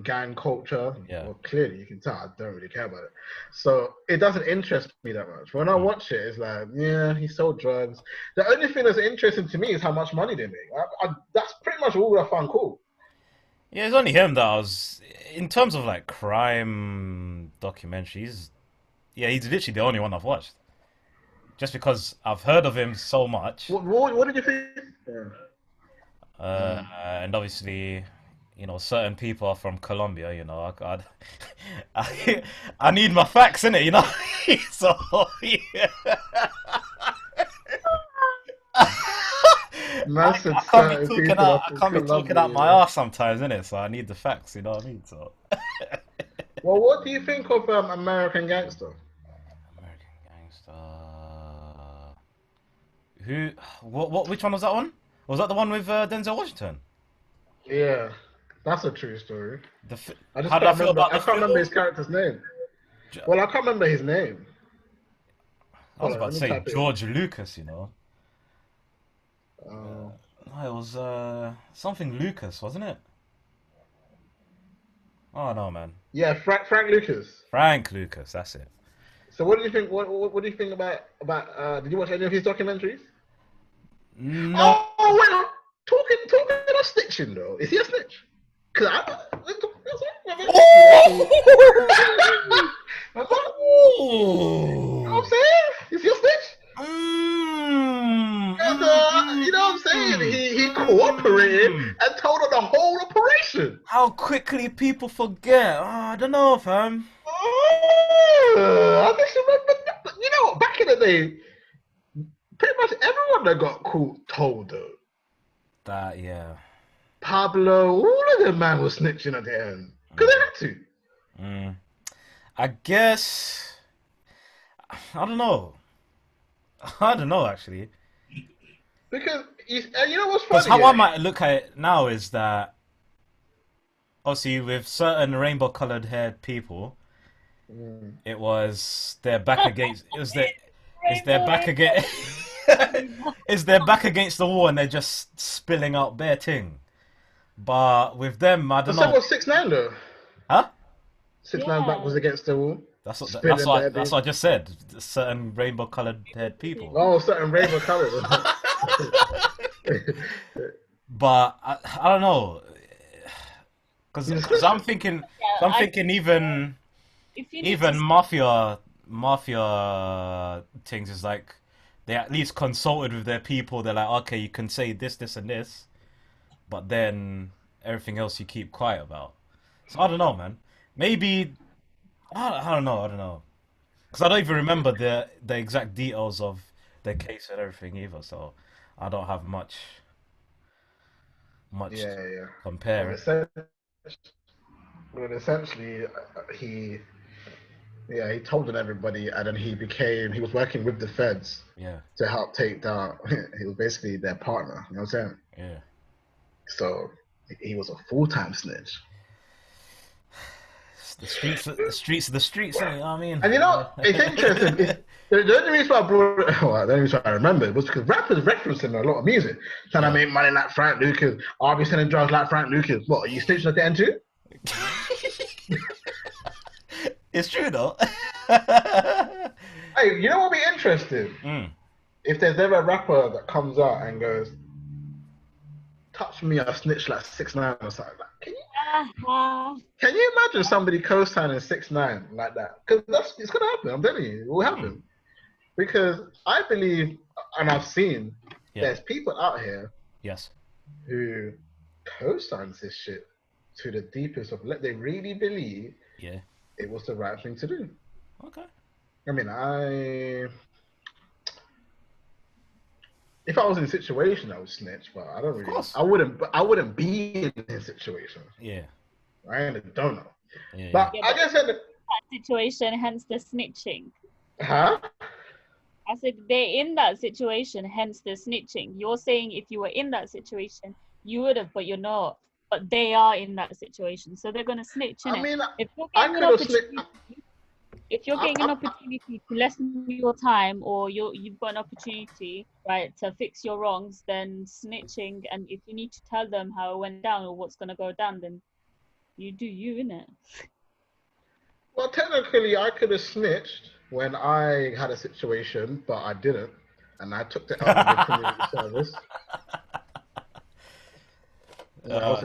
gang culture. Yeah. Well, clearly you can tell I don't really care about it, so it doesn't interest me that much. When I watch it, it's like, yeah, he sold drugs. The only thing that's interesting to me is how much money they make. That's pretty much all I found cool. Yeah, it's only him that I was, in terms of like crime documentaries. Yeah, he's literally the only one I've watched. Just because I've heard of him so much. What did you think? And obviously, certain people are from Colombia. I need my facts, innit? So yeah. I can't be talking out my ass sometimes, innit? So I need the facts. You know what I mean? So. Well, what do you think of American Gangster? Which one was that one? Was that the one with Denzel Washington? Yeah, that's a true story. I can't remember his character's name. Well, I can't remember his name. I was about to say George Lucas, No, it was something Lucas, wasn't it? Oh no, man. Yeah, Frank Lucas. Frank Lucas, that's it. So what do you think? What do you think about? Did you watch any of his documentaries? No. Oh, well, talking of snitching though. Is he a snitch? Cause you know what I'm saying? Is he a snitch? You know what I'm saying? He cooperated and told on the whole operation. How quickly people forget. Oh, I don't know, fam. I just remember, you know, back in the day, pretty much everyone that got caught told though. That, yeah. Pablo, all of them man was snitching at the end. Because they had to. I guess... I don't know. I don't know, actually. Because, you know what's funny? Because how I might look at it now is that, obviously, with certain rainbow-coloured haired people, it was their back against... Is their back against... is their back against the wall and they're just spilling out bare ting. But with them, I don't know. So was 6ix9ine though? Huh? 6ix9ine back was against the wall. That's what I just said. Certain rainbow-coloured haired people. Oh, certain rainbow-coloured. But I don't know, because I'm thinking even mafia things is like they at least consulted with their people. They're like, okay, you can say this, this, and this, but then everything else you keep quiet about. So I don't know, man. Maybe I don't know, because I don't even remember the exact details of the case and everything either. So I don't have much to compare. But essentially, he told on everybody, and then he was working with the feds to help take down. He was basically their partner. You know what I'm saying? Yeah. So he was a full-time snitch. The streets are the streets. You know what I mean? And you know, it's interesting. The only reason why I brought it, well, the only reason I remember it was because rappers referenced him in a lot of music. Trying to make money like Frank Lucas. I'll be selling drugs like Frank Lucas. What, are you snitching at the end too? It's true though. Hey, you know what would be interesting? If there's ever a rapper that comes out and goes, touch me, I snitch like 6ix9ine or something like that. Can you imagine somebody co-signing 6ix9ine like that? Because it's gonna happen. I'm telling you, it will happen. Because I believe, and I've seen, there's people out here, who co-signs this shit to the deepest of. They really believe, it was the right thing to do. Okay. I mean, if I was in a situation, I would snitch, but I don't really. I wouldn't be in a situation. Yeah. I don't know. Yeah, but I guess in that situation, hence the snitching. Huh? I said they're in that situation, hence the snitching. You're saying if you were in that situation, you would have, but you're not. But they are in that situation, so they're gonna snitch. I mean, if you're getting an opportunity to lessen your time, or you've got an opportunity, right, to fix your wrongs, then snitching, and if you need to tell them how it went down or what's gonna go down, then you do you, innit? Well, technically, I could have snitched when I had a situation, but I didn't, and I took the L with community service.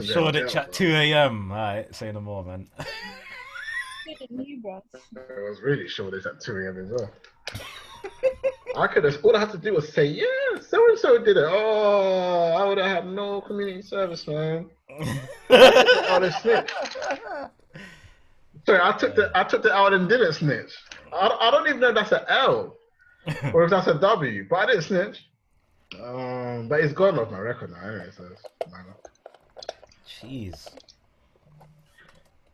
Short it chat 2 a.m. Alright, say no more, man. It was really short it at 2 a.m. as well. I could have. All I had to do was say, "Yeah, so and so did it." Oh, I would have had no community service, man. I would have snitched. Sorry, I took the L and didn't snitch. I don't even know if that's an L or if that's a W, but I didn't snitch. But it's gone off my record now, anyway, so it's minor. Jeez.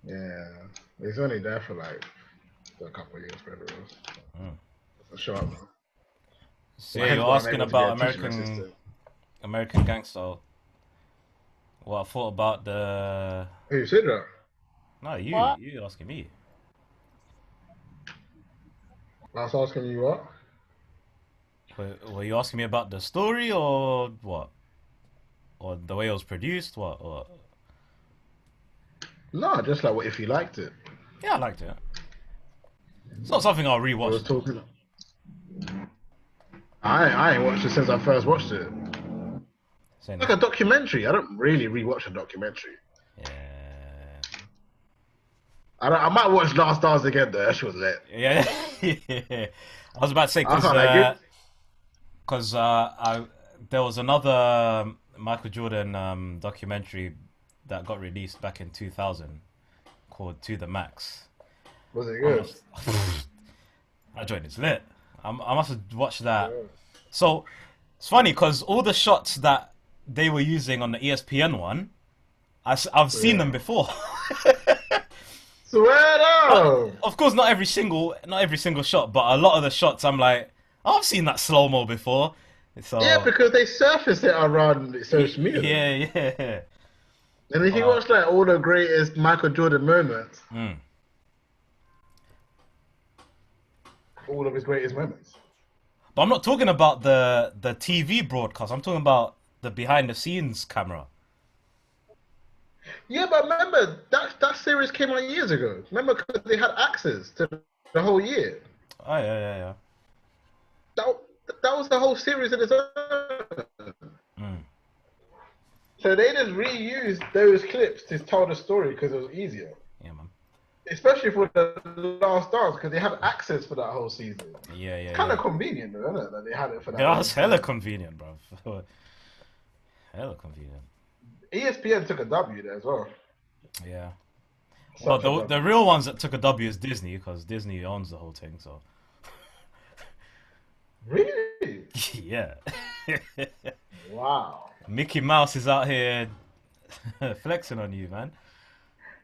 Yeah, it's only there for like a couple of years, whatever it was. For sure, man. So you're asking about American Gangster. What I thought about the... Who, Sidra? No, you asking me. I was asking you what? Were you asking me about the story or what? Or the way it was produced? What? No, just like what if you liked it. Yeah, I liked it. It's not something I'll rewatch. I ain't watched it since I first watched it. Like a documentary. I don't really rewatch a documentary. Yeah. I might watch Last Stars again though. That shit was lit. Yeah. I was about to say because there was another Michael Jordan documentary that got released back in 2000 called To the Max. Was it good? I joined. It's lit. I must have watched that. Yeah. So it's funny because all the shots that they were using on the ESPN one, I've seen them before. Swear down. Of course, not every single shot, but a lot of the shots, I'm like, I've seen that slow mo before. So, yeah, because they surface it around social media. Yeah. And if you watch like all the greatest Michael Jordan moments, all of his greatest moments. But I'm not talking about the TV broadcast. I'm talking about the behind the scenes camera. Yeah, but remember that series came out years ago. Remember, because they had access to the whole year. Oh yeah. That was the whole series in its own. So they just reused those clips to tell the story because it was easier. Yeah, man. Especially for the Last Stars because they had access for that whole season. Yeah. It's kind of convenient, though, isn't it? That they had it for that. Yeah, that's hella convenient, bro. Hella convenient. ESPN took a W there as well. Yeah. Well, the real ones that took a W is Disney because Disney owns the whole thing. So. Really? Yeah. Wow. Mickey Mouse is out here flexing on you, man.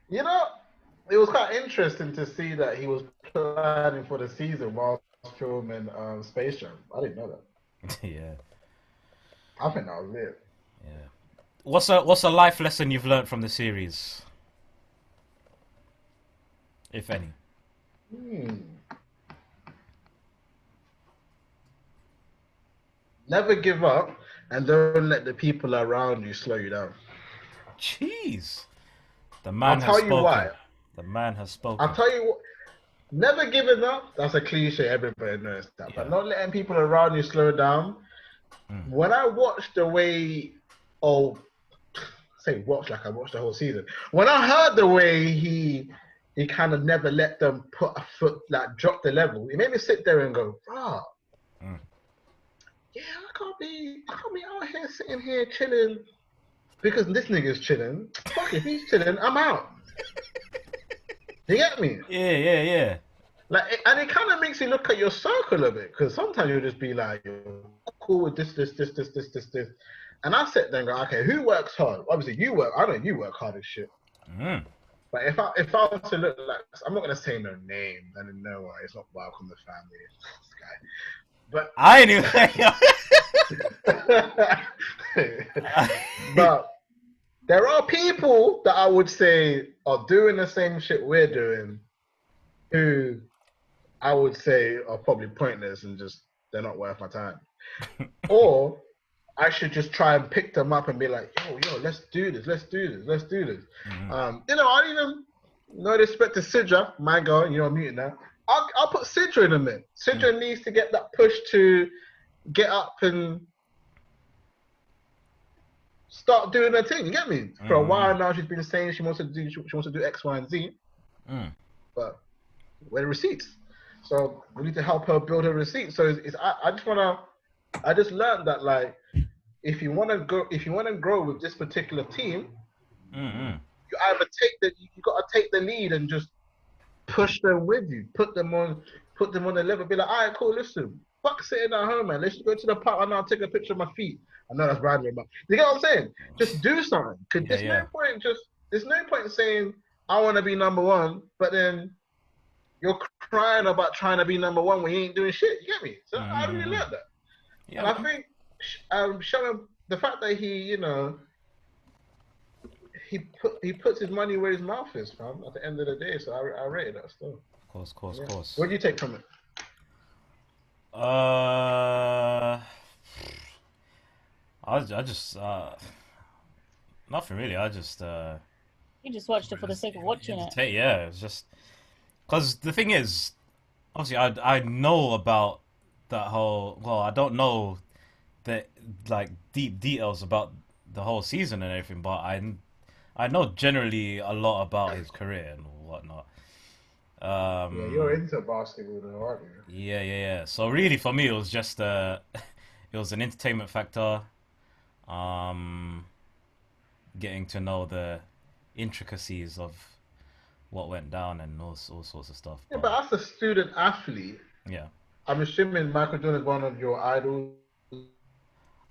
You know, it was quite interesting to see that he was planning for the season while filming Space Jam. I didn't know that. Yeah. I think that was it. Yeah. What's a life lesson you've learned from the series, if any? Never give up, and don't let the people around you slow you down. Jeez, the man I'll tell you why. The man has spoken. I'll tell you what. Never giving up. That's a cliche. Everybody knows that. Yeah. But not letting people around you slow down. When I watched the way, I watched the whole season. When I heard the way he kind of never let them put a foot, like drop the level, it made me sit there and go, yeah, I can't be out here sitting here chilling because this nigga's chilling. Fuck, if he's chilling, I'm out. You get me? Yeah. Like, and it kind of makes you look at your circle a bit because sometimes you'll just be like, cool with this. And I sit there and go, okay, who works hard? Obviously, you work. I know you work hard as shit. But if I was to look like, I'm not gonna say no names, and no, it's not welcome the family. This guy. But I ain't even. But there are people that I would say are doing the same shit we're doing, who I would say are probably pointless and just they're not worth my time. Or I should just try and pick them up and be like, yo, let's do this. You know, I even no respect to Sidra, my girl, I'm muting now. I'll put Sidra in a minute. Sidra needs to get that push to get up and start doing her thing. You get me? For a while now, she's been saying she wants to do X, Y, and Z. But where the receipts? So we need to help her build her receipts. So I just learned that like if you want to grow with this particular team, you either you got to take the lead and just push them with you, put them on the level. Be like, all right, cool. Listen, fuck sitting at home, man. Let's just go to the park and I'll take a picture of my feet. I know that's random, but you get what I'm saying? Just do something. Cause there's no point saying I want to be number one, but then you're crying about trying to be number one when you ain't doing shit. You get me? So I really learned that. Yeah, and I think showing the fact that he puts his money where his mouth is, fam. At the end of the day, so I rated that still. Of course. What do you take from it? I just nothing really. I just you just watched it for the sake of watching it. Yeah, it's just because the thing is, obviously, I know about that whole. Well, I don't know the like deep details about the whole season and everything, but I know generally a lot about his career and whatnot. Yeah, you're into basketball, though, aren't you? Yeah. So really, for me, it was just it was an entertainment factor. Getting to know the intricacies of what went down and all sorts of stuff. Yeah, but as a student athlete, yeah. I'm assuming Michael Jordan is one of your idols.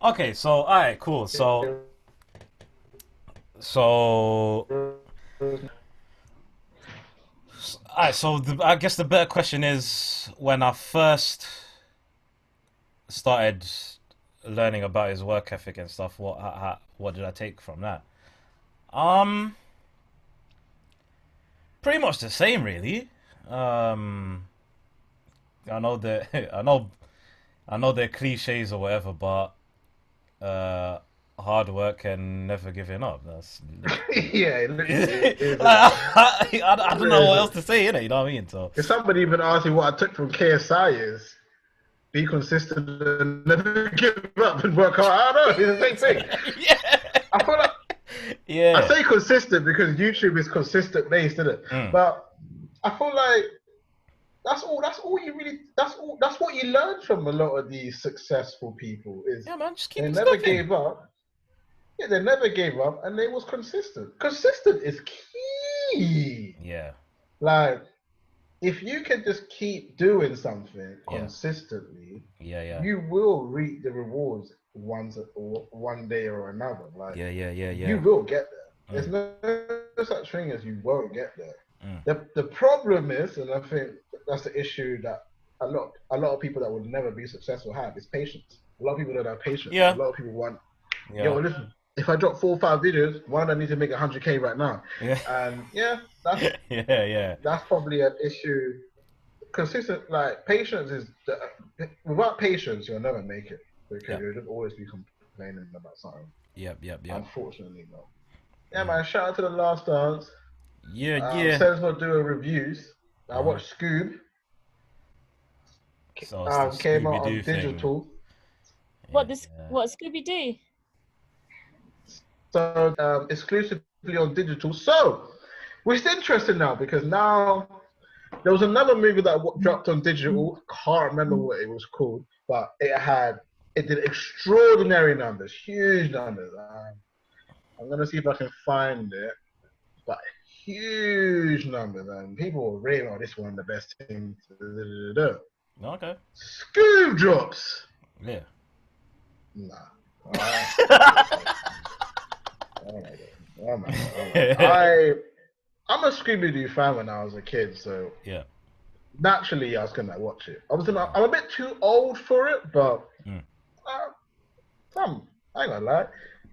Okay, so all right, cool. So alright, so I guess the better question is when I first started learning about his work ethic and stuff, what did I take from that? Pretty much the same, really. I know that I know they're cliches or whatever, but hard work and never giving up. That's Yeah, I don't know what else to say, innit? You know what I mean? So if somebody even asked me what I took from KSI is be consistent and never give up and work hard. I don't know, it's the same thing. yeah. I feel like I say consistent because YouTube is consistent based, isn't it? But I feel like that's all you really that's what you learn from a lot of these successful people is man, just keep they it never stepping. gave up. Yeah, they never gave up and they was consistent. Consistent is key. Yeah. Like if you can just keep doing something consistently, you will reap the rewards one day or another. Like you will get there. There's no such thing as you won't get there. The problem is, and I think that's the issue that a lot of people that would never be successful have is patience. A lot of people don't have patience. Yeah. A lot of people want, yo, listen, if I drop 4 or 5 videos, one I need to make 100K right now. Yeah. And that's that's probably an issue. Consistent, like patience is without patience you'll never make it because you'll just always be complaining about something. Yep. Unfortunately, no. Yeah, man. Shout out to the Last Dance. Yeah. Says we'll do a reviews. I watched Scoob. So came out on digital. What Scooby Doo? So exclusively on digital. So, which is interesting now because now there was another movie that dropped on digital. Can't remember what it was called, but it did extraordinary numbers, huge numbers. I'm gonna see if I can find it, but huge numbers, and people were raving, "Oh, this is one of the best things." Okay. Scoob drops. Yeah. Nah. Oh my God. I'm a Scooby-Doo fan when I was a kid, so naturally I was gonna watch it. I'm a bit too old for it, but I ain't gonna lie.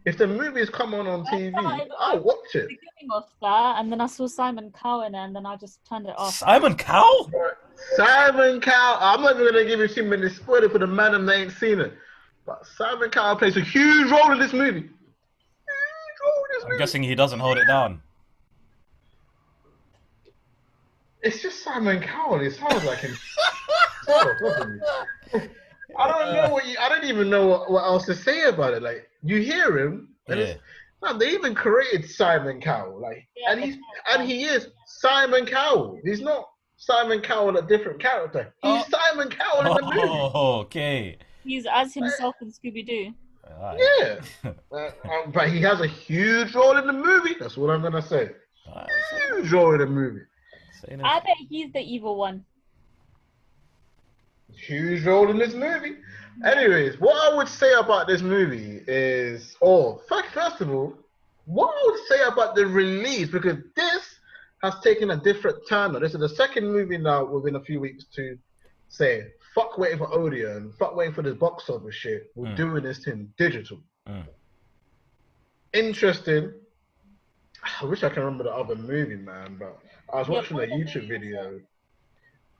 If the movies come on TV, I'll watch it. Beginning of that, and then I saw Simon Cowell in it, and then I just turned it off. Simon Cowell? Simon Cowell. I'm not even gonna give you too many spoilers for the man that ain't seen it, but Simon Cowell plays a huge role in this movie. I'm guessing he doesn't hold it down. It's just Simon Cowell. It sounds like him. I don't even know what else to say about it. Like you hear him, and they even created Simon Cowell. Like, and he is Simon Cowell. He's not Simon Cowell, a different character. He's Simon Cowell in the movie. Oh, okay. He's as himself in Scooby Doo. Yeah, but he has a huge role in the movie. That's what I'm gonna say. Huge role in the movie. I bet he's the evil one. Huge role in this movie. Anyways, what I would say about this movie is, first of all, what I would say about the release, because this has taken a different turn. This is the second movie now within a few weeks to say, fuck waiting for Odeon, fuck waiting for this box office shit. We're doing this in digital. Interesting. I wish I can remember the other movie, man, but I was watching a YouTube video.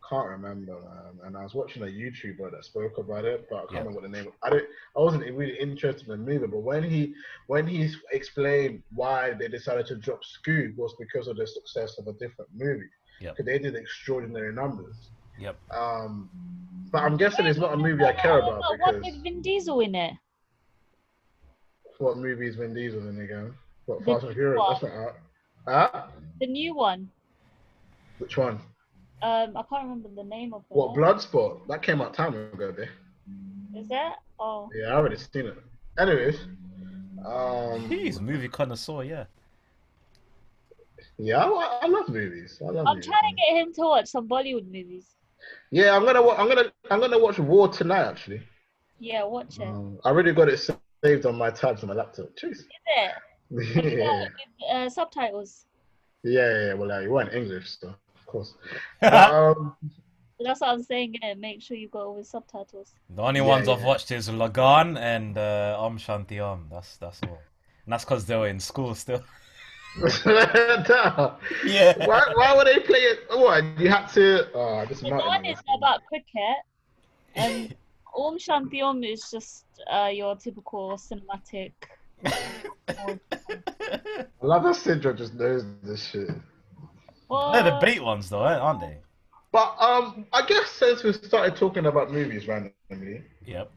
Can't remember, man. And I was watching a YouTuber that spoke about it, but I can't remember what the name was. I wasn't really interested in the movie, but when he explained why they decided to drop Scoob was because of the success of a different movie. Because they did extraordinary numbers. But I'm guessing it's not a movie I care about. What with Vin Diesel in it? what movies Vin Diesel in again? What, The Fast and new Furious? one. That's not out. Huh? The new one. Which one? I can't remember the name of it. What, Bloodsport? That came out time ago, babe. Is it? Oh. Yeah, I already seen it. Anyways, He's a movie connoisseur, yeah. yeah, I love movies. I love I'm movies. trying to get him to watch some Bollywood movies. Yeah, I'm gonna watch War tonight. Actually, Yeah, watch it. I already got it saved on my tabs on my laptop. Jeez. Is it? Yeah. With, subtitles. Yeah. Well, you weren't English, so of course. But, That's what I'm saying. Yeah, make sure you go with subtitles. The only ones I've watched is Lagan and Om Shanti Om. That's all. And that's because they were in school still. Yeah. Why would they play it? What you had to? Oh, just The one is about cricket, and Om Shanti Om is just your typical cinematic. I love how Sidra just knows this shit. Well, They're the bait ones, though, aren't they? But I guess since we started talking about movies randomly, Yep.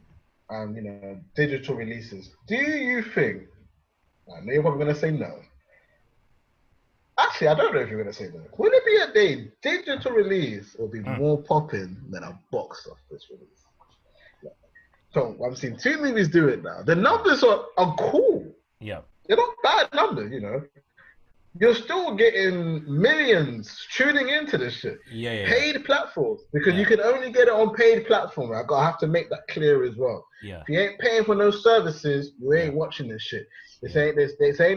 and digital releases, do you think? I know you're probably gonna say no. Actually, I don't know if you're gonna say no. Would it be a day digital release will be more popping than a box office release? Yeah. So I'm seeing 2 movies do it now. The numbers are cool. Yeah. They're not bad numbers, You're still getting millions tuning into this shit. Yeah. Paid platforms, because you can only get it on paid platform. I have to make that clear as well. Yeah. If you ain't paying for no services, you ain't watching this shit. This ain't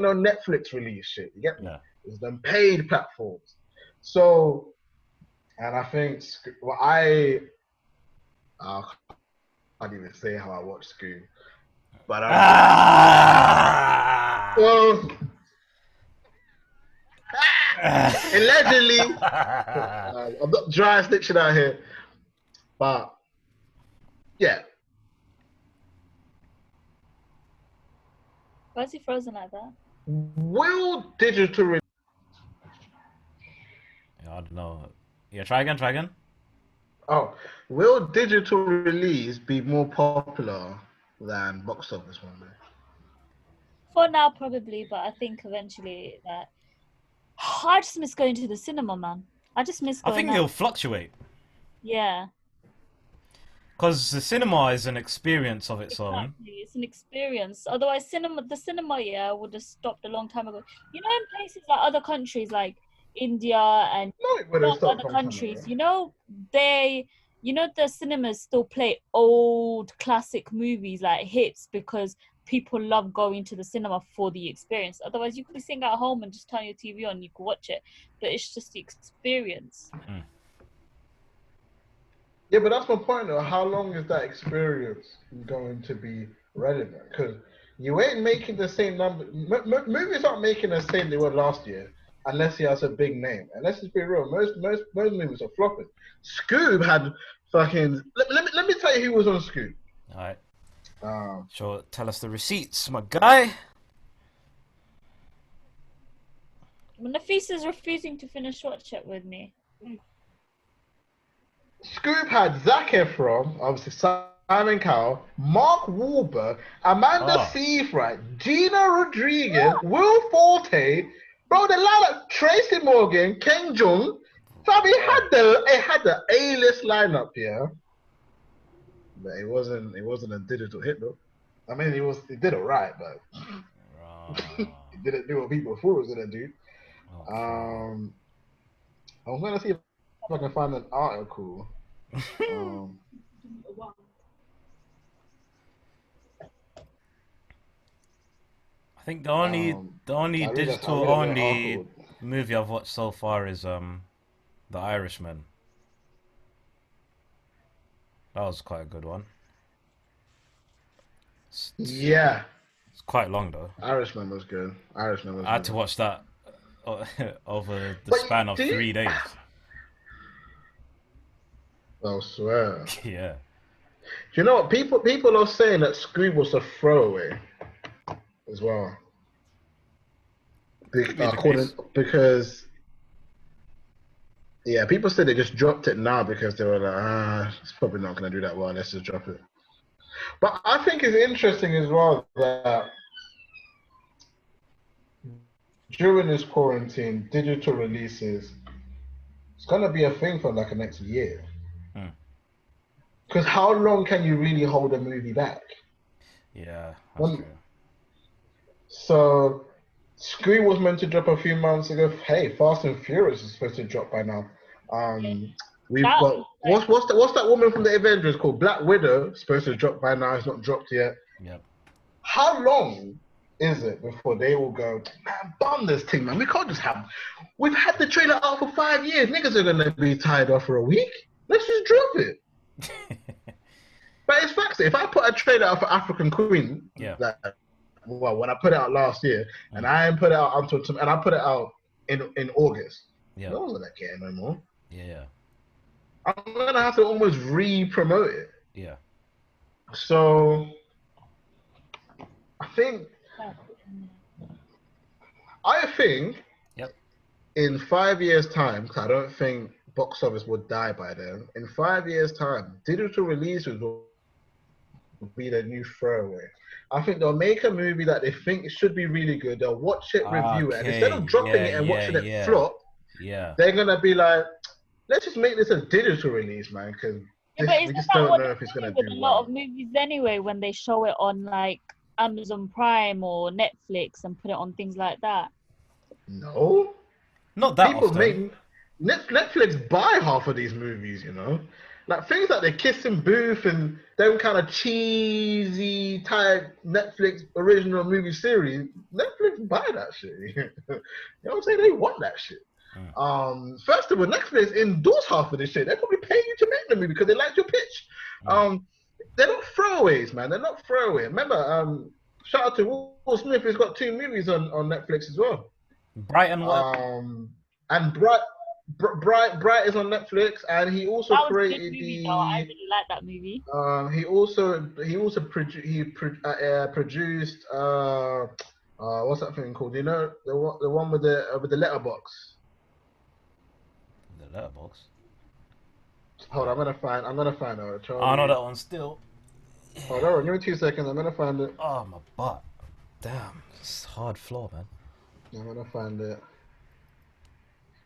no Netflix release shit. You get me? Yeah. It's them paid platforms. So, and I think I can't even say how I watch Scoob, but allegedly, I'm not dry snitching out here, but yeah. why is he frozen like that? Will digital I don't know. Yeah, try again. Oh, will digital release be more popular than box office one day? For now, probably, but I think eventually that. I just miss going to the cinema, man. I just miss going. I think it'll fluctuate. Yeah. Because the cinema is an experience of its own. It's an experience. Otherwise, the cinema, would have stopped a long time ago. In places like other countries, like India and other countries, the cinemas still play old classic movies like hits because people love going to the cinema for the experience. Otherwise, you could be sitting at home and just turn your TV on, you could watch it, but it's just the experience. Yeah, but that's my point though. How long is that experience going to be relevant? Because you ain't making the same number. Movies aren't making the same they were last year unless he has a big name. And let's just be real. Most movies are flopping. Scoob had fucking. Let me tell you who was on Scoob. All right. Sure. Tell us the receipts, my guy. Nafisa is refusing to finish watch it with me. Scoob had Zac Efron, obviously Simon Cowell, Mark Wahlberg, Amanda Seyfried, Gina Rodriguez, Will Forte, bro, the lineup, Tracy Morgan, Ken Jeong. So it had the A-list lineup, yeah. But it wasn't a digital hit though. I mean, it did alright, but it didn't do what people thought it was gonna do. I'm gonna see if I can find an article. I think the only digital only movie I've watched so far is The Irishman. That was quite a good one. Yeah. It's quite long though. Irishman was good. I had to watch that over the span of 3 days. I swear. Yeah. Do you know what? People are saying that Scoob was a throwaway as well. Because people said they just dropped it now because they were like, it's probably not going to do that well. Let's just drop it. But I think it's interesting as well that during this quarantine, digital releases, it's gonna be a thing for like the next year. Because how long can you really hold a movie back? Yeah, that's true. So, Scream was meant to drop a few months ago. Hey, Fast and Furious is supposed to drop by now. We've got what's that woman from the Avengers called? Black Widow, supposed to drop by now. It's not dropped yet. Yep. How long is it before they will go, man, bomb this thing, man? We can't just have. We've had the trailer out for 5 years. Niggas are gonna be tied off for a week. Let's just drop it. But it's facts. If I put a trailer out for African Queen, well, when I put it out last year, and I put it out and I put it out in August, no one's gonna care no more. Yeah. I'm gonna have to almost re-promote it. Yeah. So I think in 5 years' time, because I don't think box office would die by then. In 5 years' time, digital releases will be the new throwaway. I think they'll make a movie that they think should be really good. They'll watch it, review it, and instead of dropping it and watching it flop, they're gonna be like, let's just make this a digital release, man, because we just don't know if it's gonna do a lot of movies anyway when they show it on like Amazon Prime or Netflix and put it on things like that. No, not that often. Netflix buy half of these movies, you know, like things like the Kissing Booth and them kind of cheesy type Netflix original movie series. Netflix buy that shit. You know what I'm saying? They want that shit. First of all, Netflix endorse half of this shit. They're probably paying you to make the movie because they liked your pitch. They're not throwaways, man. They're not throwaway. Remember, shout out to Will Smith. He's got 2 movies on Netflix as well. Bright and what? And Bright is on Netflix, and he also created the. I really like that movie. He also produced what's that thing called? You know, the one with the letterbox. The letterbox. Hold on, I'm gonna find it. I know that one still. Hold on, give me 2 seconds. I'm gonna find it. Oh, my butt. Damn, it's hard floor, man. I'm gonna find it.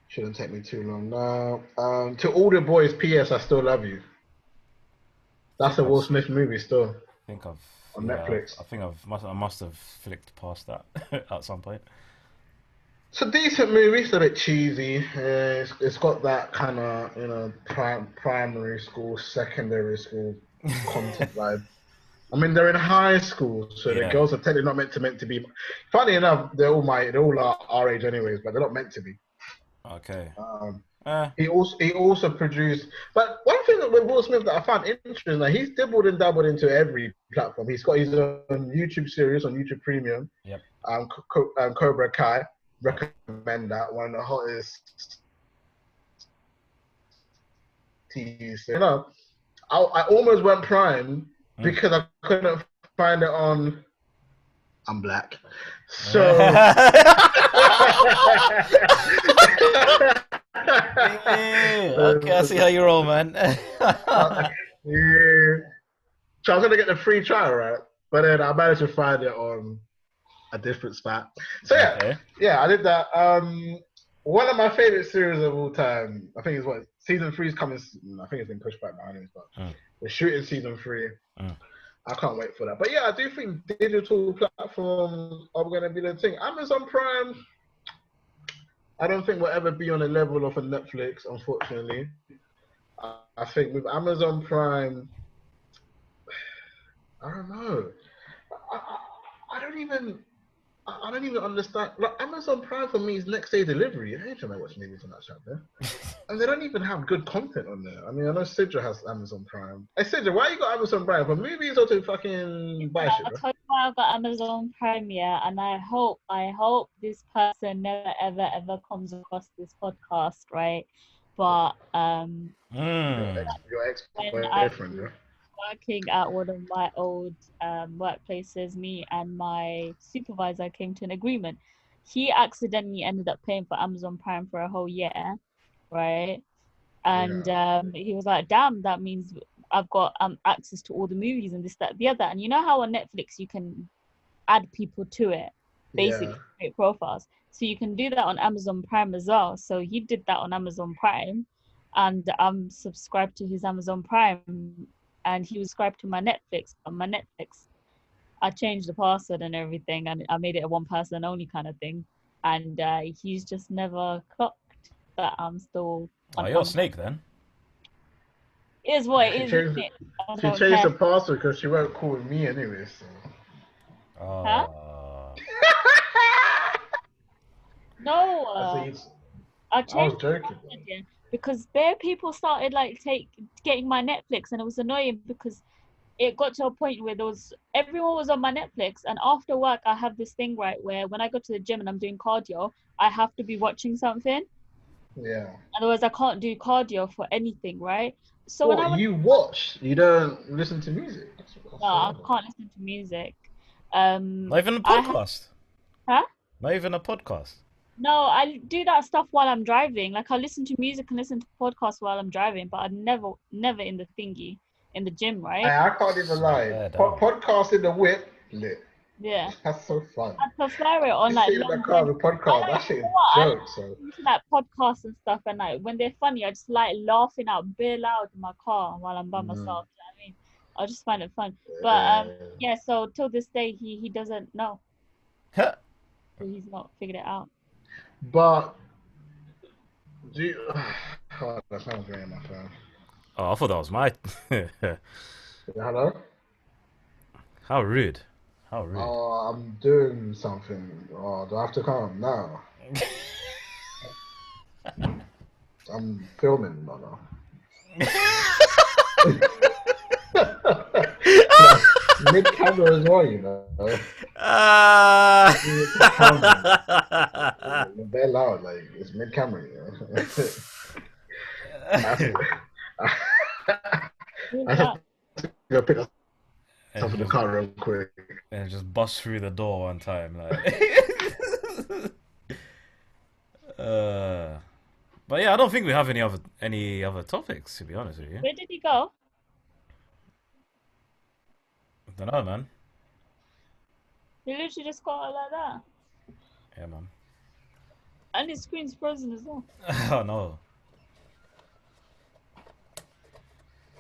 Shouldn't take me too long. Now, to all the boys, P.S. I still love you. That's a Will Smith movie still. I think on Netflix. I must have flicked past that at some point. It's a decent movie. It's a bit cheesy. It's got that kind of, you know, primary school, secondary school content vibe. I mean, they're in high school, so the girls are technically not meant to be. Funny enough, they all are our age anyways, but they're not meant to be. Okay. He also produced, but one thing with Will Smith that I found interesting, like he's dabbled and dabbled into every platform. He's got his own YouTube series on YouTube Premium. Yep. Cobra Kai, recommend that, one of the hottest TV series. You know, I almost went Prime because I couldn't find it on. I'm black, so. Okay, I see how you roll, man. Yeah. So I was gonna get the free trial, right? But then I managed to find it on a different spot. So yeah, I did that. One of my favorite series of all time, I think is season 3 is coming. I think it's been pushed back by anyways, but we're shooting season 3. I can't wait for that. But yeah, I do think digital platforms are going to be the thing. Amazon Prime, I don't think will ever be on the level of a Netflix, unfortunately. I think with Amazon Prime, I don't know. I don't even understand. Like Amazon Prime for me is next day delivery. I ain't trying to watch movies on that shit there. And they don't even have good content on there. I mean, I know Sidra has Amazon Prime. Hey Sidra, why you got Amazon Prime? For movies or to fucking buy shit? I'll tell you why I've got Amazon Prime, and I hope this person never ever comes across this podcast, right? But your ex-boyfriend, yeah? Working at one of my old workplaces, me and my supervisor came to an agreement. He accidentally ended up paying for Amazon Prime for a whole year, right? And he was like, damn, that means I've got access to all the movies and this, that, the other. And you know how on Netflix you can add people to it? basically create profiles. So you can do that on Amazon Prime as well. So he did that on Amazon Prime, and I'm subscribed to his Amazon Prime, and he was subscribed to my Netflix. On my Netflix, I changed the password and everything, and I made it a one person only kind of thing. And he's just never clocked that I'm still on you're a Amazon. snake then. It is what it is, isn't it? I She don't changed care. the password because she won't call me anyway. So. Huh? No, I I was changed the joking. password, yeah, because bare people started like getting my Netflix, and it was annoying because it got to a point where everyone was on my Netflix, and after work I have this thing, right, where when I go to the gym and I'm doing cardio, I have to be watching something. Yeah. Otherwise I can't do cardio for anything, right? So when I What, you watch? You don't listen to music? no, I can't listen to music. Not even a podcast. Huh? Not even a podcast. No, I do that stuff while I'm driving. Like I listen to music and listen to podcasts while I'm driving, but I never in the thingy in the gym, right? I can't even lie. Podcast in the whip, lit. Yeah. That's so fun. I prefer it on like sit in the car with podcast. That shit is joke. So into that podcasts and stuff, and like when they're funny, I just like laughing out bare loud in my car while I'm by myself. You know what I mean? I just find it fun. But yeah. So till this day, he doesn't know. So he's not figured it out. But do you... Oh, that sounds very my phone. Oh, I thought that was my. Hello. How rude. How rude. Oh, I'm doing something. Oh, do I have to come now? I'm filming, no. Mid-camera as well, you know. You're very loud, like it's mid-camera, you know. I have to go pick up something in the car real quick. And just bust through the door one time, like. But yeah, I don't think we have any other topics, to be honest with you. Where did he go? I don't know, man. He literally just got out like that. Yeah, man. And his screen's frozen as well. Oh no.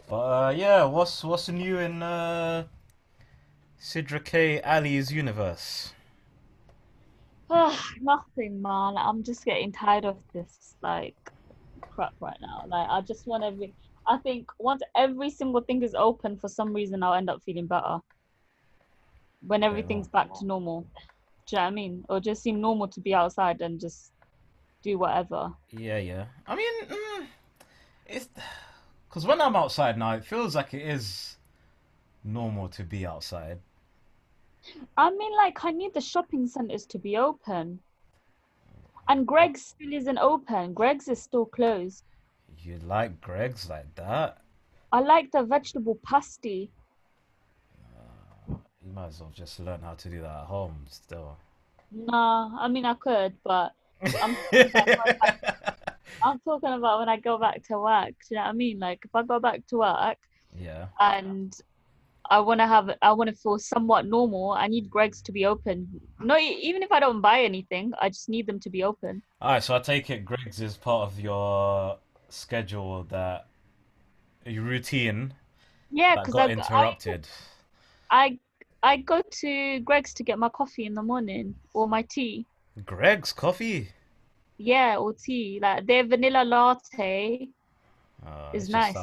But yeah, what's new in Sidra K Ali's universe? Nothing, man. I'm just getting tired of this like crap right now. Like I just want I think once every single thing is open, for some reason I'll end up feeling better. When everything's back to normal. Do you know what I mean? Or just seem normal to be outside and just do whatever. Yeah. I mean, it's because when I'm outside now, it feels like it is normal to be outside. I mean, like, I need the shopping centres to be open. And Greg's still isn't open. Greg's is still closed. You like Greg's like that? I like the vegetable pasty. You might as well just learn how to do that at home still. Nah, I mean, I could, but I'm talking about when I go back to work. Do you know what I mean? Like, if I go back to work, yeah, and I want to feel somewhat normal, I need Greg's to be open. No, even if I don't buy anything, I just need them to be open. Alright, so I take it Greg's is part of your schedule, that your routine. Yeah, because got interrupted. I go to Greg's to get my coffee in the morning or my tea. Greg's coffee? Yeah, or tea. Like their vanilla latte is nice.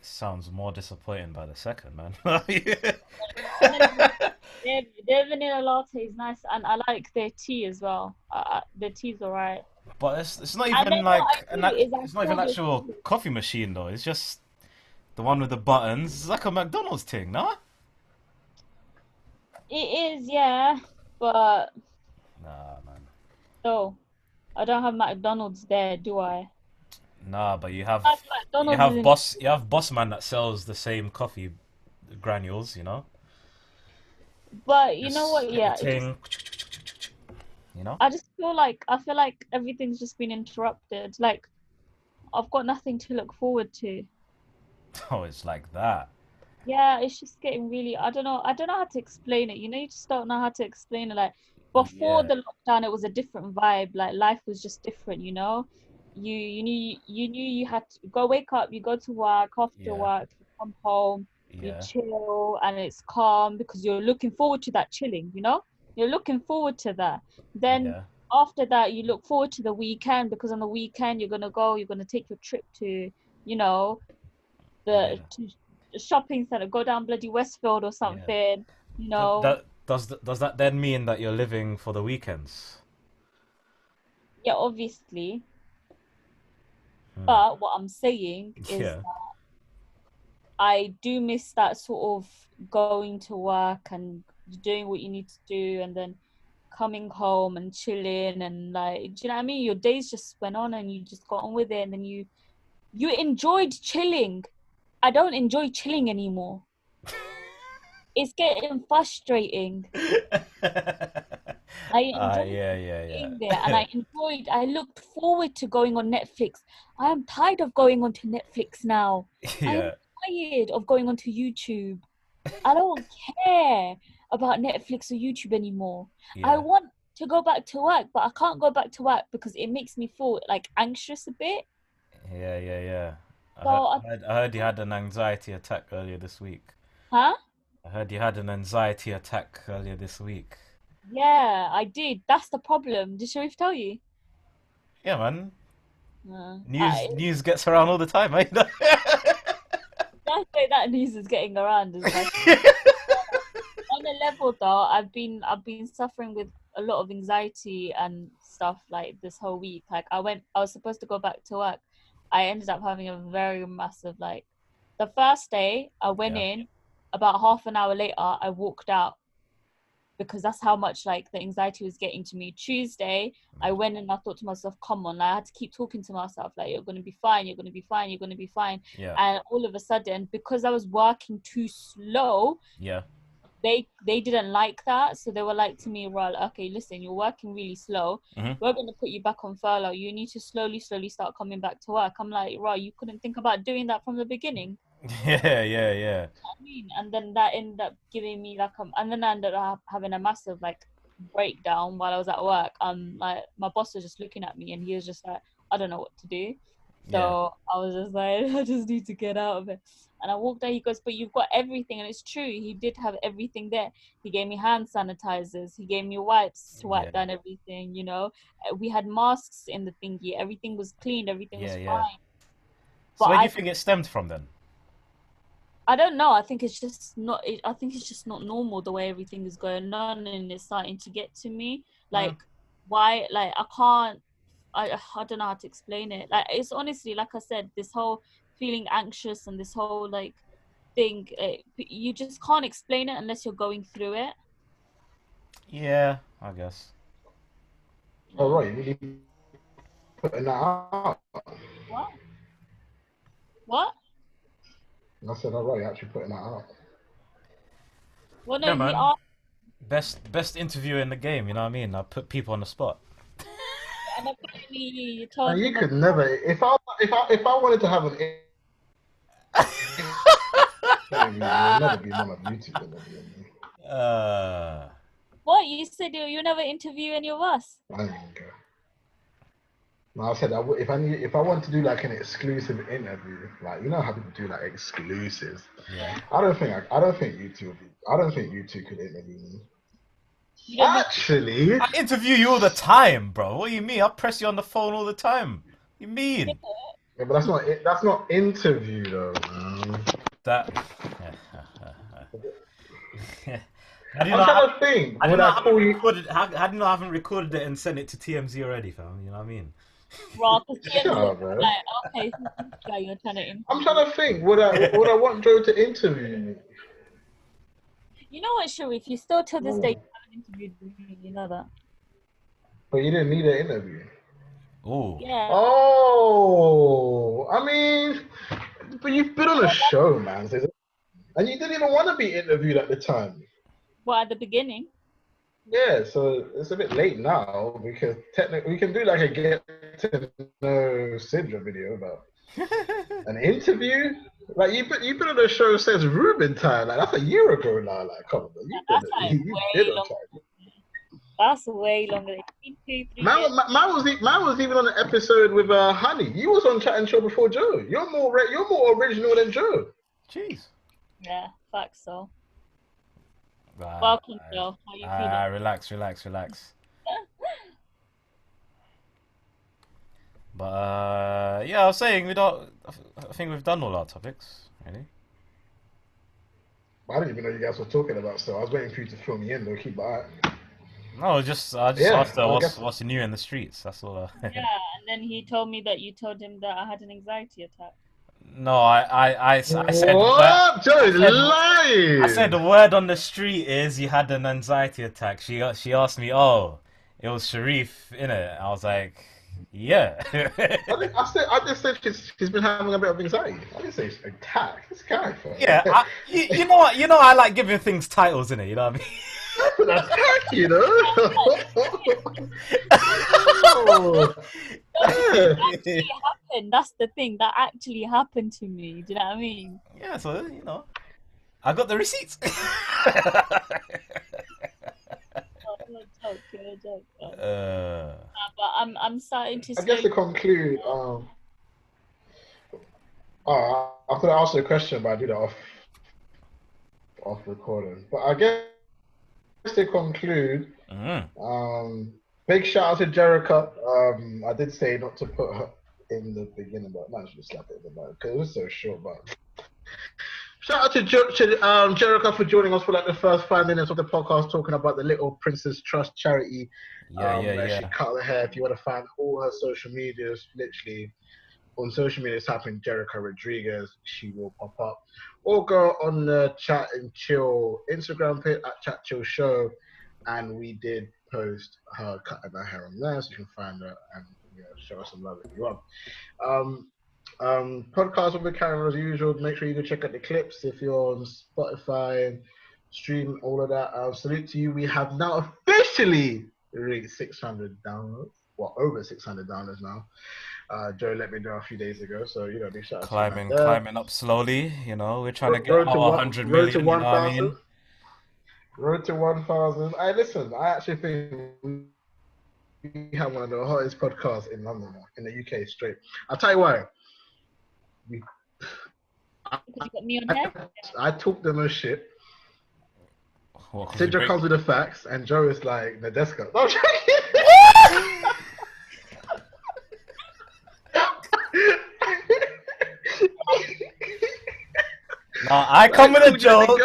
Sounds more disappointing by the second, man. Their vanilla latte is nice, and I like their tea as well. Their tea's alright. But it's not even like it's not even an actual coffee machine though. It's just the one with the buttons. It's like a McDonald's thing, no? It is, yeah, but nah, man. So I don't have McDonald's there, do I? Nah, but you have Boss Man that sells the same coffee granules, you know. But you know what? Yeah, you know. I feel like everything's just been interrupted. Like I've got nothing to look forward to. Oh, it's like that. Yeah, it's just getting really. I don't know how to explain it. You know, you just don't know how to explain it. Like before the lockdown, it was a different vibe. Like life was just different, you know. You knew you had to go wake up, you go to work, after work, you come home, you chill, and it's calm because you're looking forward to that chilling, you know. You're looking forward to that. Then after that, you look forward to the weekend because on the weekend you're gonna take your trip to, you know, the shopping center, go down bloody Westfield or something, you know. Does that then mean that you're living for the weekends? Yeah, obviously. But what I'm saying is that I do miss that sort of going to work and doing what you need to do and then coming home and chilling and like, do you know what I mean? Your days just went on and you just got on with it and then you enjoyed chilling. I don't enjoy chilling anymore. It's getting frustrating. I enjoyed being there and I looked forward to going on Netflix. I am tired of going onto Netflix now. I am tired of going onto YouTube. I don't care about Netflix or YouTube anymore. I want to go back to work, but I can't go back to work because it makes me feel like anxious a bit. Yeah. So I heard you had an anxiety attack earlier this week. Huh? I heard you had an anxiety attack earlier this week. Yeah, I did. That's the problem. Did Sharif tell you? Yeah, man. News gets around all the time, eh? Don't say that news is getting around. Is like on a level though, I've been suffering with a lot of anxiety and stuff like this whole week. Like I was supposed to go back to work. I ended up having a very massive the first day I went in, about half an hour later I walked out because that's how much the anxiety was getting to me. Tuesday I went and I thought to myself, come on, I had to keep talking to myself you're going to be fine, you're going to be fine, you're going to be fine. And all of a sudden, because I was working too slow, they didn't like that. So they were like to me, well, okay, listen, you're working really slow. We're going to put you back on furlough. You need to slowly start coming back to work. I'm like, right, you couldn't think about doing that from the beginning? Yeah. You know what I mean? And then that ended up giving me and then I ended up having a massive breakdown while I was at work. My boss was just looking at me and he was just like, I don't know what to do. So I was just like, I just need to get out of it. And I walked out, he goes, but you've got everything. And it's true, he did have everything there. He gave me hand sanitizers, he gave me wipes to wipe down everything, you know. We had masks in the thingy, everything was clean, everything was fine. So where do you think it stemmed from then? I don't know. I think it's just not. I think it's just not normal the way everything is going on, and it's starting to get to me. Why? I can't. I don't know how to explain it. It's honestly, like I said, this whole feeling anxious and this whole thing. You just can't explain it unless you're going through it. Yeah, I guess. Oh right, you really putting that out. What? I said, all right, actually putting that out. Well, no, man. Best interview in the game. You know what I mean? I put people on the spot. And apparently you told you could never. If I wanted to have an interview, you'll never be one of YouTube interviewing me. What you said? You never interview any of us. I didn't even go. No, I said if I want to do an exclusive interview, you know how people do exclusives. Yeah. I don't think you two could interview me. Actually, I interview you all the time, bro. What do you mean? I press you on the phone all the time. What you mean? Yeah, but that's not interview though, man. How do you know I haven't recorded it and sent it to TMZ already, fam? You know what I mean? Right, okay, you're trying to interview. I'm trying to think. Would I want Joe to interview me? You know what, Sharif? You still to this day haven't interviewed me. You know that. But you didn't need an interview. Oh. Yeah. Oh, I mean, but you've been on a show, man, and you didn't even want to be interviewed at the time. Well, at the beginning. Yeah, so it's a bit late now because technically we can do a get to know Sidra video about an interview. You've been on a show since Rubin time. That's a year ago now. Come on, that's way long. That's way longer. It's been 2-3 Man, years. man was even on an episode with Honey. You was on Chat and Chill before Joe. You're more original than Joe. Jeez. Yeah, facts so. Right. Welcome, Joe. How you feeling? Relax. But yeah, I was saying I think we've done all our topics, really. I didn't even know you guys were talking about stuff. I was waiting for you to fill me in, though. Keep my eye. No, I just asked her what's new in the streets. That's all. Yeah, and then he told me that you told him that I had an anxiety attack. No, I said what? Joe's lying. I said the word on the street is you had an anxiety attack. She asked me, oh, it was Sharif, innit? I was like, yeah. I just said she's been having a bit of anxiety. I didn't say attack. It's character. Yeah, you know what? I like giving things titles, innit? You know what I mean? That's an attack, you know. Oh. That actually happened. That's the thing. That actually happened to me. Do you know what I mean? Yeah, so I got the receipts. You're a joke. But I'm starting to. I guess to conclude, I could ask you a question, but I do that off recording. But I guess to conclude, big shout out to Jerica. I did say not to put her in the beginning, but I should slap it in the mouth because it was so short. But shout out to Jerica for joining us for like the first 5 minutes of the podcast, talking about the Little Princess Trust charity. She cut her hair. If you want to find all her social medias, literally on social media, type in Jerica Rodriguez, she will pop up. Or go on the Chat and Chill Instagram page at Chat Chill Show, and we did post her cutting her hair on there, so you can find her and show us some love if you want. Podcast will be carrying on as usual. Make sure you go check out the clips if you're on Spotify and stream all of that. Salute to you. We have now officially reached 600 downloads. Well, over 600 downloads now. Joe let me know a few days ago, so big shout out climbing up slowly. We're trying to get our 100 million. Road to 1,000. Road to 1,000. Listen, I actually think we have one of the hottest podcasts in London, in the UK, straight. I'll tell you why. Because you got me on there. I talk the most shit. Well, Sidra comes with the facts, and Joe is like Nadeska. No, I come with a joke.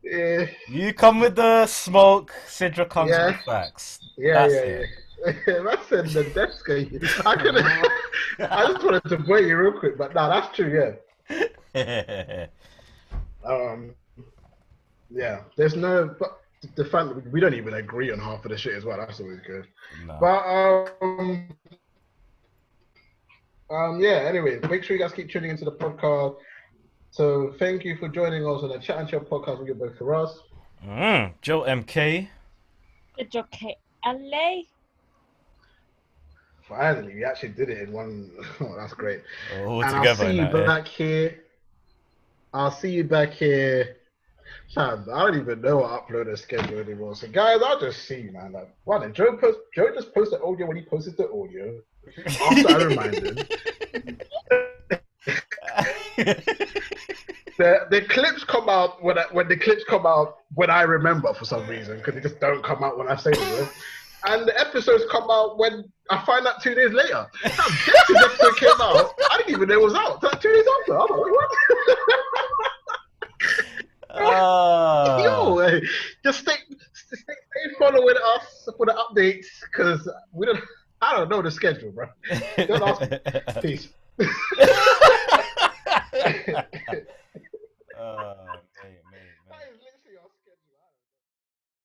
Yeah. You come with the smoke. Sidra comes with the facts. Yeah. That's in the desk. I couldn't. I just wanted to break you real quick, but no, that's true. Yeah. Yeah. There's no. But the fact that we don't even agree on half of the shit as well. That's always good. No. But yeah. Anyway, make sure you guys keep tuning into the podcast. So thank you for joining us on the Chat and Chill podcast with your boy Firahs. Joe MK. Joe KLA. Finally, we actually did it in one. Oh, that's great. All and together. I'll see you back here. I'll see you back here. Man, I don't even know what uploader schedule anymore. So guys, I'll just see you, man. Like, why did Joe just post the audio when he posted the audio? After I reminded. The clips come out when the clips come out when I remember for some reason, because they just don't come out when I say them. And the episodes come out when I find out 2 days later. Now, this episode came out. I didn't even know it was out. Like 2 days after. I'm like, what? Yo, just stay following us for the updates, because I don't know the schedule, bro. Don't ask me. Peace.